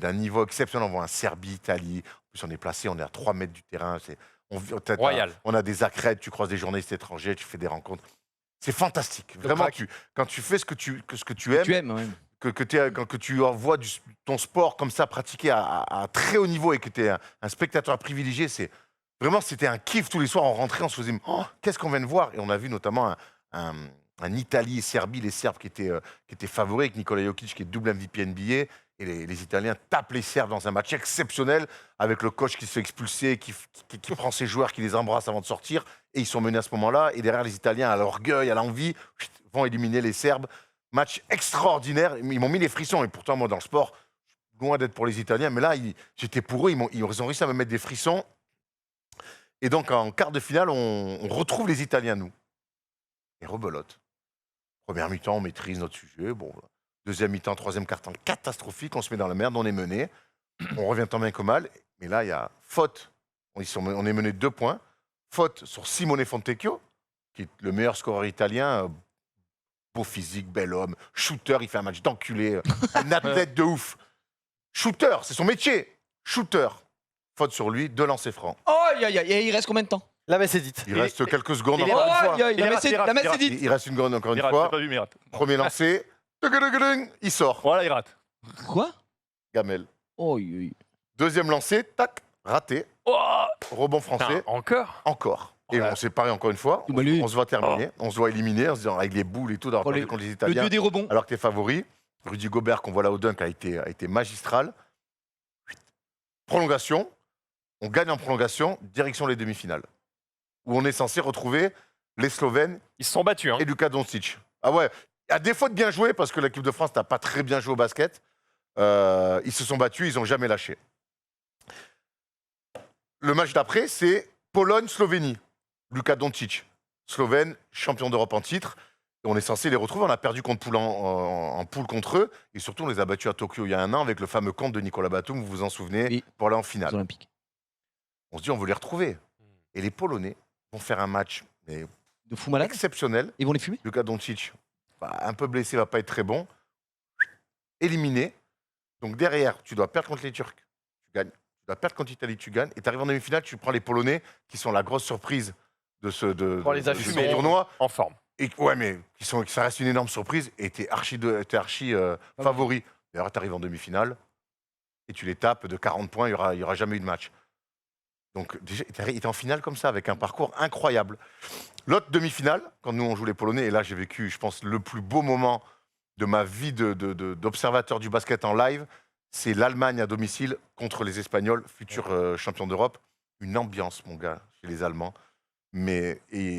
E: d'un niveau exceptionnel. On voit un Serbie-Italie. En plus, on est placé, on est à 3 mètres du terrain.
C: Royal.
E: On a des accrètes, tu croises des journalistes étrangers, tu fais des rencontres. C'est fantastique. Vraiment, quand tu fais ce que tu aimes, que tu vois ton sport comme ça pratiqué à très haut niveau et que tu es un spectateur privilégié, vraiment, c'était un kiff tous les soirs. On rentrait, on se faisait qu'est-ce qu'on vient de voir? Et on a vu notamment un Italie et Serbie, les Serbes qui étaient favoris, avec Nikola Jokic qui est double MVP NBA. Et les Italiens tapent les Serbes dans un match exceptionnel, avec le coach qui se fait expulser, qui prend ses joueurs, qui les embrasse avant de sortir. Et ils sont menés à ce moment-là. Et derrière, les Italiens, à l'orgueil, à l'envie, vont éliminer les Serbes. Match extraordinaire. Ils m'ont mis les frissons. Et pourtant, moi, dans le sport, loin d'être pour les Italiens, mais là, j'étais pour eux. Ils ont réussi à me mettre des frissons. Et donc, en quart de finale, on retrouve les Italiens, nous. Et rebelote. Première mi-temps, on maîtrise notre sujet. Bon, deuxième mi-temps, troisième quart-temps, catastrophique. On se met dans la merde, on est mené. On revient tant bien que mal. Mais là, il y a faute. On est mené de 2 points. Faute sur Simone Fontecchio, qui est le meilleur scoreur italien. Beau physique, bel homme, shooter. Il fait un match d'enculé. Un athlète de ouf. Shooter, c'est son métier. Shooter. Faute sur lui, 2 lancers francs.
F: Oh, et il reste combien de temps?
B: La messe est dite.
E: Il reste quelques secondes.
F: La messe est dite.
E: Il reste une seconde encore une fois.
D: Pas vu, mais il rate.
E: Premier lancé. Il sort.
D: Voilà, il rate.
F: Quoi?
E: Gamel.
F: Oh,
E: Deuxième lancé, tac, raté. Rebond français.
C: Encore.
E: Et on s'est paré encore une fois. On se voit terminer. On se voit éliminer en se disant avec les boules et tout d'avoir perdu contre les Italiens.
F: Le dieu des rebonds.
E: Alors que t'es favori. Rudy Gobert, qu'on voit là au dunk, a été magistral. Prolongation. On gagne en prolongation, direction les demi-finales. Où on est censé retrouver les Slovènes.
C: Ils se sont battus.
E: Et Luka Doncic. Ah ouais, à défaut de bien jouer, parce que l'équipe de France n'a pas très bien joué au basket, ils se sont battus, ils n'ont jamais lâché. Le match d'après, c'est Pologne-Slovénie. Luka Doncic, Slovène, champion d'Europe en titre. Et on est censé les retrouver. On a perdu en poule contre eux. Et surtout, on les a battus à Tokyo il y a 1 an avec le fameux compte de Nicolas Batum, vous vous en souvenez, pour aller en finale.
F: Olympiques.
E: On se dit, on veut les retrouver. Et les Polonais vont faire un match
F: de fou malade
E: exceptionnel.
F: Ils vont les fumer.
E: Luka Doncic, un peu blessé, va pas être très bon. Éliminé. Donc derrière, tu dois perdre contre les Turcs, tu gagnes. Tu dois perdre contre l'Italie, tu gagnes. Et tu arrives en demi-finale, tu prends les Polonais, qui sont la grosse surprise de ce tournoi.
C: En forme.
E: Et, ouais, mais ça reste une énorme surprise. Et tu es archi favori. D'ailleurs, tu arrives en demi-finale et tu les tapes de 40 points, il n'y aura jamais eu de match. Donc, déjà, il était en finale comme ça, avec un parcours incroyable. L'autre demi-finale, quand nous, on joue les Polonais, et là, j'ai vécu, je pense, le plus beau moment de ma vie d'observateur du basket en live, c'est l'Allemagne à domicile contre les Espagnols, futurs champions d'Europe. Une ambiance, mon gars, chez les Allemands. J'ai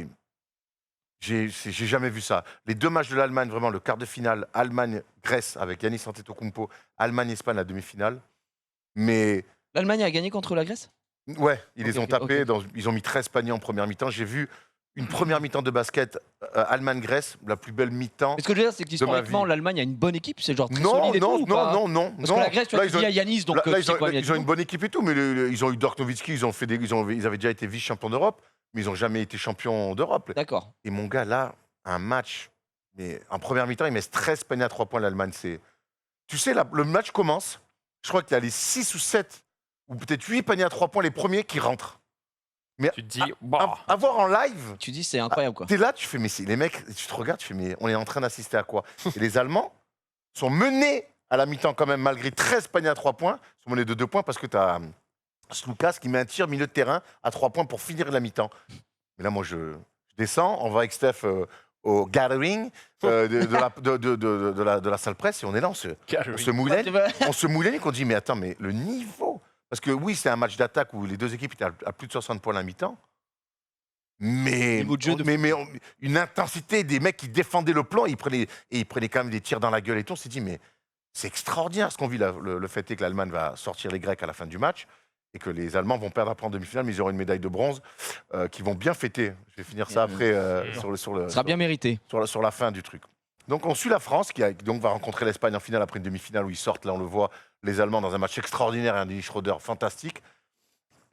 E: jamais vu ça. Les 2 matchs de l'Allemagne, vraiment, le quart de finale, Allemagne-Grèce, avec Giannis Antetokounmpo, Allemagne-Espagne, la demi-finale. Mais...
F: L'Allemagne a gagné contre la Grèce?
E: Ouais, ils les ont tapés. Ils ont mis 13 paniers en première mi-temps. J'ai vu une première mi-temps de basket Allemagne-Grèce, la plus belle mi-temps.
F: Mais ce que je veux dire, c'est qu'historiquement, l'Allemagne a une bonne équipe. C'est genre très solide et tout,
E: non.
F: Parce que la Grèce, tu vois, il y a Yanis, donc
E: là, ils ont une bonne équipe et tout, mais ils ont eu Dirk Nowitzki, ils avaient déjà été vice-champions d'Europe, mais ils n'ont jamais été champions d'Europe.
F: D'accord.
E: Et mon gars, là, un match Mais en première mi-temps, ils mettent 13 paniers à 3 points, l'Allemagne. Tu sais, le match commence. Je crois qu'il y a les 6 ou 7, ou peut-être 8 paniers à 3 points, les premiers qui rentrent. Mais
C: Tu te dis, bah,
E: à voir en live,
F: Tu dis, c'est incroyable, quoi.
E: t'es là, tu fais, mais les mecs, tu te regardes, tu fais, mais on est en train d'assister à quoi? Et les Allemands sont menés à la mi-temps quand même, malgré 13 paniers à 3 points. Ils sont menés de 2 points parce que tu as Slukas qui met un tir milieu de terrain à 3 points pour finir la mi-temps. Mais là, moi, je descends, on va avec Steph au gathering de la salle presse et on est là, on se mouline, qu'on dit, mais attends, mais le niveau. Parce que oui, c'est un match d'attaque où les deux équipes étaient à plus de 60 points à la mi-temps. Mais,
F: Niveau de jeu de
E: une intensité des mecs qui défendaient le plan, ils prenaient quand même des tirs dans la gueule et tout. On s'est dit, mais c'est extraordinaire ce qu'on vit là. Le fait est que l'Allemagne va sortir les Grecs à la fin du match et que les Allemands vont perdre après en demi-finale, mais ils auront une médaille de bronze qu'ils vont bien fêter. Je vais finir ça après
F: Ça sera bien mérité.
E: sur la fin du truc. Donc on suit la France qui donc va rencontrer l'Espagne en finale après une demi-finale où ils sortent, là on le voit, les Allemands dans un match extraordinaire et un Dennis Schroeder fantastique.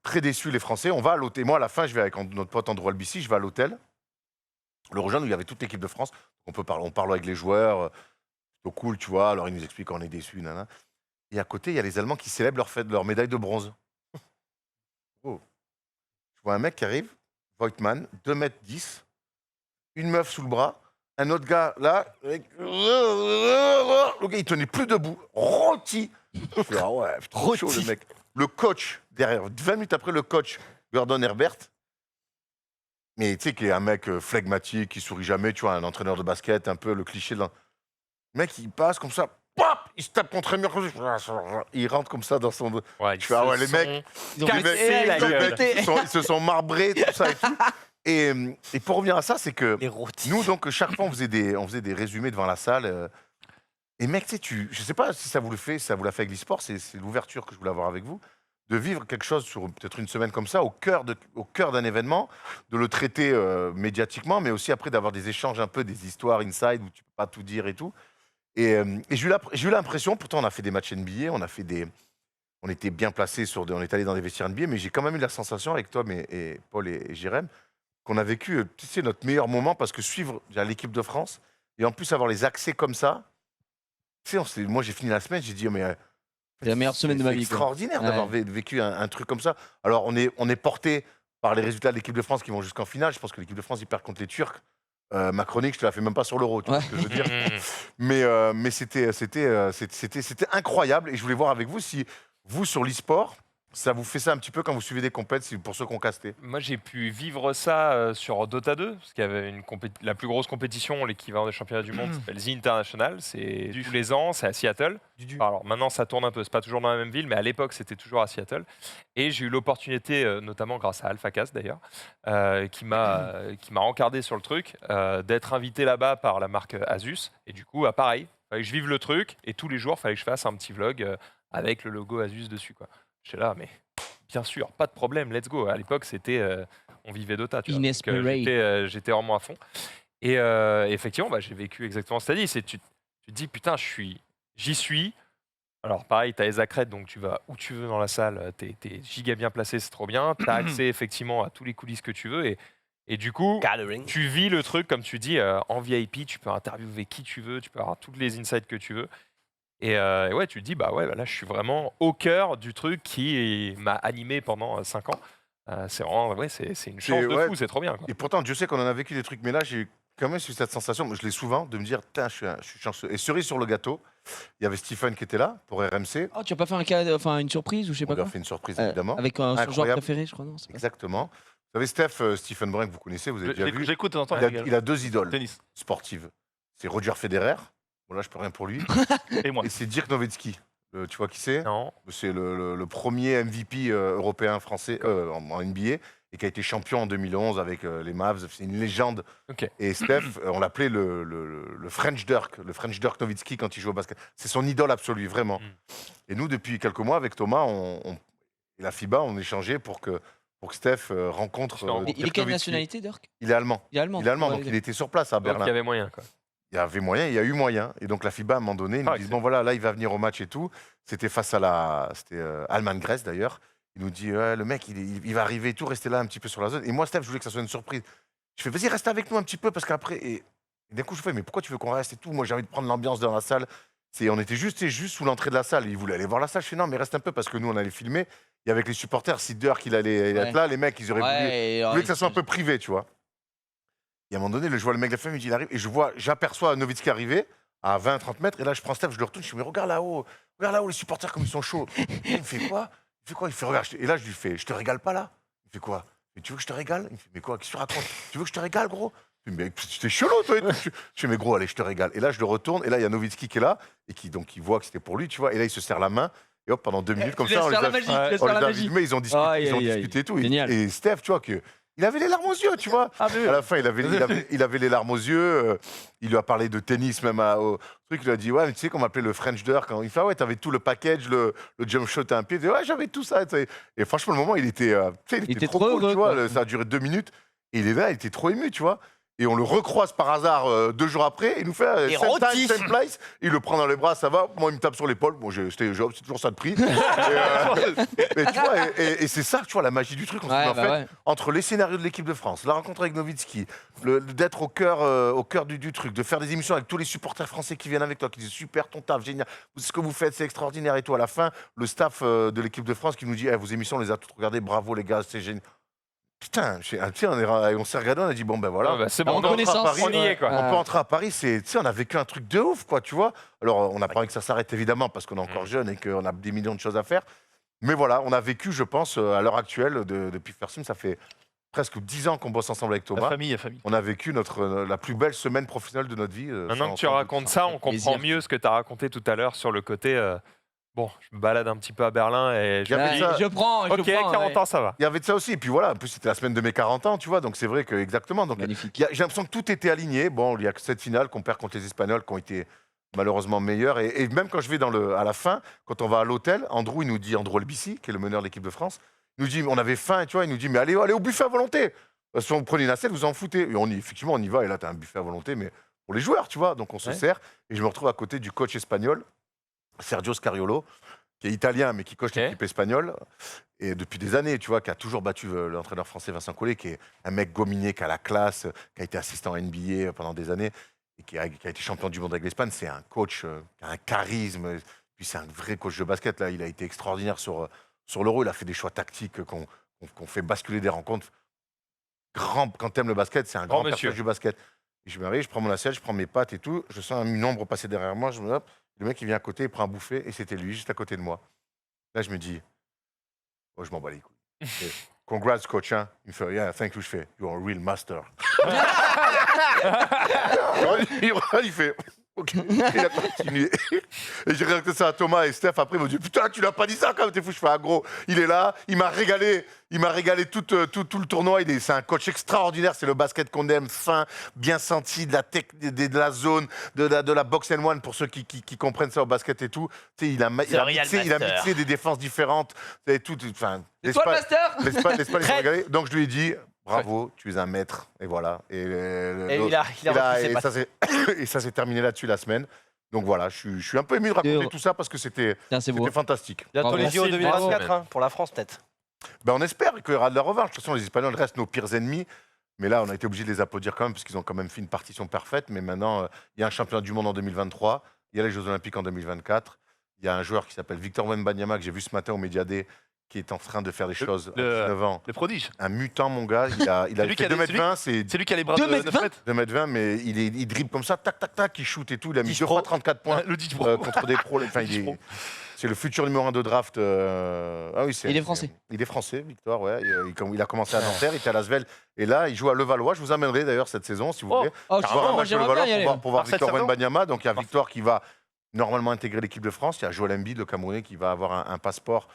E: Très déçus les Français. On va à l'hôtel. Moi à la fin, je vais avec notre pote Andrew Albici, je vais à l'hôtel, le rejoindre où il y avait toute l'équipe de France. On parle avec les joueurs, plutôt cool, tu vois. Alors ils nous expliquent qu'on est déçus, nanana. Et à côté, il y a les Allemands qui célèbrent leur médaille de bronze. Oh. Je vois un mec qui arrive, Voigtmann, 2,10 m, une meuf sous le bras. Un autre gars, là, le gars, il tenait plus debout, rôti. Je fais, ah ouais, putain, c'est chaud, le mec. Le coach, derrière, 20 minutes après, le coach, Gordon Herbert, mais tu sais, qui est un mec flegmatique, qui sourit jamais, tu vois, un entraîneur de basket, un peu le cliché. Le mec, il passe comme ça, pop, il se tape contre un mur, il rentre comme ça dans son...
C: ouais,
E: Je fais, ah ouais, les mecs, ils se sont marbrés, tout ça et tout. Et pour revenir à ça, c'est que nous, donc, chaque fois, on faisait des résumés devant la salle. Et mec, tu sais, je sais pas si ça vous le fait, si ça vous l'a fait avec l'e-sport, c'est l'ouverture que je voulais avoir avec vous, de vivre quelque chose sur peut-être une semaine comme ça, au cœur d'un événement, de le traiter médiatiquement, mais aussi après d'avoir des échanges un peu, des histoires inside où tu peux pas tout dire et tout. Et j'ai eu l'impression, pourtant on a fait des matchs NBA, on était bien placés, on est allé dans des vestiaires NBA, mais j'ai quand même eu la sensation avec toi, et Paul et Jérém, qu'on a vécu, tu sais, notre meilleur moment, parce que suivre l'équipe de France, et en plus avoir les accès comme ça, tu sais, moi j'ai fini la semaine, j'ai dit, oh, mais
F: c'est la meilleure semaine de ma vie.
E: C'est extraordinaire d'avoir vécu un truc comme ça. Alors on est porté par les résultats de l'équipe de France qui vont jusqu'en finale. Je pense que l'équipe de France, ils perd contre les Turcs. Ma chronique, je te la fais même pas sur l'Euro, tu vois ce que je veux dire. Mais c'était incroyable, et je voulais voir avec vous si vous, sur l'e-sport, ça vous fait ça un petit peu quand vous suivez des compètes, pour ceux qui ont casté?
C: Moi, j'ai pu vivre ça sur Dota 2, parce qu'il y avait la plus grosse compétition, l'équivalent des championnats du monde, s'appelle The International. C'est tous les ans, c'est à Seattle. Alors maintenant, ça tourne un peu, c'est pas toujours dans la même ville, mais à l'époque, c'était toujours à Seattle. Et j'ai eu l'opportunité, notamment grâce à AlphaCast d'ailleurs, qui m'a encardé sur le truc, d'être invité là-bas par la marque Asus. Et du coup, pareil, il fallait que je vive le truc, et tous les jours, il fallait que je fasse un petit vlog avec le logo Asus dessus, quoi. J'étais là, mais bien sûr, pas de problème, let's go. À l'époque, c'était, on vivait Dota, tu vois. Donc, j'étais vraiment à fond. Et effectivement, j'ai vécu exactement ce que tu as dit. Tu te dis, putain, j'y suis. Alors pareil, tu as les accrètes, donc tu vas où tu veux dans la salle, t'es giga bien placé, c'est trop bien. Tu as accès effectivement à tous les coulisses que tu veux. Et du coup, tu vis le truc, comme tu dis, en VIP, tu peux interviewer qui tu veux, tu peux avoir toutes les insights que tu veux. Et ouais, tu te dis, là, je suis vraiment au cœur du truc qui m'a animé pendant 5 ans. C'est vraiment, ouais, c'est une chance de fou, c'est trop bien, quoi.
E: Et pourtant, Dieu sait qu'on en a vécu des trucs, mais là, j'ai quand même eu cette sensation, je l'ai souvent, de me dire, putain, je suis chanceux. Et cerise sur le gâteau, il y avait Stephen qui était là pour RMC.
F: Oh, tu n'as pas fait une surprise ou je sais pas quoi?
E: On lui a fait une surprise, évidemment.
F: Avec son joueur préféré, je crois, non?
E: Exactement. Vous savez, Stephen Brun, que vous connaissez, vous avez déjà vu.
D: J'écoute de temps en temps.
E: Il a 2 idoles sportives. C'est Roger Federer. Bon, là, je peux rien pour lui.
D: Et moi.
E: Et c'est Dirk Nowitzki. Tu vois qui c'est?
C: Non.
E: C'est le premier MVP européen français en NBA et qui a été champion en 2011 avec les Mavs. C'est une légende.
C: Okay.
E: Et Steph, on l'appelait le French Dirk Nowitzki quand il jouait au basket. C'est son idole absolue, vraiment. Et nous, depuis quelques mois, avec Thomas et la FIBA, on échangeait pour que Steph rencontre.
F: Il est quelle nationalité, Dirk?
E: Il est allemand.
F: Il est allemand,
E: donc il était sur place à Berlin.
C: Donc il y avait moyen, quoi.
E: Il y avait moyen, il y a eu moyen. Et donc la FIBA, à un moment donné, ils nous disent, bon voilà, là, il va venir au match et tout. C'était face à c'était Allemagne-Grèce, d'ailleurs. Il nous dit, le mec, il va arriver et tout, rester là un petit peu sur la zone. Et moi, Steph, je voulais que ça soit une surprise. Je fais, vas-y, reste avec nous un petit peu, parce qu'après... Et Et d'un coup, je fais, mais pourquoi tu veux qu'on reste et tout? Moi, j'ai envie de prendre l'ambiance dans la salle. On était juste sous l'entrée de la salle. Il voulait aller voir la salle. Je fais, non, mais reste un peu parce que nous, on allait filmer. Et avec les supporters, Sidder qu'il allait être là, les mecs, ils auraient voulu que ça soit un peu privé, tu vois. Et à un moment donné, je vois le mec de la famille, il arrive, et j'aperçois Nowitzki arriver à 20-30 mètres, et là, je prends Steph, je le retourne, je dis, mais regarde là-haut, les supporters comme ils sont chauds. Et il me fait quoi? Il fait, regarde, et là, je lui fais, je te régale pas là? Il fait quoi? Mais tu veux que je te régale? Il me fait, mais quoi, qu'est-ce que tu racontes? Tu veux que je te régale, gros? Je dis, mais t'es chelou, toi. Je fais, mais gros, allez, je te régale. Et là, je le retourne, et là, il y a Nowitzki qui est là, et qui voit que c'était pour lui, tu vois, et là, il se serre la main. Et hop, pendant 2 minutes, comme ça, on les a filmés, ils ont discuté et tout. Et Steph, tu vois, il avait les larmes aux yeux, tu vois. À la fin, il avait les larmes aux yeux. Il lui a parlé de tennis, même au truc. Il lui a dit, ouais, mais tu sais qu'on m'appelait le French Deur. Quand il fait, ouais, t'avais tout le package, le jump shot à un pied. Il dit, ouais, j'avais tout ça. Et franchement, le moment, il était trop cool,
F: heureux,
E: tu vois. Ça a duré 2 minutes. Et il est là, il était trop ému, tu vois. Et on le recroise par hasard 2 jours après. Il nous fait same time, same place. Il le prend dans les bras, ça va. Moi, il me tape sur l'épaule. Bon, c'est toujours ça de prix. Mais tu vois, et c'est ça, tu vois, la magie du truc. Entre les scénarios de l'équipe de France, la rencontre avec Nowitzki, d'être au cœur du truc, de faire des émissions avec tous les supporters français qui viennent avec toi, qui disent super ton taf, génial, ce que vous faites, c'est extraordinaire et tout. À la fin, le staff de l'équipe de France qui nous dit, vos émissions, on les a toutes regardées, bravo les gars, c'est génial. Putain, on s'est regardé, on a dit bon ben voilà,
C: c'est bon,
E: on y est quoi.
C: On
E: peut entrer à Paris, on a vécu un truc de ouf quoi, tu vois. Alors on n'a pas envie que ça s'arrête évidemment parce qu'on est encore jeune et qu'on a des millions de choses à faire. Mais voilà, on a vécu, je pense, à l'heure actuelle, depuis First Team, ça fait presque 10 ans qu'on bosse ensemble avec Thomas.
D: La famille.
E: On a vécu la plus belle semaine professionnelle de notre vie.
C: Maintenant que tu racontes ça, on comprend mieux ce que tu as raconté tout à l'heure sur le côté. Bon, je me balade un petit peu à Berlin et
F: je prends.
C: Ok, 40 ans, ça va.
E: Il y avait de ça aussi. Et puis voilà, en plus, c'était la semaine de mes 40 ans, tu vois. Donc c'est vrai que, exactement. Donc, j'ai l'impression que tout était aligné. Bon, il y a que cette finale qu'on perd contre les Espagnols qui ont été malheureusement meilleurs. Et même quand je vais à la fin, quand on va à l'hôtel, Andrew Elbissi, qui est le meneur de l'équipe de France, il nous dit, on avait faim, tu vois. Il nous dit, mais allez au buffet à volonté. Si vous prenez une assiette, vous en foutez. Et effectivement, on y va. Et là, tu as un buffet à volonté, mais pour les joueurs, tu vois. Donc on se sert. Et je me retrouve à côté du coach espagnol, Sergio Scariolo, qui est italien, mais qui coach l'équipe espagnole, et depuis des années, tu vois, qui a toujours battu l'entraîneur français Vincent Collet, qui est un mec gominé, qui a la classe, qui a été assistant NBA pendant des années, et qui a été champion du monde avec l'Espagne. C'est un coach qui a un charisme, puis c'est un vrai coach de basket. Là, il a été extraordinaire sur l'Euro, il a fait des choix tactiques qu'on fait basculer des rencontres. Quand t'aimes le basket, c'est un grand personnage du basket. Et je m'arrive, je prends mon assiette, je prends mes pâtes et tout, je sens une ombre passer derrière moi, le mec il vient à côté, il prend un bouffé, et c'était lui, juste à côté de moi. Là, je me dis, je m'en bats les couilles. Congrats, coach. Hein. Il me fait, yeah, thank you, je fais, you're a real master. Il fait, ok. Il a continué. Et j'ai réacté ça à Thomas et Steph. Après, ils m'ont dit, putain, tu l'as pas dit ça quand même, t'es fou. Je fais, gros, il est là, il m'a régalé tout le tournoi. C'est un coach extraordinaire. C'est le basket qu'on aime, fin, bien senti, de la zone, de la box and one pour ceux qui comprennent ça au basket et tout. Tu sais, il a mixé des défenses différentes. Et tout. Enfin,
F: c'est toi le master.
E: Laisse pas les regarder. Donc je lui ai dit, bravo, tu es un maître. Et voilà. Et ça s'est terminé là-dessus la semaine. Donc voilà, je suis un peu ému de raconter tout ça parce que c'était fantastique.
B: Bientôt les JO 2024 pour la France peut-être.
E: Ben on espère qu'il y aura de la revanche. De toute façon, les Espagnols restent nos pires ennemis. Mais là, on a été obligé de les applaudir quand même parce qu'ils ont quand même fait une partition parfaite. Mais maintenant, il y a un championnat du monde en 2023. Il y a les Jeux Olympiques en 2024. Il y a un joueur qui s'appelle Victor Wembanyama que j'ai vu ce matin au Média Day, qui est en train de faire des choses à 19 ans.
D: Le prodige.
E: Un mutant, mon gars. Il a fait 2m20.
D: C'est lui qui a les bras de
E: 2m20, mais il dribble comme ça, tac, tac, tac, il shoot et tout. Il a mis 2 fois 34 points contre des pros. Enfin, c'est le futur numéro 1 de draft. Ah oui,
F: il est français.
E: Il est français, Victor, ouais. Il a commencé à Nanterre, il était à Lasvel. Et là, il joue à Levallois. Je vous amènerai d'ailleurs cette saison, si vous voulez. Pour voir Victor Wembanyama. Donc il y a Victor qui va normalement intégrer l'équipe de France. Il y a Joel Embiid, le Camerounais, qui va avoir un passeport.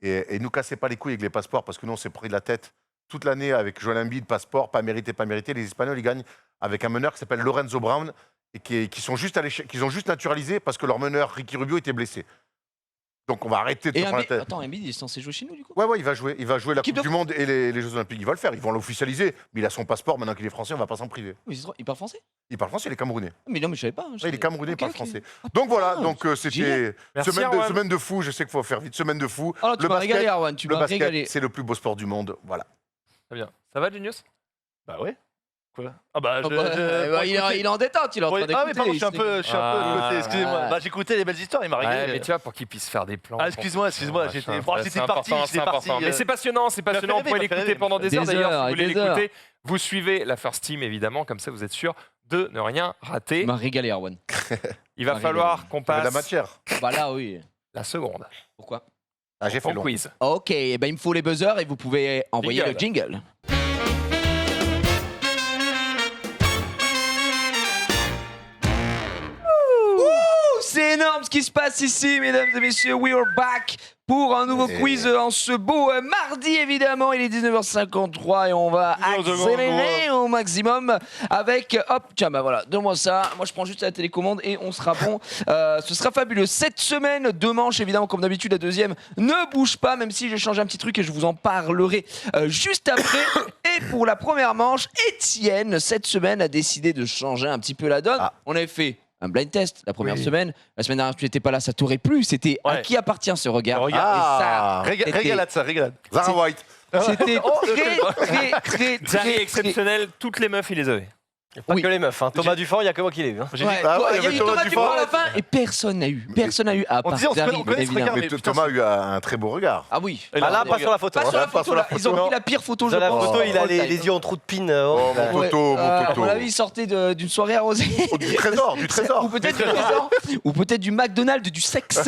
E: Et ne nous cassez pas les couilles avec les passeports, parce que nous, on s'est pris de la tête toute l'année avec Joel Embiid, passeport, pas mérité, pas mérité. Les Espagnols, ils gagnent avec un meneur qui s'appelle Lorenzo Brown, et qu'ils ont juste naturalisé parce que leur meneur, Ricky Rubio, était blessé. Donc on va arrêter de se prendre la tête.
F: Attends, Embiid, il est censé jouer chez nous, du coup?
E: Ouais, il va jouer la Coupe du Monde et les Jeux Olympiques. Il va le faire, ils vont l'officialiser. Mais il a son passeport, maintenant qu'il est français, on va pas s'en priver.
F: Oui, il parle français?
E: Il parle français, il est camerounais.
F: Mais non, mais je savais pas.
E: Il est camerounais, il parle français. Donc voilà, c'était semaine de fou, je sais qu'il faut faire vite, semaine de fou.
F: Alors tu m'as régalé, Arwan, tu m'as régalé.
E: C'est le plus beau sport du monde, voilà.
C: Très bien. Ça va, Genius?
D: Bah ouais. Quoi? Ah bah,
F: il est en détente, il est en train d'écouter.
D: Ah mais pardon, je suis un peu de côté, excusez-moi. Bah j'écoutais les belles histoires, il m'a réglé.
C: Ouais, mais tu vois, pour qu'il puisse faire des plans.
D: Ah excuse-moi, j'étais parti,
C: Mais c'est passionnant, vous pouvez l'écouter pendant des heures. D'ailleurs, si vous voulez l'écouter, vous suivez la First Team, évidemment, comme ça vous êtes sûr de ne rien rater.
F: Il m'a régalé, Erwan.
C: Il va falloir qu'on passe
E: la matière.
F: Bah là, oui.
C: la seconde.
F: Pourquoi?
E: Ah, j'ai fait
C: Au
E: long.
C: quiz.
F: Ok, ben il me faut les buzzers et vous pouvez envoyer le jingle. C'est énorme ce qui se passe ici, mesdames et messieurs. We are back pour un nouveau quiz en ce beau mardi, évidemment. Il est 19h53 et on va accélérer au maximum avec... Hop, tiens, bah voilà, donne-moi ça. Moi, je prends juste la télécommande et on sera bon. Ce sera fabuleux. Cette semaine, 2 manches, évidemment, comme d'habitude, la deuxième ne bouge pas, même si j'ai changé un petit truc et je vous en parlerai juste après. Et pour la première manche, Étienne, cette semaine, a décidé de changer un petit peu la donne. On avait fait un blind test la première semaine. La semaine dernière, tu n'étais pas là, ça t'aurait plu. C'était à qui appartient ce regard.
D: Régalade ça, régalade.
E: Zara White.
F: C'était très
C: Zari exceptionnel, toutes les meufs, il les avait.
B: Pas que les meufs, hein. Thomas Dufort, il n'y a que moi qui l'ai vu. Hein.
F: Ouais, il y a eu Thomas Dupont à la fin et personne n'a eu. Personne n'a eu à part Zari, évidemment.
E: Mais Thomas a eu un très beau regard.
F: Ah oui.
B: Ah là, pas sur la photo.
F: Pas sur la photo là. Ils ont pris la pire photo, je
B: Sur la
F: pense.
B: photo, il a les yeux en trou de pin.
E: Oh, mon Toto, mon
F: À
E: Toto.
F: mon avis, il sortait d'une soirée arrosée.
E: Oh, du trésor.
F: Ou peut-être du trésor. Ou peut-être du McDonald's, du sexe.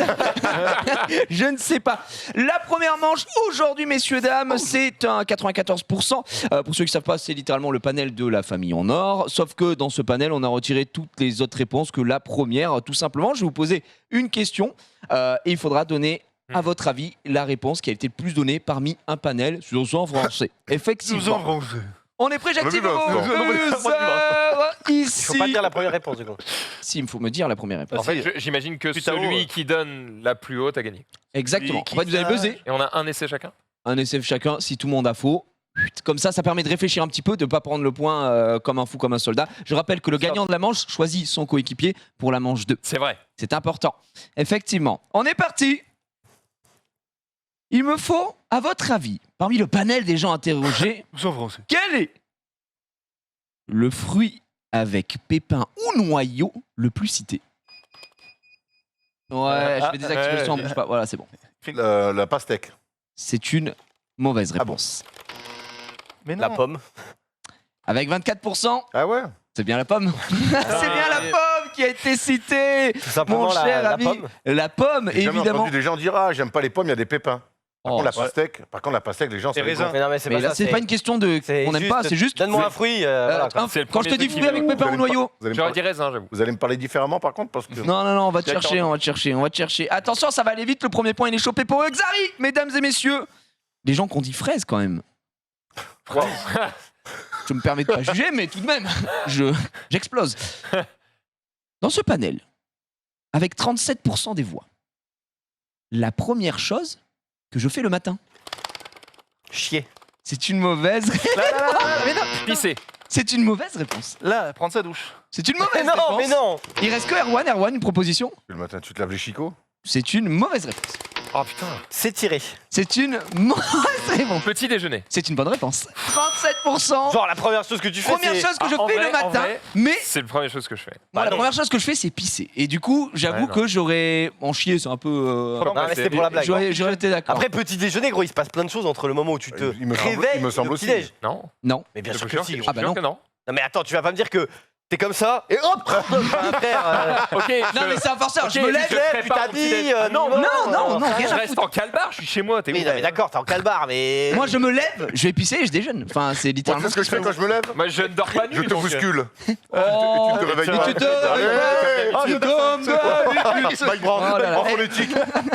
F: Je ne sais pas. La première manche aujourd'hui, messieurs, dames, c'est un 94%. Pour ceux qui ne savent pas, c'est littéralement le panel de la famille en or. Sauf que dans ce panel, on a retiré toutes les autres réponses que la première. Tout simplement, je vais vous poser une question et il faudra donner, à votre avis, la réponse qui a été le plus donnée parmi un panel en français. Effectivement. On est prêt, j'active vos buzzers
B: Il
F: ici.
B: faut pas dire la première réponse, du coup.
F: Si, il faut me dire la première réponse.
C: En fait, j'imagine que celui qui donne la plus haute a gagné.
F: Exactement. En fait, vous allez buzzer.
C: Et on a un essai chacun.
F: Un essai chacun, si tout le monde a faux. Comme ça permet de réfléchir un petit peu, de ne pas prendre le point comme un fou, comme un soldat. Je rappelle que le gagnant de la manche choisit son coéquipier pour la manche 2.
C: C'est vrai.
F: C'est important. Effectivement. On est parti. Il me faut, à votre avis, parmi le panel des gens interrogés, quel est le fruit avec pépins ou noyau le plus cité? Ouais, je fais des activations, bouge pas. Voilà, c'est bon.
E: La pastèque.
F: C'est une mauvaise réponse.
D: Mais non.
B: La pomme.
F: Avec 24%.
E: Ah ouais.
F: C'est bien la pomme. C'est bien la pomme qui a été citée.
B: Tout simplement,
F: Mon cher
B: la
F: ami.
B: pomme.
F: La pomme,
E: J'ai jamais
F: évidemment.
E: entendu des gens dire j'aime pas les pommes, il y a des pépins. Par contre, la pastèque, les gens, c'est
D: raisin.
B: Mais non, mais c'est
F: Mais
B: pas
F: là,
B: ça.
F: c'est pas une question de on n'aime pas, c'est juste.
B: Donne-moi un fruit. voilà, quoi.
C: C'est le
F: Quand je te
C: premier
F: dis
C: truc
F: fruit avec
C: qui-
F: pépins ou noyau.
C: J'aurais dit raisin, j'avoue.
E: Vous allez me parler différemment, par contre, parce que.
F: Non, on va te chercher. Attention, ça va aller vite. Le premier point, il est chopé pour Xari, mesdames et messieurs. Les gens qui ont dit fraise quand même. Je me permets de pas juger, mais tout de même, j'explose. Dans ce panel, avec 37% des voix, la première chose que je fais le matin,
B: Chier.
F: c'est une mauvaise
C: Pisser.
F: C'est une mauvaise réponse.
D: Là, prendre sa douche.
F: C'est une mauvaise
B: Mais non,
F: réponse.
B: mais non.
F: Il reste que Erwan. Erwan, une proposition.
E: Le matin, tu te laves les chicots.
F: C'est une mauvaise réponse.
C: Oh putain.
B: C'est tiré.
F: C'est une mauvaise réponse.
C: Petit déjeuner.
F: C'est une bonne réponse. 37%.
B: Genre, la première chose que tu fais,
F: Première
B: c'est...
F: chose que je
C: en
F: fais
C: vrai,
F: le
C: en
F: matin,
C: vrai,
F: mais
C: C'est la première chose que je fais.
F: moi, la
B: non.
F: première chose que je fais, c'est pisser. Et du coup, j'avoue
C: Ouais, non.
F: que j'aurais en chier, c'est un peu.
B: Non, mais c'était pour la blague.
F: J'aurais été d'accord.
B: Après, petit déjeuner, gros, il se passe plein de choses entre le moment où tu te
E: Il me semble-
B: réveilles
E: il me semble
B: et le
E: aussi.
B: petit-déj.
C: Non.
F: Non.
B: Mais bien
C: Je
B: sûr
C: te
B: que
C: jure
B: si.
C: que-
B: gros.
F: Ah bah
C: je te jure
F: non.
C: que non.
B: Non, mais attends, tu vas pas me dire que t'es comme ça et hop frère,
C: Ok.
F: Non, mais c'est un forceur.
C: Ok,
F: je me lève.
C: je ferai
B: tu
C: pas mon
B: t'habilles.
C: petit-déj.
F: Non, rien
C: Je
F: à
C: reste
F: foutre.
C: en calbar, je suis chez moi, t'es où
B: Oui, non, mais d'accord, t'es en calbar, mais...
F: Moi, je me lève, je vais pisser et je déjeune. Enfin, c'est
E: Moi,
F: littéralement.
E: c'est ce que je fais quand je me lève.
C: Moi je ne dors pas nu.
E: Je te
C: donc,
E: bouscule.
F: Oh,
E: Tu te réveilles
F: mais
E: pas.
F: tu te réveilles pas.
E: Hey,
F: Comme d'habitude.
E: Mike Brown,
F: Oh là là.
E: en phonétique.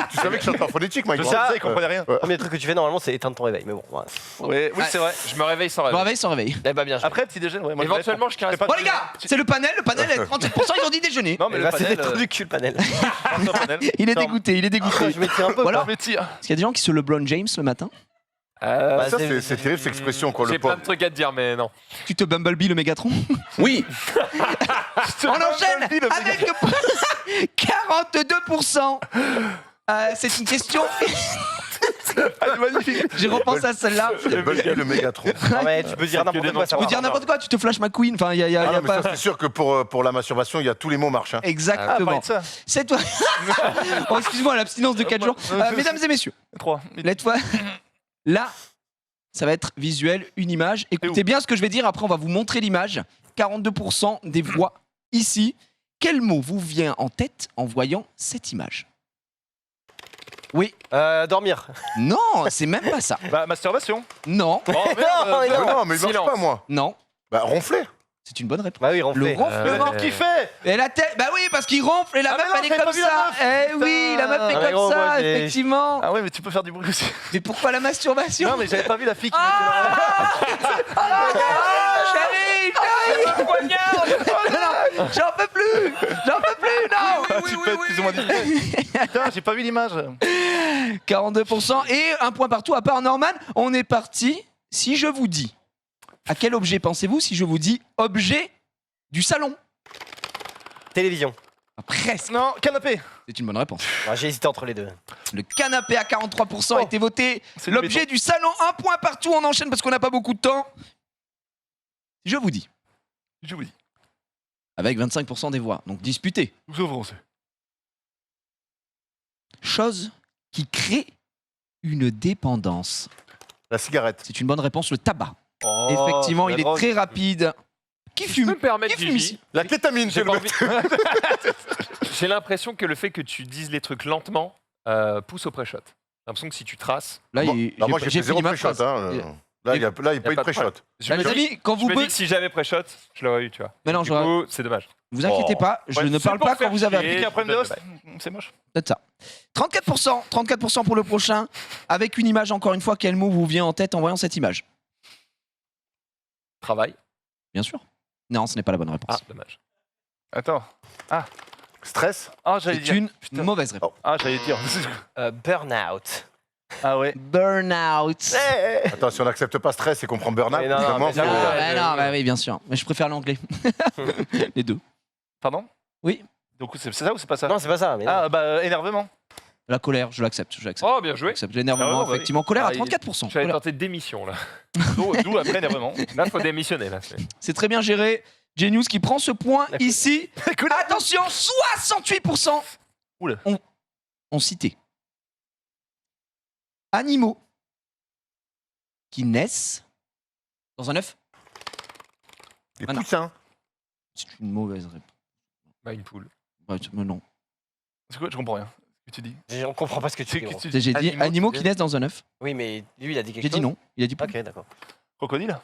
E: Tu savais que je chantais en phonétique, Mike
B: Je
E: Brown.
B: sais,
D: Ça, il comprenait rien.
B: Le premier truc que tu fais normalement, c'est éteindre ton réveil, mais bon, ouais.
D: Oui, c'est vrai.
C: Je me réveille sans
F: Je me
C: réveil.
F: réveille sans réveil.
B: Eh bah bien,
D: Après, petit déjeuner, ouais, moi,
C: Éventuellement, je caresse
F: Bon, les gars, c'est le panel. Le panel est 37%. Ils ont dit déjeuner.
D: Non, mais le
B: bah, c'est
D: panel.
B: des trucs du cul, le panel.
F: Il est dégoûté.
B: Je m'étire un peu,
F: Voilà.
B: quoi.
F: Est-ce qu'il y a des gens qui se LeBron James le matin?
B: Bah,
E: Ça, c'est terrible, cette expression, quoi.
C: J'ai
E: Le
C: plein
E: pauvre.
C: de trucs à te dire, mais non.
F: Tu te Bumblebee le Mégatron? Oui. On enchaîne avec 42%. C'est une question.
D: Magnifique.
F: J'ai repensé à celle-là.
E: Le Mégatron.
B: Non, mais tu peux dire n'importe quoi.
F: Tu peux dire n'importe quoi, tu te flash McQueen. Enfin, il y a
E: Ah non, mais
F: pas.
E: ça, c'est sûr que pour la masturbation, il y a tous les mots marchent. Hein.
F: Exactement.
D: ça.
F: C'est toi. Oh, excuse-moi, l'abstinence de 4 jours. Mesdames et messieurs,
D: 3.
F: là, ça va être visuel, une image. Écoutez bien ce que je vais dire. Après, on va vous montrer l'image. 42% des voix ici. Quel mot vous vient en tête en voyant cette image? Oui.
B: Dormir.
F: Non, c'est même pas ça.
D: Bah, masturbation.
F: Non.
D: Oh, merde.
E: Non, mais il marche
C: Silence.
E: pas, moi.
F: Non.
E: Bah, ronfler.
F: C'est une bonne réponse.
B: Bah oui,
F: Le
B: ronfler.
F: ronflement.
D: Qui fait
F: Et la tête, bah oui, parce qu'il ronfle et la
D: Ah,
F: meuf
D: mais non,
F: elle est
D: j'avais
F: comme
D: pas vu la
F: ça.
D: meuf.
F: Eh oui, la meuf
B: Ah,
F: est
B: mais
F: comme
B: gros,
F: ça,
B: moi, j'ai-
F: effectivement.
D: Ah ouais, mais tu peux faire du bruit aussi.
F: Mais pourquoi la masturbation?
D: Non, mais j'avais pas vu la fille qui
F: Chérie, non, j'en peux plus, non.
D: Tu peux être plus ou moins discret. Putain, j'ai pas vu l'image.
F: 42% et un point partout à part Norman. On est parti. Si je vous dis, à quel objet pensez-vous si je vous dis objet du salon?
B: Télévision.
F: Presque.
D: Non, canapé.
F: C'est une bonne réponse.
B: Ouais, j'ai hésité entre les deux.
F: Le canapé à 43% a été voté.
D: C'est le
F: L'objet
D: béton.
F: du salon, un point partout. On enchaîne parce qu'on n'a pas beaucoup de temps. Je vous dis,
D: Je vous dis.
F: avec 25% des voix, donc disputé.
D: Nous ouvrons ça.
F: Chose qui crée une dépendance.
E: La cigarette.
F: C'est une bonne réponse, le tabac.
D: Oh,
F: Effectivement,
D: la
F: il est
D: drogue.
F: très rapide. Qui
C: Je peux
F: fume
C: me permettre,
F: Qui fume
C: Gigi.
F: ici
E: La kétamine,
C: J'ai
E: j'ai
C: pas
E: le
C: envie- J'ai l'impression que le fait que tu dises les trucs lentement pousse au pré-shot. J'ai l'impression que si tu traces.
F: Là,
E: Bah, moi, j'ai fait zéro
F: fini ma
E: pré-shot.
F: phrase.
E: Hein. Là, il n'y a pas eu de
C: pas de
E: pré-shot.
C: Je
F: Bah,
C: me
F: les
C: dis-
F: amis, quand
C: je
F: vous
C: me dis
F: be-
C: que si j'avais pré-shot, je l'aurais eu, tu vois.
F: Mais non,
C: Du
F: j'aurais-
C: coup, c'est dommage.
F: vous inquiétez pas, je
C: Ouais,
F: ne
C: c'est
F: parle
C: pour
F: pas
C: faire
F: quand vous avez
C: chier.
F: appris.
D: Pique un problème de host. C'est moche.
F: Peut-être ça. 34% pour le prochain. Avec une image, encore une fois, quel mot vous vient en tête en voyant cette image?
C: Travail.
F: Bien sûr. Non, ce n'est pas la bonne réponse.
C: Ah, dommage.
D: Attends.
E: Stress.
D: Ah, j'allais
F: C'est
D: dire.
F: une mauvaise réponse.
D: Ah, j'allais dire.
B: Burnout.
D: Ah ouais.
F: Burnout.
E: Attends, si on n'accepte pas stress et qu'on prend burn-out,
B: Mais non,
E: évidemment,
B: mais
E: c'est-
B: ça,
F: Ah, bah non, bah oui, bien sûr. Mais je préfère l'anglais. Les deux.
D: Pardon?
F: Oui.
D: Donc c'est ça ou c'est pas ça?
B: Non, c'est pas ça. Mais non.
D: Ah, bah, énervement.
F: La colère, je l'accepte.
C: Oh, bien joué.
F: J'accepte l'énervement,
D: Ah ouais, bah oui.
F: effectivement. Colère à
D: Ah, il-
F: 34%.
C: J'avais
F: Colère.
C: tenté démission là.
D: D'où après énervement.
C: Là, faut démissionner là.
F: C'est très bien géré. Genius qui prend ce point
B: La cou-
F: ici. Attention, 68%
D: Oula.
F: ont cité animaux qui naissent dans un œuf.
E: Les
F: Ah non.
E: poussins.
F: C'est une mauvaise réponse.
C: Bah, une poule.
F: Ouais, mais non.
D: C'est quoi? Je comprends rien. Ce que tu dis.
B: On comprend pas ce que tu dis. gros.
F: J'ai dit animaux qui naissent dans un œuf.
B: Oui, mais lui, il a dit quelque
F: J'ai
B: chose.
F: dit non. Il a dit poule.
B: Ok, d'accord.
D: Crocodile?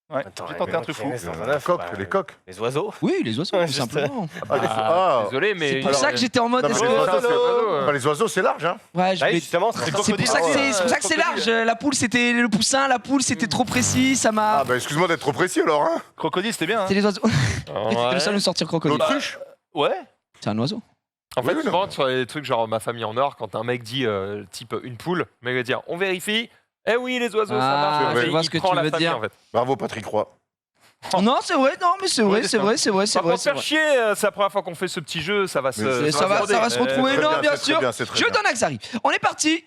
D: Ouais,
B: Attends,
D: j'ai
B: ouais,
D: tenté
B: mais
D: un truc
B: ok,
D: fou.
B: mais c'est dans un
E: Les
B: œuf,
E: coques,
B: bah,
E: les coques.
B: Les oiseaux.
F: Oui, les oiseaux,
B: Ouais,
F: tout
B: juste-
F: simplement.
E: Ah, les-
C: Ah,
E: ah.
C: désolé, mais.
F: C'est pour ça que j'étais en mode.
E: Non, mais
F: est-ce
E: les
F: que-
E: oiseaux,
C: oiseaux,
E: Enfin, les oiseaux, c'est large, hein.
F: Ouais, je
B: Bah oui,
F: voulais-
B: justement,
F: C'est
D: crocodile,
F: pour ça que
D: ah ouais,
F: c'est pour ça que c'est large.
D: crocodile.
F: La poule, c'était le poussin. La poule, c'était trop précis. Ça m'a.
E: Ah, bah, excuse-moi d'être trop précis, alors, hein.
D: Crocodile, c'était bien. Hein.
F: C'est les oiseaux. C'était
C: Ouais.
F: le seul à nous sortir crocodile.
E: L'autruche.
D: Ouais.
F: C'est un oiseau.
C: En fait,
E: Oui,
C: souvent, sur les trucs genre ma famille en or, quand un mec dit type une poule, le mec va dire on vérifie. Eh oui, les oiseaux,
F: Ah,
C: ça marche.
E: je
C: Et
F: vois
C: il
F: ce que
C: prend
F: tu
C: la
F: veux
C: famille,
F: dire.
C: en fait.
E: Bravo, Patrick Roy.
F: Non, c'est vrai. Non, mais c'est vrai.
D: Ouais,
F: C'est vrai. C'est vrai. C'est
C: Par
F: vrai.
C: contre,
F: c'est
C: faire
F: vrai.
C: chier, c'est la première fois qu'on fait ce petit jeu, ça va se.
E: Mais
F: Ça va se retrouver.
E: Très
F: Non,
E: bien,
F: bien
E: c'est très
F: sûr.
E: bien, c'est très
F: Je
E: bien.
F: donne à Xari. On est parti.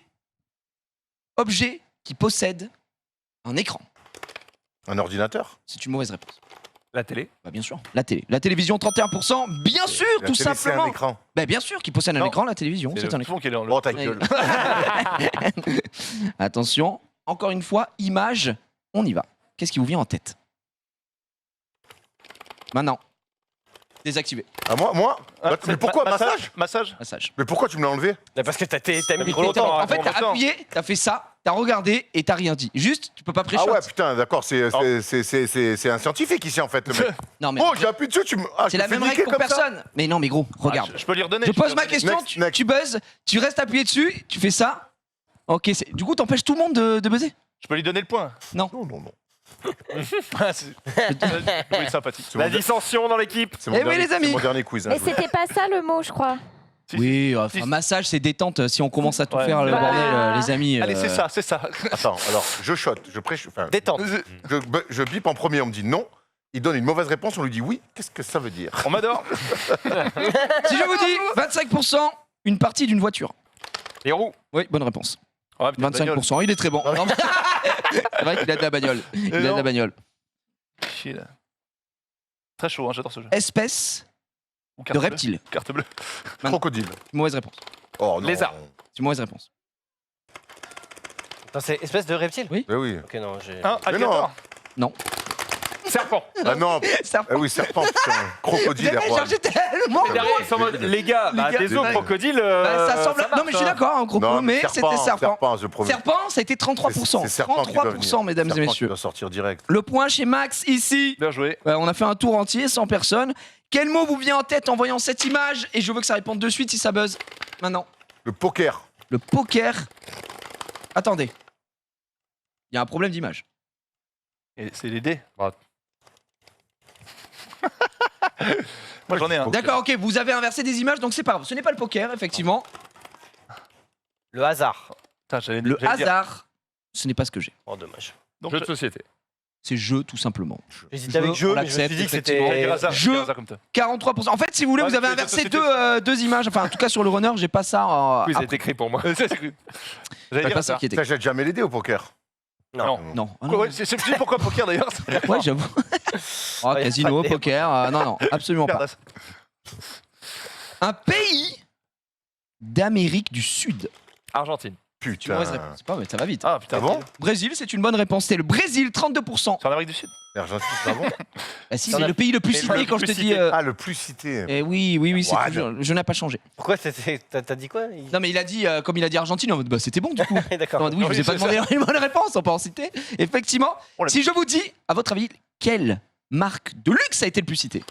F: Objet qui possède un écran.
E: Un ordinateur.
F: C'est une mauvaise réponse.
C: La télé.
F: Bah, bien sûr. La télé. La télévision, 31%. Bien sûr,
E: La
F: tout
E: télé, c'est
F: simplement.
E: un écran.
F: Bah, bien sûr, qui possède un
D: Non.
F: écran, la télévision. C'est un écran.
D: Souvent qu'elle est en
E: Oh, ta gueule.
F: Attention. Encore une fois, image. On y va. Qu'est-ce qui vous vient en tête? Maintenant. Désactivé.
E: Ah, moi Mais pourquoi massage
D: Massage.
F: Massage.
E: Mais pourquoi tu me l'as enlevé?
B: Mais parce que t'as mis trop
C: longtemps.
B: longtemps.
F: En fait, t'as
D: longtemps.
F: appuyé, t'as fait ça, t'as regardé et t'as rien dit. Juste, tu peux pas
E: Ah
F: pré-shot.
E: ouais, putain, d'accord, c'est un scientifique ici, en fait, le mec.
F: Non, mais
E: Oh, j'ai appuyé dessus, tu me... Ah, je
F: c'est
E: me
F: la
E: fais
F: même règle
E: niquer
F: pour
E: comme ça.
F: personne. Mais non, mais gros, regarde.
D: Je peux lui redonner.
F: Je
D: peux
F: pose
D: lui
F: ma
D: redonner.
F: question,
E: Next, next.
F: tu buzzes, tu restes appuyé dessus, tu fais ça. Ok, du coup, t'empêches tout le monde de buzzer.
D: Je peux lui donner le point.
E: Non, non, non.
D: Ah, c'est oui, sympathique.
E: C'est
C: La
E: mon, der-
C: dissension dans l'équipe.
E: c'est mon
F: Eh oui,
E: dernier-
F: les amis.
E: c'est mon dernier quiz. hein,
I: Mais
E: je vous le dis.
I: c'était pas ça le mot, je crois.
D: Si,
F: Oui,
D: si.
F: enfin, massage, c'est détente. Si on commence à tout
D: Ouais.
F: faire, le
I: Bah.
F: bordel, les amis.
D: Allez, c'est ça, c'est ça.
E: Attends, alors, je shot, enfin,
B: Détente.
E: je bip en premier, on me dit non. Il donne une mauvaise réponse, on lui dit oui. Qu'est-ce que ça veut dire?
D: On m'adore.
F: Si je vous dis 25%, une partie d'une voiture.
C: Les roues.
F: Oui, bonne réponse.
D: Ah, putain, bagnole.
F: 25%, il est très bon. Non, mais- C'est vrai qu'il a de la bagnole. Il a de la bagnole.
D: Chier, là. Très chaud, hein, j'adore ce jeu.
F: Espèce
D: Ou
F: de
D: carte bleue.
F: reptile.
D: Carte bleue.
E: Crocodile.
F: Mauvaise réponse.
E: Oh non.
C: Lézard.
F: C'est une mauvaise réponse.
G: Attends, c'est espèce de reptile
F: Oui.
E: Eh oui.
G: Ok, non, j'ai.
C: Un
E: Mais non.
C: alligator.
F: Non.
C: Serpent.
E: Ah non.
F: Serpent.
E: Eh oui, serpent, putain.
F: Vous
E: Crocodile,
F: avez
E: Erwan.
F: cherché tellement.
C: Et derrière, ils sont en mode, les gars, bah,
F: gars,
C: des os
F: ouais.
C: crocodiles.
F: Bah, ça semble.
C: marche,
F: Non, mais je suis
C: hein.
F: d'accord, un croco,
E: Non,
F: mais c'était serpent.
E: Serpent, je promets.
F: Serpent, ça a été 33%.
E: C'est serpent qui doit
F: 33%,
E: venir.
F: mesdames et
E: Serpent qui
F: messieurs.
E: doit sortir direct.
F: Le point chez Max ici.
D: Bien joué.
F: On a fait un tour entier, 100 personnes. Quel mot vous vient en tête en voyant cette image? Et je veux que ça réponde de suite si ça buzz. Maintenant.
E: Le poker.
F: Le poker. Attendez. Il y a un problème d'image.
D: Et c'est les dés. Moi j'en ai un.
E: Poker.
F: D'accord, ok, vous avez inversé des images, donc c'est pas grave. Ce n'est pas le poker, effectivement.
G: Le hasard.
D: Putain, j'allais
F: Le
D: j'allais dire.
F: hasard, ce n'est pas ce que j'ai.
G: Oh, dommage.
D: Donc,
C: Jeu de société.
F: C'est jeu, tout simplement.
G: J'hésitais avec
F: on
G: jeu, mais je me suis
F: l'accepte,
G: dit que
F: effectivement.
D: j'allais dire
G: c'était.
D: hasard,
F: je-
D: j'allais dire hasard comme toi.
F: 43%. En fait, si vous voulez,
D: Ouais,
F: vous avez
D: c'est
F: inversé
D: société.
F: deux images. Enfin, en tout cas, sur le runner, j'ai pas ça.
C: Vous
F: après.
C: êtes écrit pour moi.
D: J'allais
F: J'avais
D: dire
F: pas ça
D: hasard.
F: qui était.
E: Ça, j'ai jamais l'idée au poker.
D: Non.
F: Non. Ah,
D: Quoi,
F: non.
D: ouais, c'est pourquoi poker d'ailleurs.
F: Ouais, j'avoue. Oh,
G: Ouais,
F: casino,
G: pas de
F: poker. Non, non, absolument pas.
D: Cardass.
F: Un pays d'Amérique du Sud.
C: Argentine.
F: C'est une
E: Putain.
F: mauvaise réponse. C'est pas, mais ça va vite.
D: Ah putain,
E: Ah bon?
F: Brésil, c'est une bonne réponse. C'est le Brésil, 32%.
D: C'est en Amérique du Sud.
E: L'Argentine, c'est pas bon?
F: Bah si,
G: Ça
F: c'est
G: va-
F: le pays le plus
C: Mais
F: cité
C: le
F: quand je te
C: plus
F: dis.
C: cité.
E: Ah, le plus cité.
F: Eh oui, c'est
E: What?
F: toujours. Je n'ai pas changé.
G: Pourquoi t'as dit quoi
F: Non, mais il a dit, comme il a dit Argentine, en mode, bah c'était bon du coup.
G: D'accord.
F: En mode, oui, je vous ai pas demandé une bonne réponse, on peut en citer. Effectivement,
D: On l'a-
F: si je vous dis, à votre avis, quelle marque de luxe a été le plus cité?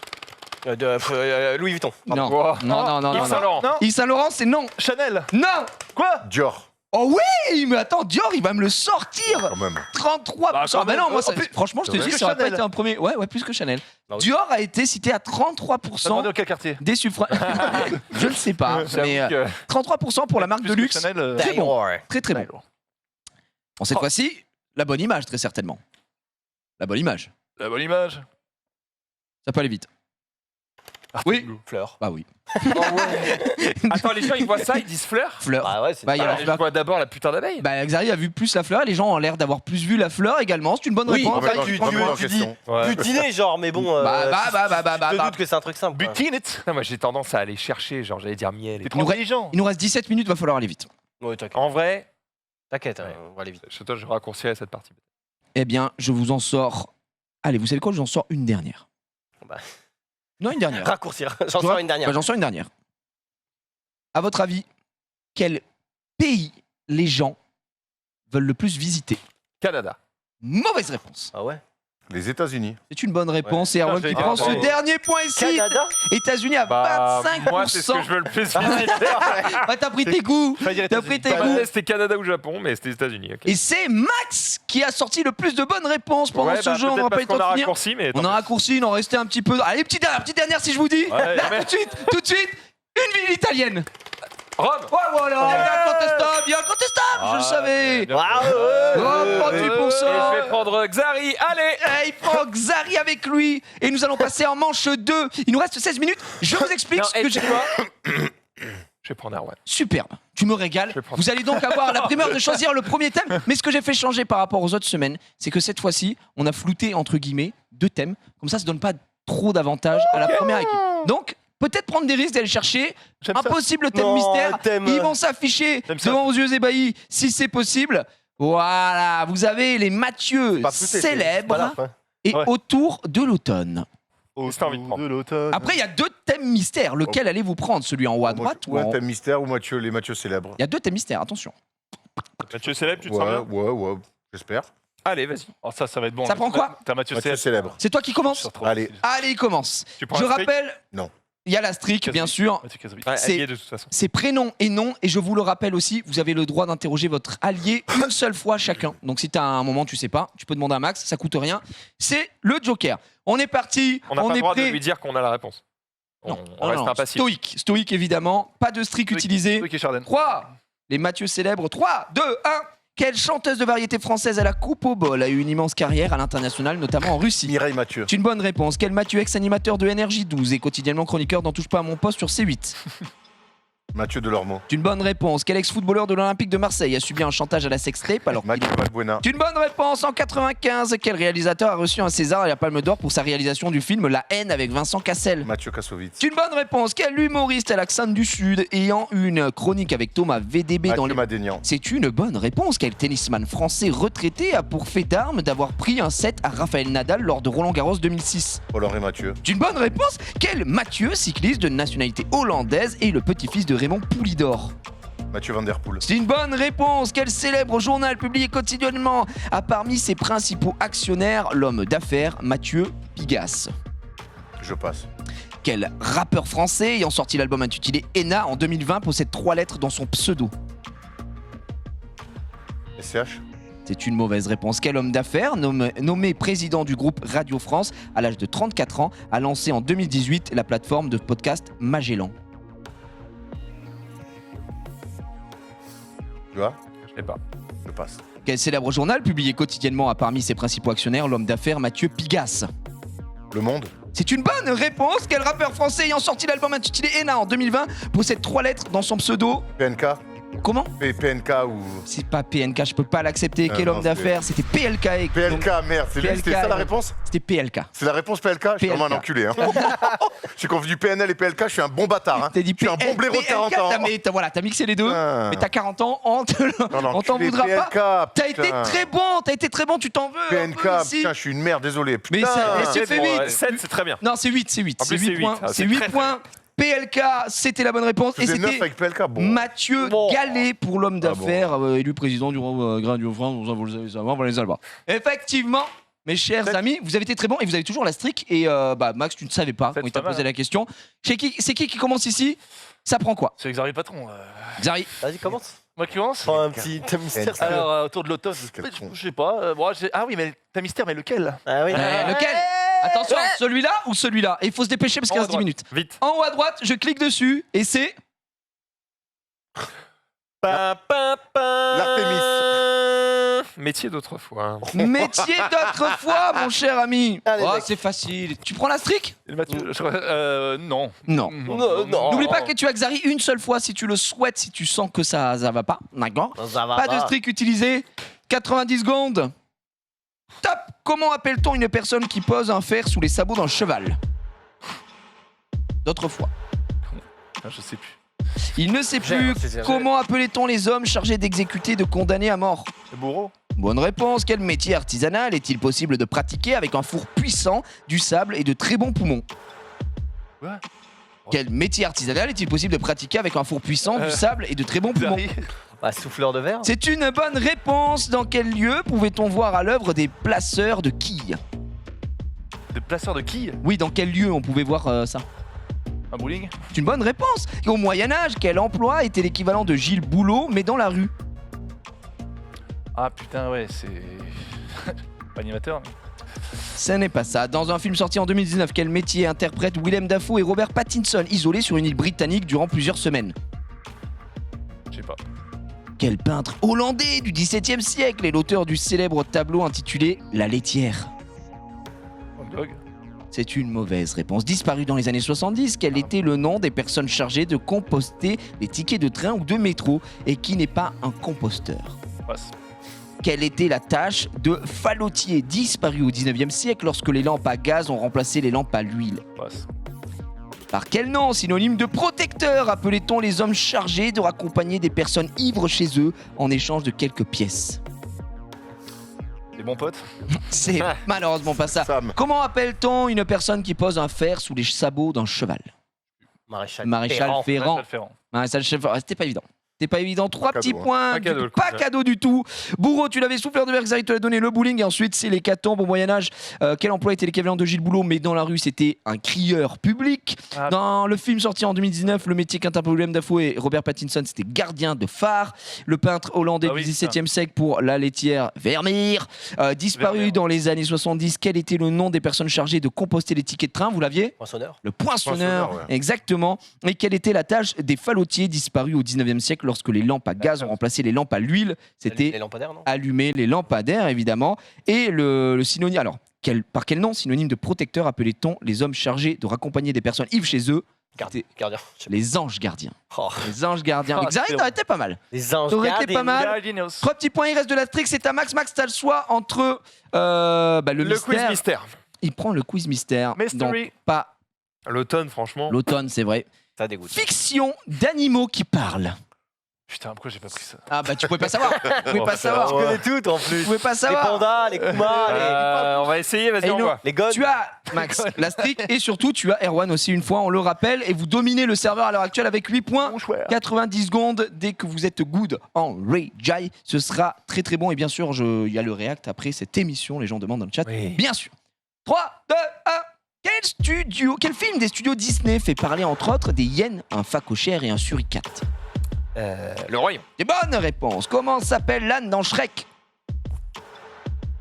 G: Louis Vuitton.
F: Non.
C: Wow.
F: Non, non,
C: Yves
F: non.
C: Saint Laurent.
D: Non.
F: Yves Saint Laurent, c'est non.
D: Chanel.
F: Non.
D: Quoi?
E: Dior,
F: Oh oui, mais attends, Dior, il va me le sortir.
E: quand même.
F: 33%.
D: Bah, quand
F: Bah
D: même.
F: non, moi,
D: Oh, plus-
F: franchement, je te
E: C'est
F: dis,
D: vrai.
F: ça aurait pas
D: Chanel.
F: été un premier. Ouais, plus que Chanel.
G: Bah oui.
F: Dior a été cité à
D: T'as
F: 33%
D: demandé auquel quartier?
F: des suffrages. Je ne sais pas,
C: J'avoue
F: mais
C: que-
F: 33% pour la marque
D: Plus
F: de
D: que
F: luxe.
D: Chanel.
F: Très bon.
G: Dior.
F: Très très bon. Bon, cette fois-ci, la bonne image, très certainement. La bonne image.
D: La bonne image.
F: Ça peut aller vite. Oui.
G: Fleur.
F: Bah oui.
C: Attends, les gens ils voient ça, ils disent fleur.
F: Fleur.
G: Bah ouais, c'est.
F: Bah, il y a la
C: Je
F: fleur.
C: vois d'abord la putain d'abeille.
F: Bah, Xari a vu plus la fleur, les gens ont l'air d'avoir plus vu la fleur également. C'est une bonne
G: Oui,
F: réponse.
G: en fait,
E: Remets-toi-
G: tu-
E: remets-toi en
G: tu dis-
E: question.
C: Ouais.
G: Butiner, genre, mais bon.
F: Bah,
G: je te doute que c'est un truc simple. quoi.
D: Butin it.
C: Non, moi j'ai tendance à aller chercher, genre j'allais dire miel. Et
D: T'es
C: tout.
D: trop intelligent.
F: Il nous reste 17 minutes, va falloir aller vite.
G: Ouais, t'inquiète.
C: En vrai,
G: T'inquiète,
C: Ouais.
G: on va aller vite.
C: chez toi je raccourcirais cette partie.
F: Eh bien, je vous en sors. Allez, vous savez quoi? Je vous en sors une dernière.
G: Bah.
F: Non, une dernière.
G: Raccourcir. J'en
F: Tu vois
G: sors une dernière.
F: Bah, j'en sors une dernière. À votre avis, quel pays les gens veulent le plus visiter?
C: Canada.
F: Mauvaise réponse.
G: Ah ouais.
E: Les États-Unis.
F: C'est une bonne réponse et Erwan
D: Putain,
F: qui
D: j'allais
F: prend
D: dire,
F: ce
D: bravo.
F: dernier point ici.
G: Canada.
F: États-Unis à
C: Bah,
F: 25%.
C: moi c'est ce que je veux le plus visiter.
F: Bah, t'as pris tes goûts.
D: Fallait dire
F: T'as
D: États-Unis.
F: pris tes
C: Bah,
F: goûts.
C: c'était Canada ou Japon, mais c'était les États-Unis. ok.
F: Et c'est Max qui a sorti le plus de bonnes réponses pendant
C: Ouais,
F: ce
C: bah,
F: jeu. On
C: peut-être
F: n'aura pas
C: parce
F: eu le temps
C: qu'on
F: de
C: a
F: finir.
C: raccourci, mais
F: On a raccourci, il en restait un petit peu. Allez, petite dernière si je vous dis.
C: Ouais,
F: Là,
C: mais-
F: tout de suite, une ville italienne.
C: Rome.
F: Oh voilà, bien incontestable, je le savais. Oh, 38%.
C: Et je vais prendre Xari. Allez.
F: Il prend Xari avec lui et nous allons passer en manche 2. Il nous reste 16 minutes. Je vous explique
C: Non,
F: ce
C: et
F: que
C: tu
F: j'ai.
C: sais quoi Je vais prendre Erwan.
F: Superbe, tu me régales.
C: Je vais prendre-
F: Vous allez donc avoir la primeur de choisir le premier thème. Mais ce que j'ai fait changer par rapport aux autres semaines, c'est que cette fois-ci, on a flouté entre guillemets 2 thèmes. Comme ça donne pas trop d'avantages à la première équipe. Donc, peut-être prendre des risques d'aller chercher
D: J'aime
F: un
D: ça.
F: possible thème
G: Non,
F: mystère.
G: thème-
F: Ils vont s'afficher
D: J'aime ça.
F: devant vos yeux ébahis si c'est possible. Voilà, vous avez les Mathieu
G: Pas pousser,
F: célèbres
G: c'est pas grave,
F: et
D: Ouais.
F: autour de l'automne.
C: Qu'est-ce que t'as envie de prendre
D: l'automne.
F: Après, il y a 2 thèmes mystères. Lequel allez-vous prendre? Celui en haut à droite ou
E: Ouais,
F: en haut?
E: thème mystère ou Mathieu, les Mathieu célèbres.
F: Il y a 2 thèmes mystères, attention.
C: Mathieu Célèbre, tu te sens
E: Ouais,
C: bien
E: ouais, j'espère.
C: Allez, vas-y.
D: Oh, ça va être bon.
F: Ça prend quoi?
D: T'as Mathieu
E: Mathieu
D: Célèbre.
E: célèbre.
F: C'est toi qui commence?
E: Allez.
F: Allez, il commence.
C: Tu prends
F: Je
C: un strict
F: rappelle.
E: Non.
F: Il y a la streak, bien sûr.
D: Mathieu Casabi.
C: Ouais,
F: C'est-
C: allié de toute façon.
F: C'est prénom et nom. Et je vous le rappelle aussi, vous avez le droit d'interroger votre allié une seule fois chacun. Donc si t'as un moment, tu sais pas, tu peux demander à Max, ça coûte rien. C'est le Joker. On est parti.
C: On n'a pas
F: est
C: le droit de
F: prêt.
C: lui dire qu'on a la réponse. On,
F: Non,
C: on reste impassible.
F: Stoïque évidemment. Pas de streak utilisé.
D: Stoïque et Chardin.
F: 3. Les Mathieu célèbres. 3, 2, 1. Quelle chanteuse de variété française à la coupe au bol a eu une immense carrière à l'international, notamment en Russie?
E: Mireille Mathieu.
F: C'est une bonne réponse. Quel Mathieu, ex-animateur de NRJ12 et quotidiennement chroniqueur dans Touche pas à mon poste sur C8?
E: Mathieu Delormeau.
F: C'est une bonne réponse. Quel ex-footballeur de l'Olympique de Marseille a subi un chantage à la sextape alors qu'il
E: Mathieu Valbuena.
F: C'est une bonne réponse. En 95, quel réalisateur a reçu un César et la Palme d'Or pour sa réalisation du film La haine avec Vincent Cassel?
E: Mathieu Kassovitz.
F: C'est une bonne réponse. Quel humoriste à l'accent du Sud ayant une chronique avec Thomas VDB dans
E: Mathieu
F: les...
E: Madénian.
F: C'est une bonne réponse. Quel tennisman français retraité a pour fait d'armes d'avoir pris un set à Raphaël Nadal lors de Roland-Garros 2006?
E: Paul-Henri Mathieu.
F: C'est une bonne réponse. Quel Mathieu, cycliste de nationalité hollandaise, est le petit-fils de Raymond Poulidor?
E: Mathieu Van Der Poel.
F: C'est une bonne réponse. Quel célèbre journal publié quotidiennement a parmi ses principaux actionnaires l'homme d'affaires Mathieu Pigasse?
E: Je passe.
F: Quel rappeur français ayant sorti l'album intitulé Enna en 2020 possède 3 lettres dans son pseudo?
E: SCH.
F: C'est une mauvaise réponse. Quel homme d'affaires, nommé président du groupe Radio France à l'âge de 34 ans, a lancé en 2018 la plateforme de podcast Magellan?
E: Tu vois?
C: Je l'ai pas.
E: Je passe.
F: Quel célèbre journal publié quotidiennement a parmi ses principaux actionnaires l'homme d'affaires Mathieu Pigasse?
E: Le Monde.
F: C'est une bonne réponse. Quel rappeur français ayant sorti l'album intitulé Enna en 2020 possède 3 lettres dans son pseudo?
E: PNK.
F: Comment?
E: PNK ou...
F: C'est pas PNK, je peux pas l'accepter. Quel
E: non,
F: homme d'affaires? C'était PLK.
E: PLK, merde. C'était ça la réponse?
F: C'était PLK.
E: C'est la réponse PLK? Je suis vraiment un enculé. Hein. J'ai confondu PNL et PLK, je suis un bon bâtard. Hein.
F: T'as dit
E: je suis un bon blaireau de 40 ans.
F: T'as mixé les deux,
E: Ah.
F: mais t'as 40 ans, on t'en voudra
E: PLK,
F: pas. T'as
E: putain.
F: été très bon, tu t'en veux. un
E: PNK,
F: peu ici.
E: putain, je suis une merde, désolé.
F: Mais
E: Putain.
F: c'est fait 8.
C: 7, c'est très bien.
F: Non, c'est 8, c'est 8.
C: En plus,
F: C'est
C: c'est
F: 8 points.
C: huit. Ah,
F: C'est
C: c'est
F: 8
C: très,
F: points. PLK, c'était la bonne réponse.
E: Je
F: Et
E: faisais 9
F: c'était
E: avec PLK. Bon.
F: Mathieu
C: Bon.
F: Gallet pour l'homme d'affaires, élu président du Radio France. Vous le savez savoir, vous les savoir. Effectivement, mes chers amis, vous avez été très bons et vous avez toujours la streak. Et Max, tu ne savais pas quand il t'a posé la question. C'est qui commence ici? Ça prend quoi?
D: C'est Xavier le patron.
F: Xari.
G: Vas-y, commence.
D: Moi qui commence.
G: Prends un petit thème mystère.
E: PNK.
D: Alors, autour de l'automne,
E: Quel con.
D: je sais pas. Ah oui, mais t'as mystère, mais lequel?
G: Ah oui.
F: Lequel? Attention, celui-là ou celui-là? Et il faut se dépêcher parce qu'il
C: En haut
F: reste
C: à
F: 10 minutes.
C: Vite.
F: En haut à droite, je clique dessus et c'est.
E: L'Artémis.
C: Métier d'autrefois.
F: Métier d'autrefois, mon cher ami.
G: Allez,
F: Oh,
G: mec.
F: c'est facile. Tu prends la streak?
D: Et le Mathieu, non.
F: Non.
G: Non.
F: N'oublie pas que tu as Xari une seule fois si tu le souhaites, si tu sens que ça va pas. D'accord?
G: Ça va
F: Pas de streak utilisé. 90 secondes. Top. Comment appelle-t-on une personne qui pose un fer sous les sabots d'un cheval? D'autrefois.
D: Ah, je sais plus.
F: Il ne sait
G: J'ai-
F: plus.
G: c'est-
F: Comment appelait-on les hommes chargés d'exécuter de condamnés à mort?
D: Le bourreau.
F: Bonne réponse. Quel métier artisanal est-il possible de pratiquer avec un four puissant, du sable et de très bons poumons?
D: Ouais.
F: Quel métier artisanal est-il possible de pratiquer avec un four puissant, du sable et de très bons poumons?
D: Xari.
G: Bah, souffleur de verre.
F: C'est une bonne réponse. Dans quel lieu pouvait-on voir à l'œuvre des placeurs de quilles?
D: De placeur de quilles.
F: Oui, dans quel lieu on pouvait voir ça?
D: Un bowling.
F: C'est une bonne réponse. Et au Moyen-Âge, quel emploi était l'équivalent de Gilles Boulot, mais dans la rue?
D: Ah putain, ouais, c'est. Pas animateur. Mais...
F: Ce n'est pas ça. Dans un film sorti en 2019, quel métier interprètent Willem Dafoe et Robert Pattinson isolés sur une île britannique durant plusieurs semaines?
D: Je sais pas.
F: Quel peintre hollandais du XVIIe siècle est l'auteur du célèbre tableau intitulé La laitière?
D: Van Gogh.
F: C'est une mauvaise réponse. Disparu dans les années 70, quel était le nom des personnes chargées de composter les tickets de train ou de métro et qui n'est pas un composteur?
D: Passe.
F: Quelle était la tâche de fallotier disparu au 19e siècle lorsque les lampes à gaz ont remplacé les lampes à l'huile?
D: Passe.
F: Par quel nom, synonyme de protecteur, appelait-on les hommes chargés de raccompagner des personnes ivres chez eux en échange de quelques pièces?
D: Les bons potes.
F: C'est malheureusement pas ça.
E: Sam.
F: Comment appelle-t-on une personne qui pose un fer sous les sabots d'un cheval?
G: Maréchal
F: Maréchal Ferrand.
D: Maréchal Ferrand.
F: Maréchal Ferrand. C'était pas évident. C'était pas évident. 3
E: Pas
F: petits
E: cadeau, hein.
F: points.
C: Pas cadeau, le coup,
F: Pas
C: là.
F: cadeau du tout. Bourreau, tu l'avais souffleur de verre, Xari te l'a donné le bowling. Et ensuite, c'est l'hécatombe au Moyen-Âge. Quel emploi était l'équivalent de Gilles Boulot, mais dans la rue, c'était un crieur public.
D: Ah.
F: Dans le film sorti en 2019, le métier qu'interprètent Willem Dafoe et Robert Pattinson, c'était gardien de phare. Le peintre hollandais
D: Ah oui,
F: du XVIIe siècle pour la laitière Vermeer. Disparu
D: Vermeer.
F: dans les années 70, quel était le nom des personnes chargées de composter les tickets de train? Vous l'aviez?
G: Poinçonneur.
F: Le poinçonneur,
E: Poinçonneur, ouais.
F: exactement. Et quelle était la tâche des fallotiers disparus au 19e siècle lorsque les lampes à gaz ont remplacé les lampes à l'huile?
G: Les
F: C'était
G: lampadaires, non?
F: allumer les lampadaires, évidemment. Et le synonyme, alors, par quel nom, synonyme de protecteur, appelait-on les hommes chargés de raccompagner des personnes ivres chez eux?
G: Gardien.
F: Les Anges Gardiens.
G: Oh.
F: Les Anges Gardiens.
G: Oh,
F: Xari,
G: c'est
F: t'aurais été pas mal.
G: Les anges
F: T'aurais été pas mal.
D: Gardinos.
F: 3 petits points, il reste de l'Astrix, c'est à Max. Max, t'as le choix entre le
C: Le quiz
F: mystère.
C: mystère.
F: Il prend le quiz mystère.
D: Mystery.
F: Donc, pas
C: L'automne, franchement.
F: l'automne, c'est vrai.
G: Ça dégoûte.
F: Fiction d'animaux qui parlent.
D: Putain, pourquoi j'ai pas pris ça?
F: Ah bah tu pouvais pas savoir. Tu pouvais pas savoir.
G: Je connais tout en
F: Tu
G: plus.
F: pouvais pas
G: Les
F: savoir.
G: pandas, les kumas,
C: On va essayer, vas-y,
F: Et
C: on
F: non.
C: voit.
G: les gones.
F: Tu as Max, l'Astrix et surtout tu as Erwan aussi une fois, on le rappelle, et vous dominez le serveur à l'heure actuelle avec 8 points. 90 secondes, dès que vous êtes good en Ray Jai, ce sera très très bon. Et bien sûr, il y a le React après cette émission, les gens demandent dans le chat.
C: Oui.
F: Bien sûr. 3, 2, 1. Quel film des studios Disney fait parler entre autres des hyènes, un phacochère et un suricate?
C: Le royaume.
F: Des bonnes réponses. Comment s'appelle l'âne dans Shrek?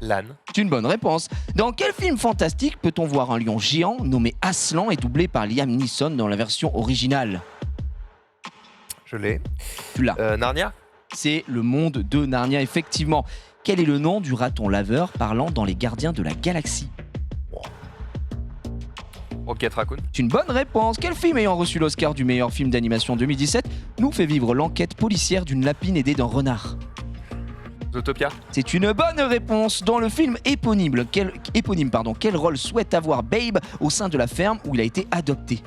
C: L'âne.
F: C'est une bonne réponse. Dans quel film fantastique peut-on voir un lion géant nommé Aslan et doublé par Liam Neeson dans la version originale?
C: Je l'ai.
F: Tu l'as.
C: Narnia.
F: C'est le monde de Narnia, effectivement. Quel est le nom du raton laveur parlant dans Les Gardiens de la Galaxie?
C: Rocket Raccoon.
F: C'est une bonne réponse. Quel film ayant reçu l'Oscar du meilleur film d'animation 2017 nous fait vivre l'enquête policière d'une lapine aidée d'un renard?
C: Zootopia.
F: C'est une bonne réponse. Dans le film éponyme, quel rôle souhaite avoir Babe au sein de la ferme où il a été adopté?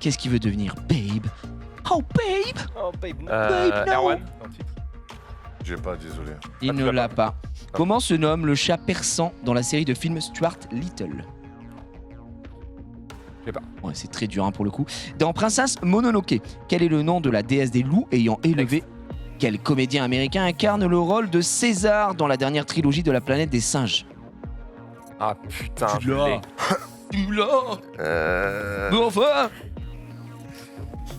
F: Qu'est-ce qu'il veut devenir, Babe? Oh, Babe!
G: Oh, babe.
F: Babe, no.
C: Erwan.
E: J'ai pas, désolé.
F: Il ne l'a pas. Comment se nomme le chat persan dans la série de films Stuart Little?
C: Je sais pas.
F: Ouais, c'est très dur pour le coup. Dans Princesse Mononoke, quel est le nom de la déesse des loups ayant élevé? Quel comédien américain incarne le rôle de César dans la dernière trilogie de la planète des singes?
C: Ah putain,
F: Tu
C: je
F: l'as.
C: l'ai.
F: Tu l'as. Mais enfin!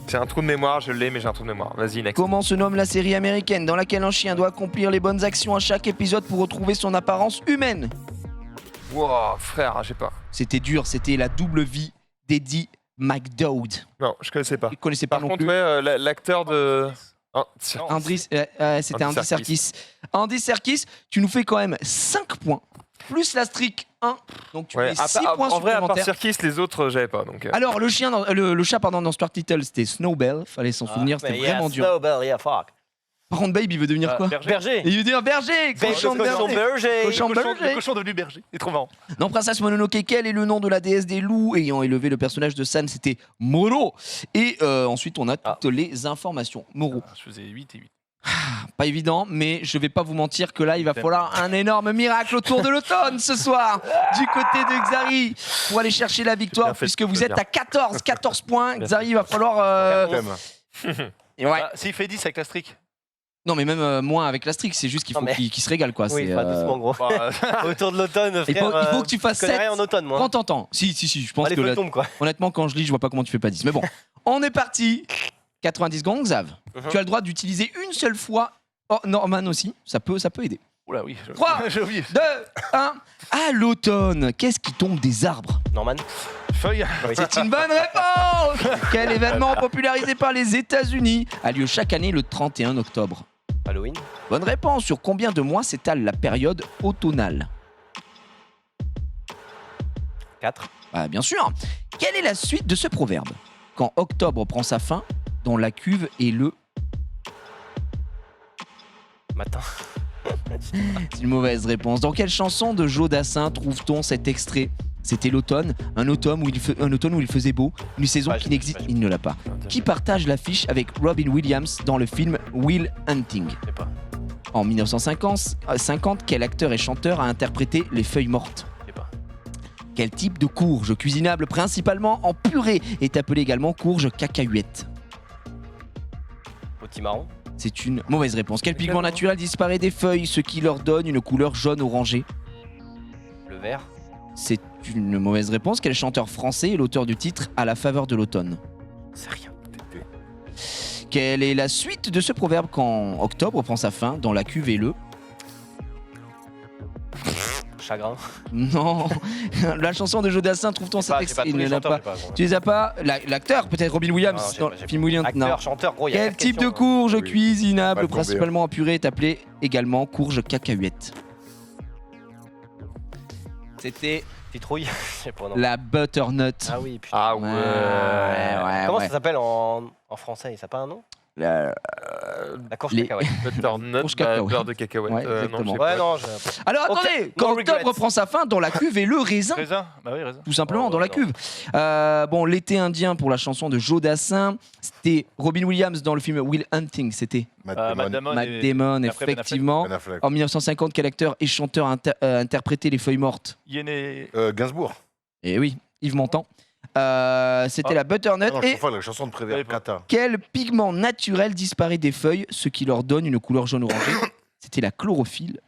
C: J'ai un trou de mémoire, je l'ai, mais j'ai un trou de mémoire. Vas-y, next.
F: Comment se nomme la série américaine dans laquelle un chien doit accomplir les bonnes actions à chaque épisode pour retrouver son apparence humaine?
C: Wow, frère, j'ai pas.
F: C'était dur, c'était la double vie d'Eddie McDowd.
C: Non, je connaissais pas.
F: Vous connaissez pas
C: Par
F: non
C: contre,
F: plus?
C: ouais, l'acteur de. Oh,
F: C'était
C: Andy
F: Andy Serkis. Andy Serkis, tu nous fais quand même 5 points, plus l'Astric 1, donc tu
C: ouais,
F: fais 6 points
C: en vrai, à part
F: supplémentaires.
C: Circus, les autres, j'avais pas. Donc,
F: Alors, le chat dans Stuart Little, c'était Snowbell, fallait s'en souvenir, c'était vraiment dur.
G: Snowbell, yeah, fuck.
F: Par contre, Babe, il veut devenir quoi?
G: Berger.
F: Il veut devenir berger, cochon de
G: Cochon
F: berger.
G: berger.
F: Cochon
D: Le
F: berger.
D: cochon devenu berger. C'est trop marrant.
F: Dans Princesse Mononoke, quel est le nom de la déesse des loups ayant élevé le personnage de San? C'était Moro. Et ensuite, on a toutes les informations. Moro.
D: Je faisais 8 et 8.
F: Pas évident, mais je vais pas vous mentir que là, il va falloir un énorme miracle autour de l'automne ce soir, du côté de Xari, pour aller chercher la victoire,
C: bien fait,
F: puisque vous
C: c'est
F: êtes
C: bien.
F: à 14 points. Xari, il va falloir... Et ouais.
D: Ah, s'il fait 10 avec l'Astric.
F: Non, mais même moins avec l'Astrix, c'est juste qu'il faut
G: Non, mais-
F: qu'il se régale, quoi.
G: Oui,
F: C'est,
G: pas doucement, gros.
D: Bah,
G: Autour de l'automne,
F: il
G: frère.
F: faut que tu fasses
G: je connais
F: 7.
G: rien en automne, moi.
F: Prends ton temps. Si, je pense
G: Allez,
F: que
G: feu
F: là,
G: tombe, quoi.
F: honnêtement, quand je lis, je vois pas comment tu fais pas 10. Mais bon, on est parti. 90 secondes, Xav. Tu as le droit d'utiliser une seule fois. Oh, Norman aussi, ça peut aider.
D: Oula, oui.
F: 3,
D: J'ai oublié.
F: 2, 1. À l'automne, qu'est-ce qui tombe des arbres?
G: Norman.
D: Feuille.
F: C'est une bonne réponse. Quel événement popularisé par les États-Unis a lieu chaque année le 31 octobre?
G: Halloween.
F: Bonne réponse. Sur combien de mois s'étale la période automnale?
G: 4.
F: Ah, bien sûr. Quelle est la suite de ce proverbe? Quand octobre prend sa fin, dans la cuve et le...
G: Matin.
F: C'est une mauvaise réponse. Dans quelle chanson de Joe Dassin trouve-t-on cet extrait? C'était l'automne, un automne où il faisait beau, une saison
G: Ouais,
F: qui
G: j'ai-
F: n'existe...
G: ouais,
F: Il ne l'a pas. Qui partage l'affiche avec Robin Williams dans le film Will Hunting?
G: Je sais pas.
F: En 1950, quel acteur et chanteur a interprété Les Feuilles Mortes?
G: Je sais pas.
F: Quel type de courge cuisinable principalement en purée est appelé également courge cacahuète?
G: Potimarron.
F: C'est une mauvaise réponse. Quel pigment naturel disparaît des feuilles, ce qui leur donne une couleur jaune orangée?
G: Le vert.
F: C'est une mauvaise réponse. Quel chanteur français est l'auteur du titre À la faveur de l'automne?
G: C'est rien.
F: Quelle est la suite de ce proverbe quand octobre prend sa fin, dans la cuve et le...
G: Chagrin.
F: Non. La chanson de Joe Dassin, trouve-t-on cet extrait? Il ne l'a pas.
G: Tu
F: Tu les as pas? L'acteur, peut-être Robin Williams,
G: Non, j'ai
F: dans
G: pas,
F: le
G: j'ai
F: film Williams. Non.
G: Acteur, chanteur, gros, il y a
F: Quel
G: quatre
F: type de
G: questions,
F: courge
E: Oui.
F: cuisinable
E: Pas tomber.
F: principalement en purée est appelé également courge cacahuète? C'était
B: Citrouille. Je sais pas, non.
F: La butternut.
B: Ah oui, putain.
C: Ah ouais.
B: Comment ça s'appelle en français? Ça n'a pas un nom?
F: La-
B: La courge
F: Les-
B: cacahuète.
C: Butternut,
F: Courge cacahuète.
C: beurre de cacahuète.
F: Ouais,
C: non,
F: exactement.
C: j'ai
B: Ouais,
C: pas.
B: non,
F: Alors
B: Ok,
F: attendez,
B: no
F: quand
B: regrets.
F: octobre prend sa fin, dans la cuve et le raisin.
D: Raisin. Bah oui, raisin.
F: Tout simplement
B: Oh,
F: dans la
B: non.
F: cuve. Bon, l'été indien pour la chanson de Joe Dassin. C'était Robin Williams dans le film Will Hunting. C'était
E: Matt
D: Matt
E: Damon,
D: Damon.
F: Matt
D: et-
F: Damon,
D: et après Ben Affleck.
F: effectivement.
E: Ben Affleck.
F: En 1950, quel acteur et chanteur a interprété Les Feuilles Mortes?
D: Yéné.
E: Gainsbourg.
F: Eh oui, Yves Montand. C'était
D: Ah.
F: la butternut.
E: Non, je
F: Et
E: confonds avec la chanson de Prévert
D: Ouais, pas-
E: Kata.
F: quel pigment naturel disparaît des feuilles, ce qui leur donne une couleur jaune-orangée? C'était la chlorophylle.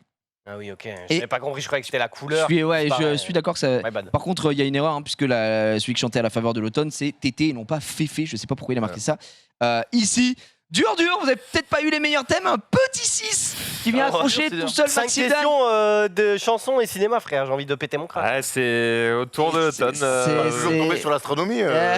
B: Ah oui, ok.
F: Et-
B: J'avais pas compris, je croyais que c'était la
F: Je
B: couleur.
F: suis, ouais,
B: c'est
F: je
B: pareil.
F: suis d'accord que ça.
B: My bad.
F: Par contre, il y a une erreur, hein, puisque celui qui chantait à la faveur de l'automne, c'est Tété et non pas Féfé. Je sais pas pourquoi il a marqué ça. Ici, dur, vous avez peut-être pas eu les meilleurs thèmes. Un petit 6 qui vient
D: Ah,
F: accrocher
D: c'est
F: tout
D: bien.
F: seul
B: 5
F: Maxime Dan.
B: questions de chansons et cinéma, frère. J'ai envie de péter mon crâne.
C: Ouais, c'est autour de l'automne.
F: c'est-
E: Toujours tombé sur l'astronomie.
B: Ah,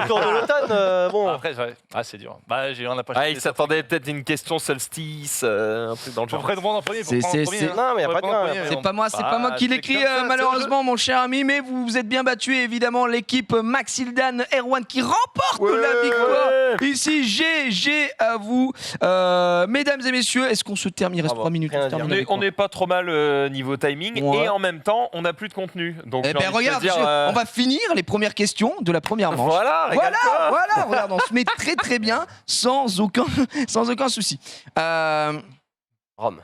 B: autour de l'automne, bon.
D: Après, c'est dur. Bah, on n'a pas
C: Ah, il s'attendait peut-être à une question solstice, un truc dans le
D: Faut
C: genre.
D: prendre en premier.
F: C'est- c'est-
B: Non, mais y a pas de gain,
F: C'est pas moi, c'est pas moi qui l'écris malheureusement mon cher ami, mais vous vous êtes bien battu évidemment l'équipe Maxildan Erwan qui remporte la victoire. Ici GG à vous, mesdames et messieurs. Est-ce qu'on se termine? Il reste
B: Bravo.
F: 3 minutes.
B: Rien à
F: on se termine
C: On est,
F: avec
C: on
F: quoi
C: est pas trop mal niveau timing
F: Ouais.
C: et en même temps on n'a plus de contenu. Donc
F: Eh
C: j'ai
F: ben
C: envie de te
F: regarde,
C: dire,
F: on va finir les premières questions de la première manche.
C: Voilà, régale-toi.
F: Voilà, regarde, on se met très bien, sans aucun souci.
B: Rome.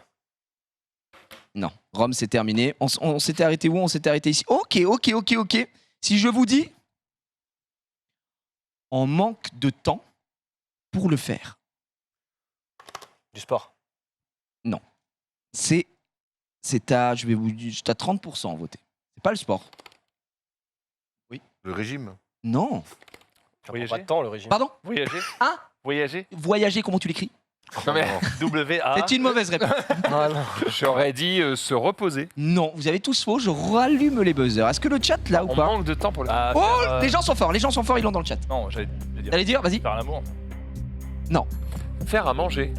F: Non, Rome, c'est terminé. On s'était arrêté où? On s'était arrêté ici. Ok. Si je vous dis, on manque de temps pour le faire.
B: Du sport.
F: C'est à, je vais vous dire, c'est à 30% voté. C'est pas le sport.
E: Le régime.
F: Non.
B: Ça prend
D: Voyager.
B: pas de temps, le régime.
F: Pardon?
D: Voyager.
F: Hein?
D: Voyager.
F: Voyager, comment tu l'écris?
C: Non, mais
D: W-A.
F: C'est une mauvaise réponse.
B: Non, non.
C: j'aurais dit se reposer.
F: Non, vous avez tous faux, je rallume les buzzers. Est-ce que le chat là ou
C: On
F: pas?
C: manque de temps pour le.
D: Ah,
F: Oh,
D: faire,
F: les gens sont forts, ils l'ont dans le chat.
D: Non, j'allais dire.
F: Allez dire, vas-y.
D: Faire l'amour.
C: Faire à manger.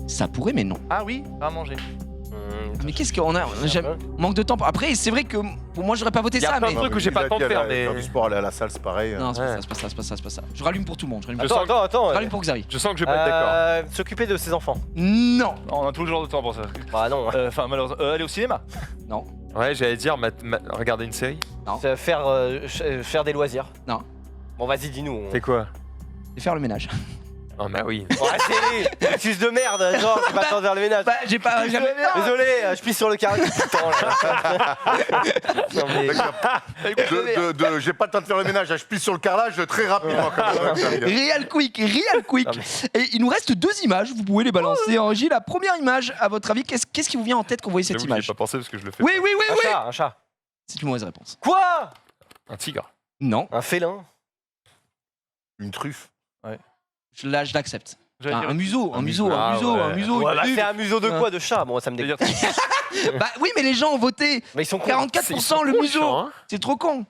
F: Ça pourrait, mais non.
D: Ah oui, à manger.
F: Mais qu'est-ce qu'on a? Manque de temps. Après, c'est vrai que pour moi, j'aurais pas voté
C: Il y a
F: ça,
C: plein
F: mais.
C: de trucs que j'ai pas le temps de faire, mais.
E: Faire du sport, aller à la salle, c'est pareil.
F: Non, c'est
C: Ouais.
F: pas ça, c'est pas ça. Je rallume pour tout le monde. Je rallume,
C: Je
F: pour...
C: sens que-
B: Attends.
F: je rallume pour Xari.
C: Je sens que je vais pas être d'accord.
B: S'occuper de ses enfants.
F: Non.
D: On a toujours de temps pour ça.
B: Bah non.
D: Enfin, malheureusement. Aller au cinéma.
C: Ouais, j'allais dire regarder une série.
B: C'est faire des loisirs.
F: Non.
B: Bon, vas-y, dis-nous.
C: C'est quoi?
F: C'est faire le ménage.
C: Ah bah oui.
B: Bon, c'est fils de merde, genre, j'ai pas le temps de faire le ménage.
F: Bah, j'ai pas. Jamais...
B: Désolé, je pisse sur le carré tout le temps. Là. Non, mais-
E: J'ai pas le temps de faire le ménage, je pisse sur le carrelage très rapidement. Comme ça.
F: Real quick. Et il nous reste 2 images, vous pouvez les balancer en régie. La première image, à votre avis, qu'est-ce qui vous vient en tête quand vous voyez cette
C: J'avoue que j'y ai
F: image?
C: pas pensé parce que je le fais.
F: Oui.
B: Un chat.
F: C'est une mauvaise réponse.
B: Quoi?
C: Un tigre.
F: Non,
B: Un félin.
E: Une truffe.
F: là je l'accepte.
D: J'allais dire-
F: Un museau.
C: ouais.
B: Ouais, bah,
F: une
B: c'est un museau de quoi? De chat? Bon, ça me
D: j'allais
B: dégoûte.
D: dire-
F: Bah oui, mais les gens ont voté.
B: Mais ils sont cons.
F: 44% le museau.
C: Hein.
F: C'est trop con.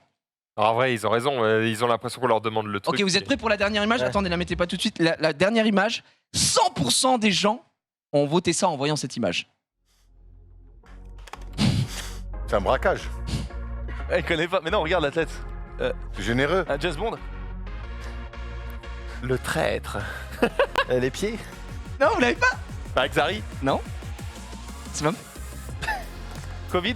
C: Alors, en vrai, ils ont raison. Ils ont l'impression qu'on leur demande le truc.
F: Ok, vous êtes prêts pour la dernière image?
B: Ouais.
F: Attendez, la mettez pas tout de suite. La dernière image, 100% des gens ont voté ça en voyant cette image.
E: C'est un braquage.
D: Elle connaît pas. Mais non, regarde la tête.
E: C'est généreux.
D: Un James Bond.
C: Le traître.
B: Les pieds.
F: Non, vous l'avez pas?
C: Bah, Xari.
F: C'est même.
D: Covid.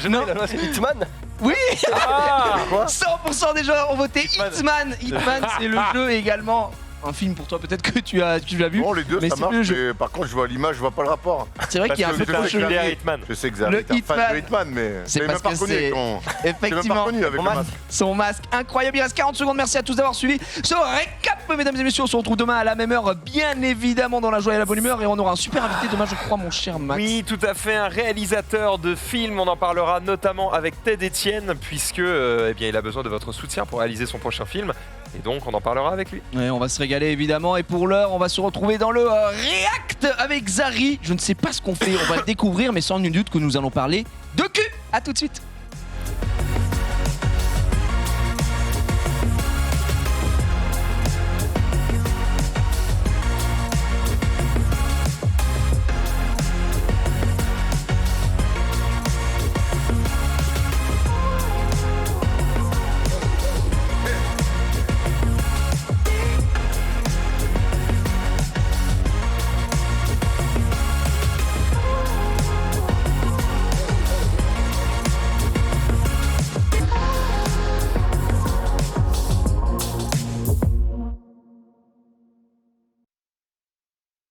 F: Non.
B: Hitman.
F: Oui.
C: Ah
F: 100% des gens ont voté
D: Hitman.
F: Hitman, c'est le jeu également. Un film pour toi, peut-être que tu l'as vu.
E: Bon, les deux,
F: Mais
E: ça
F: c'est
E: marche.
F: plus le jeu.
E: Mais par contre, je vois l'image, je vois pas le rapport.
F: C'est vrai qu'il y a un
E: Parce
F: peu
E: que
F: trop
E: je
F: de
E: sais
F: jeux.
E: que
C: Xavier Hitman.
E: Je sais que Xavier est un fan de Hitman, mais
F: C'est
E: je l'ai
F: parce
E: même pas
F: que
E: reconnu
F: c'est-
E: avec ton. Je l'ai même pas
F: Effectivement.
E: reconnu avec
B: Mon
E: le
B: masque.
E: masque.
F: Son masque incroyable. Il reste 40 secondes. Merci à tous d'avoir suivi ce récap, mesdames et messieurs. On se retrouve demain à la même heure, bien évidemment, dans la joie et la bonne humeur. Et on aura un super invité demain, je crois, mon cher Max.
C: Oui, tout à fait, un réalisateur de films. On en parlera notamment avec Ted Etienne, puisque eh bien, il a besoin de votre soutien pour réaliser son prochain film. Et donc, on en parlera avec lui.
F: Ouais, on va se régaler évidemment. Et pour l'heure, on va se retrouver dans le React avec Xari. Je ne sais pas ce qu'on fait, on va le découvrir, mais sans nul doute que nous allons parler de cul. À tout de suite.